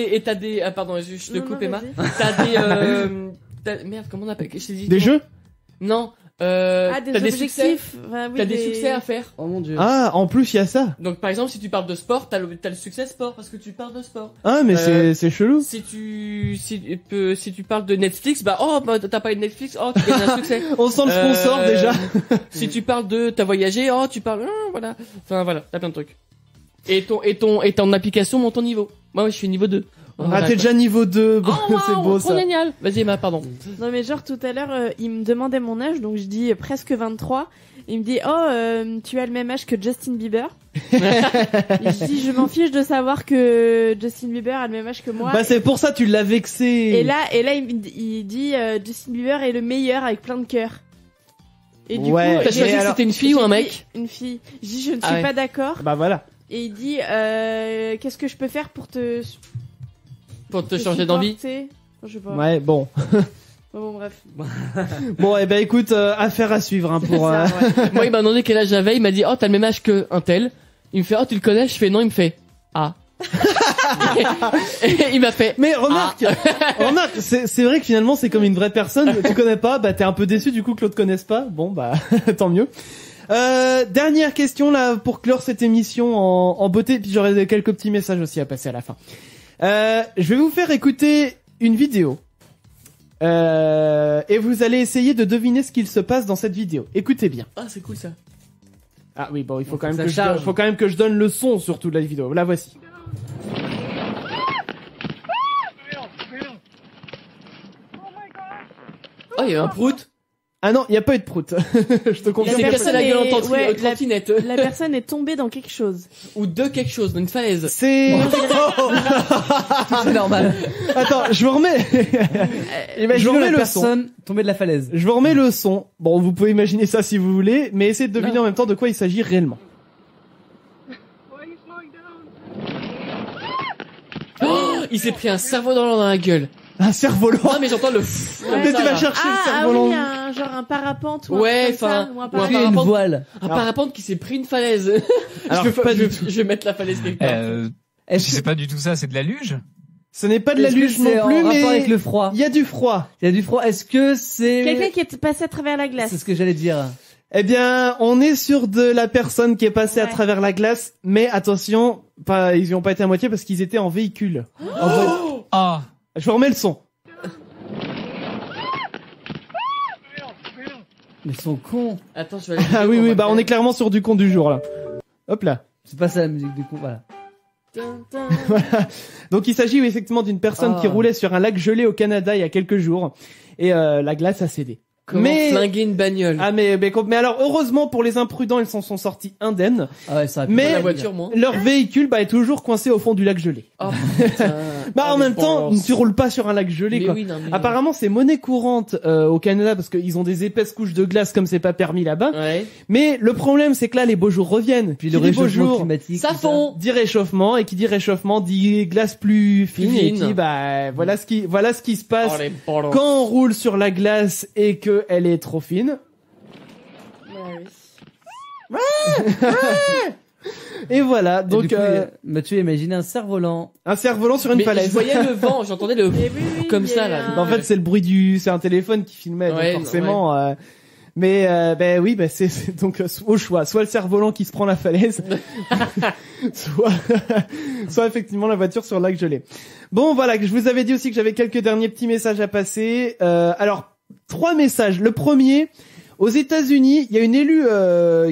ah, pardon, je te Non, coupe, non, Emma. vas-y. Merde, comment on appelle? Des jeux? Non. Des t'as des succès. objectifs. Enfin, oui, T'as des succès à faire. Oh mon dieu. Ah, en plus, il y a ça. Donc, par exemple, si tu parles de sport, t'as le succès sport parce que tu parles de sport. Ah, mais c'est chelou. Si tu parles de Netflix, bah t'as pas eu de Netflix, tu gagnes un succès. On sent le sponsor, déjà. Si tu parles de t'as voyagé, tu parles voilà. Enfin voilà, t'as plein de trucs. Et ton application monte ton niveau. Moi je suis niveau 2. Ah, t'es déjà niveau 2. Bon, c'est beau, trop ça. génial. Vas-y Emma, pardon. Non mais genre tout à l'heure, il me demandait mon âge, donc je dis presque 23. Il me dit tu as le même âge que Justin Bieber. Et je dis je m'en fiche de savoir que Justin Bieber a le même âge que moi. Bah, c'est pour ça, tu l'as vexé. Et là il dit Justin Bieber est le meilleur avec plein de cœurs. Et du Ouais. coup, T'as choisi que c'était une fille ou un mec? Une fille. Je dis je ne suis ouais. pas d'accord. Bah, voilà. Et il dit qu'est-ce que je peux faire pour te changer d'envie? supporter Je sais pas. Ouais, bon. Bon bref. Bon, eh ben, écoute, affaire à suivre, hein, pour, Ça, ouais. Moi il m'a demandé quel âge j'avais, il m'a dit t'as le même âge que un tel. Il me fait tu le connais? Je fais non, il me fait et il m'a fait Mais remarque, c'est vrai que finalement c'est comme une vraie personne, tu connais pas, bah t'es un peu déçu du coup que l'autre connaisse pas. Bon bah tant mieux. Dernière question là pour clore cette émission en beauté, puis j'aurai quelques petits messages aussi à passer à la fin. Je vais vous faire écouter une vidéo. Et vous allez essayer de deviner ce qu'il se passe dans cette vidéo. Écoutez bien. Ah c'est cool ça. Ah oui, bon, il faut quand Donc, même que je donne le son surtout de la vidéo. La voici. il y a eu un prout. Ah non, il y a pas eu de prout. Je te Il confirme. s'est cassé la gueule en Ouais, trottinette. La personne est tombée dans quelque chose. Ou de quelque chose, dans une falaise. C'est... C'est normal. Attends, je vous remets. Je vous remets le son. personne tombée de la falaise. Je vous remets le son. Bon, vous pouvez imaginer ça si vous voulez, mais essayez de deviner en même temps de quoi il s'agit réellement. Oh, il s'est pris un cerf-volant dans la gueule. Un cerf-volant. Non, mais j'entends le Mais tu vas chercher le cerf-volant. Oui, genre un parapente ou Ouais, un truc comme ça, enfin, ou un ou un parapente. Une parapente. voile. Un parapente qui s'est pris une falaise. Alors, je pas du tout. vais mettre la falaise quelque part. Est-ce C'est pas du tout ça, c'est de la luge. Ce n'est pas de la est-ce que luge c'est non en plus, rapport mais avec le froid? il y a du froid. Il y a du froid. Est-ce que c'est... Quelqu'un qui est passé à travers la glace. C'est ce que j'allais dire. Eh bien, on est sur de la personne qui est passée à Ouais. travers la glace, mais attention, ils y ont pas été à moitié parce qu'ils étaient en véhicule. Ah. Je vous remets le son. Mais ils sont cons. Attends, je vais aller. Ah oui, bah on est clairement sur du con du jour là. Hop là. C'est pas ça la musique du con, voilà. Voilà. Donc il s'agit effectivement d'une personne qui roulait sur un lac gelé au Canada il y a quelques jours et la glace a cédé. Comment flinguer une bagnole? Ah mais alors heureusement pour les imprudents, ils s'en sont sortis indemnes. Ah ouais, ça a pu Mais la voiture, moi. leur véhicule est toujours coincé au fond du lac gelé. Oh putain. Bah en même temps, tu roules pas sur un lac gelé Mais quoi. oui, non, mais... Apparemment, c'est monnaie courante au Canada parce qu'ils ont des épaisses couches de glace comme c'est pas permis là-bas. Ouais. Mais le problème, c'est que là, les beaux jours reviennent. Puis Qui le dit beaux réchauffement jours climatique. Ça tout fond. dit réchauffement et qui dit réchauffement dit glace plus fine et fine. qui voilà ce qui se passe Oh, les bolos. quand on roule sur la glace et que elle est trop fine. Ouais, oui. Et voilà, Donc, donc Mathieu, imagine un cerf-volant. un cerf-volant sur une Mais falaise. je voyais le vent, j'entendais le Mais oui, comme il y ça a là. eu un- Bah, en fait, c'est le bruit c'est un téléphone qui filmait, Ouais, donc forcément. Mais ben oui, ben c'est donc au choix, soit le cerf-volant qui se prend la falaise, soit effectivement la voiture sur le lac gelé. Bon, voilà, je vous avais dit aussi que j'avais quelques derniers petits messages à passer. Alors 3 messages. Le premier, aux États-Unis, il y a une élue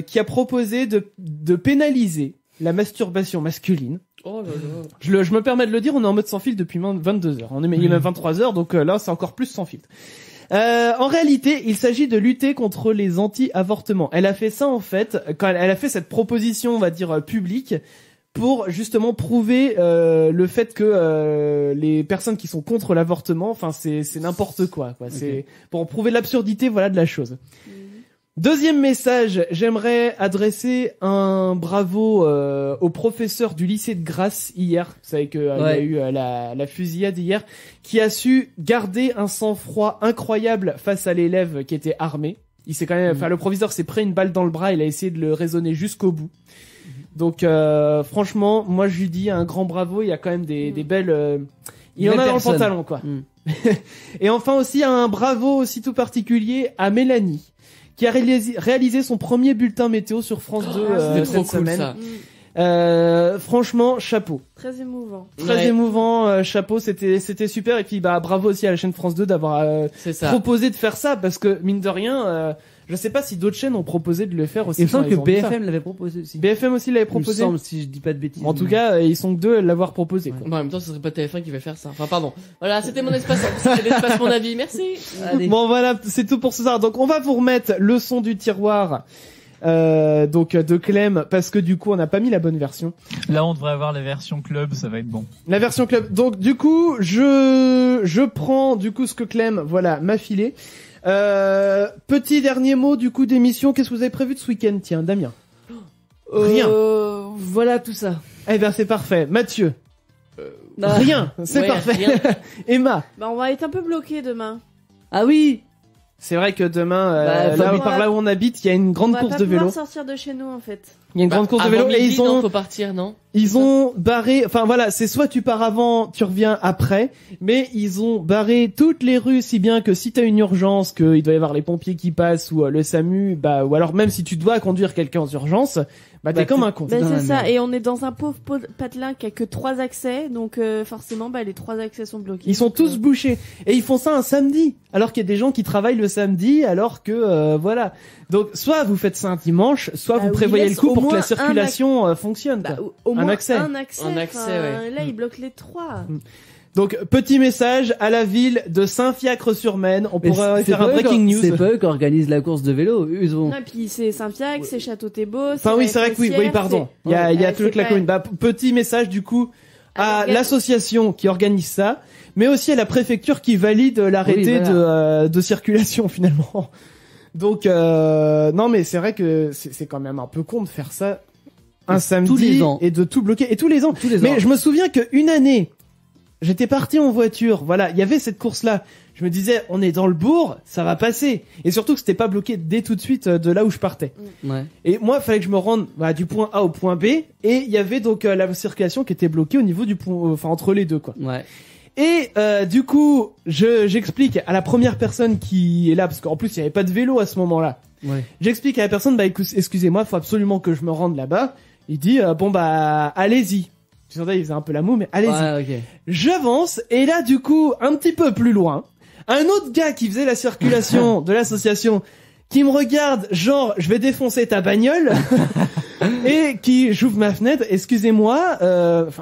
qui a proposé de pénaliser la masturbation masculine. Oh là là. Je me permets de le dire, on est en mode sans filtre depuis 22 heures. Il est même 23 heures, donc là c'est encore plus sans filtre. En réalité, il s'agit de lutter contre les anti-avortements. Elle a fait ça en fait, quand elle a fait cette proposition, on va dire publique, pour justement prouver le fait que les personnes qui sont contre l'avortement, enfin c'est n'importe quoi. C'est pour prouver l'absurdité, voilà, de la chose. Deuxième message, j'aimerais adresser un bravo au professeur du lycée de Grasse hier. Vous savez que il y a eu la fusillade hier, qui a su garder un sang-froid incroyable face à l'élève qui était armé. Il s'est quand même, enfin le professeur s'est pris une balle dans le bras, il a essayé de le raisonner jusqu'au bout. Donc franchement, moi je lui dis un grand bravo. Il y a quand même des belles, il en a dans le pantalon quoi. Et enfin aussi un bravo aussi tout particulier à Mélanie, qui a réalisé son premier bulletin météo sur France 2 C'était trop cette cool semaine. ça. Franchement, chapeau. Très émouvant. Très émouvant, chapeau, c'était super. Et puis bah bravo aussi à la chaîne France 2 d'avoir C'est ça. proposé de faire ça, parce que mine de rien, je sais pas si d'autres chaînes ont proposé de le faire aussi. Il me semble quand que ils ont vu ça. BFM l'avait proposé aussi. BFM aussi l'avait Il me proposé. semble, si je dis pas de bêtises. En tout cas, ils sont que 2 à l'avoir proposé. Quoi. Bon, en même temps, ce serait pas TF1 qui va faire ça. Enfin, pardon. Voilà, c'était mon espace, c'était l'espace mon avis. Merci. Allez. Bon voilà, c'est tout pour ce soir. Donc on va vous remettre le son du tiroir. Donc de Clem, parce que du coup on n'a pas mis la bonne version. Là, on devrait avoir la version club, ça va être bon. La version club. Donc du coup je prends du coup ce que Clem m'a filé. Petit dernier mot du coup d'émission. Qu'est-ce que vous avez prévu de ce week-end? Tiens, Damien. Rien. Voilà tout ça. Eh ben c'est parfait. Mathieu. Non. Rien. C'est Ouais, parfait. rien. Emma. Bah, on va être un peu bloqué demain. Ah oui. C'est vrai que demain, Bah, là où on habite, il y a une On grande va course pas de vélo. pouvoir sortir de chez nous, en fait. Il y a une grande course de Avant vélo et midi, ils ont non, faut partir, non? Ils ont barré, enfin voilà, c'est soit tu pars avant, tu reviens après, mais ils ont barré toutes les rues, si bien que si t'as une urgence, qu'il doit y avoir les pompiers qui passent ou le SAMU, ou alors même si tu dois conduire quelqu'un en urgence, t'es comme un con. Bah, dans la c'est ça, merde. et on est dans un pauvre patelin qui a que 3 accès, donc forcément, les 3 accès sont bloqués. Ils sont tous bouchés et ils font ça un samedi, alors qu'il y a des gens qui travaillent le samedi, alors que voilà. Donc soit vous faites ça un dimanche, soit vous Bah, prévoyez il le coup laisse pour au que la moins circulation fonctionne. Bah, quoi. au moins accès. un accès. Un accès, enfin, ouais. Là, ils bloquent les 3. Donc petit message à la ville de Saint-Fiacre-sur-Maine. On Mais pourrait c'est faire pas un eux breaking news. C'est pas eux qui organisent la course de vélo. Eux, ils ont. Non, et puis c'est Saint-Fiacre, c'est Château-Thébault. Enfin oui, c'est vrai que oui, pardon. Il y a toute la commune. Bah, petit message du coup à l'association qui organise ça, mais aussi à la préfecture qui valide l'arrêté de circulation finalement. Donc non, mais c'est vrai que c'est quand même un peu con de faire ça un samedi tous les ans. Et de tout bloquer et tous les ans. Mais je me souviens qu'une année, j'étais parti en voiture. Voilà, il y avait cette course-là. Je me disais, on est dans le bourg, ça va passer. Et surtout que c'était pas bloqué dès tout de suite de là où je partais. Ouais. Et moi, il fallait que je me rende du point A au point B. Et il y avait donc la circulation qui était bloquée au niveau du point, enfin entre les deux, quoi. Ouais. Et du coup, j'explique à la première personne qui est là, parce qu'en plus il y avait pas de vélo à ce moment-là. Ouais. J'explique à la personne, excusez-moi, faut absolument que je me rende là-bas. Il dit, allez-y. Tu sentais, il faisait un peu la moue, mais allez-y. Ouais, ok. J'avance, et là, du coup, un petit peu plus loin, un autre gars qui faisait la circulation de l'association, qui me regarde, genre, je vais défoncer ta bagnole, et qui, j'ouvre ma fenêtre, excusez-moi,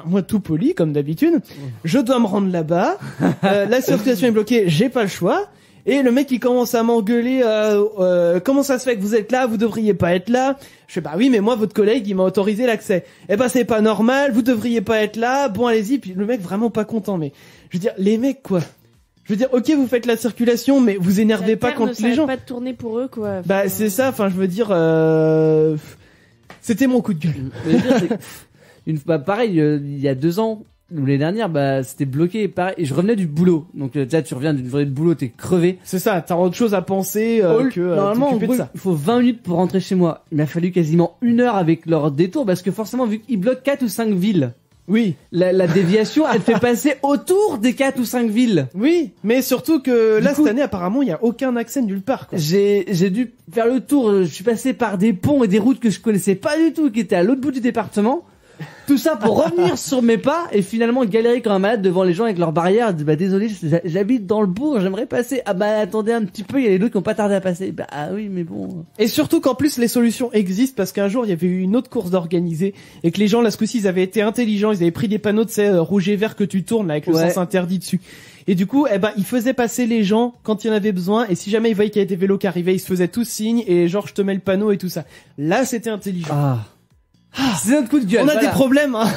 moi tout poli, comme d'habitude, je dois me rendre là-bas, la circulation est bloquée, j'ai pas le choix, et le mec il commence à m'engueuler, comment ça se fait que vous êtes là, vous devriez pas être là. Je fais bah oui, mais moi votre collègue il m'a autorisé l'accès. Eh ben c'est pas normal, vous devriez pas être là. Bon allez-y. Puis le mec vraiment pas content, mais je veux dire les mecs quoi. Je veux dire ok vous faites la circulation, mais vous énervez pas contre les gens. Pas de tourner pour eux quoi. Bah c'est ça. Enfin je veux dire, c'était mon coup de gueule. Pareil, il y a 2 ans. Ou l'année dernière, c'était bloqué, pareil. Et je revenais du boulot. Donc, déjà, tu reviens d'une journée de boulot, t'es crevé. C'est ça, t'as autre chose à penser, que, normalement, en gros, de ça. il faut 20 minutes pour rentrer chez moi. Il m'a fallu quasiment 1 heure avec leur détour, parce que forcément, vu qu'ils bloquent 4 ou 5 villes. Oui. La déviation, elle te fait passer autour des 4 ou 5 villes. Oui. Mais surtout que là, cette année, apparemment, il y a aucun accès nulle part, quoi. J'ai dû faire le tour. Je suis passé par des ponts et des routes que je connaissais pas du tout, qui étaient à l'autre bout du département. Tout ça pour revenir sur mes pas et finalement galérer comme un malade devant les gens avec leurs barrières. Désolé, j'habite dans le bourg, j'aimerais passer. Ah attendez un petit peu, il y a les autres qui ont pas tardé à passer. Oui, mais bon. Et surtout qu'en plus les solutions existent parce qu'un jour il y avait eu une autre course d'organiser et que les gens là ce coup-ci ils avaient été intelligents, ils avaient pris des panneaux de rouge et vert que tu tournes là, avec le sens interdit dessus. Et du coup, ils faisaient passer les gens quand il y en avait besoin et si jamais ils voyaient qu'il y avait des vélos qui arrivaient, ils se faisaient tous signe et genre je te mets le panneau et tout ça. Là, c'était intelligent. C'est notre coup de gueule. On a des problèmes, hein.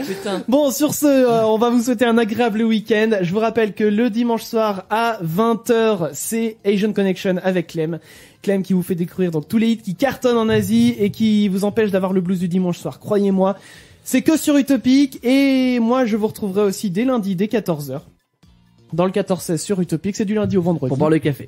Putain. Bon, sur ce, on va vous souhaiter un agréable week-end. Je vous rappelle que le dimanche soir à 20h, c'est Asian Connection avec Clem. Clem qui vous fait découvrir donc tous les hits qui cartonnent en Asie et qui vous empêchent d'avoir le blues du dimanche soir. Croyez-moi, c'est que sur Utopic. Et moi, je vous retrouverai aussi dès lundi, dès 14h. Dans le 14-16 sur Utopic, c'est du lundi au vendredi. Pour boire le café.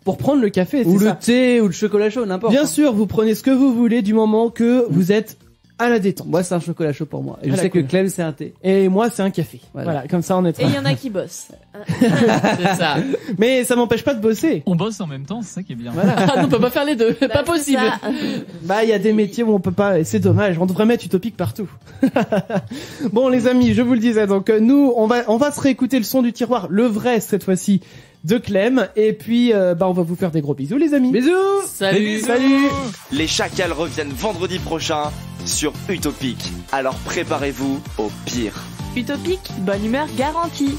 Pour prendre le café, ou le thé, ou le chocolat chaud, n'importe. Bien sûr, vous prenez ce que vous voulez du moment que vous êtes à la détente. Moi, c'est un chocolat chaud pour moi. Et je sais que Clem, c'est un thé. Et moi, c'est un café. Voilà, comme ça, on est. Et il y en a qui bossent. C'est ça. Mais ça m'empêche pas de bosser. On bosse en même temps, c'est ça qui est bien. Voilà. Ah, on peut pas faire les deux. Pas possible. Il y a des métiers où on peut pas, et c'est dommage. On devrait mettre Utopic partout. Bon, les amis, je vous le disais, donc, nous, on va se réécouter le son du tiroir, le vrai, cette fois-ci, de Clem. Et puis, on va vous faire des gros bisous, les amis. Bisous! Salut! Salut! Les Chacals reviennent vendredi prochain sur Utopic. Alors préparez-vous au pire. Utopique, bonne humeur garantie.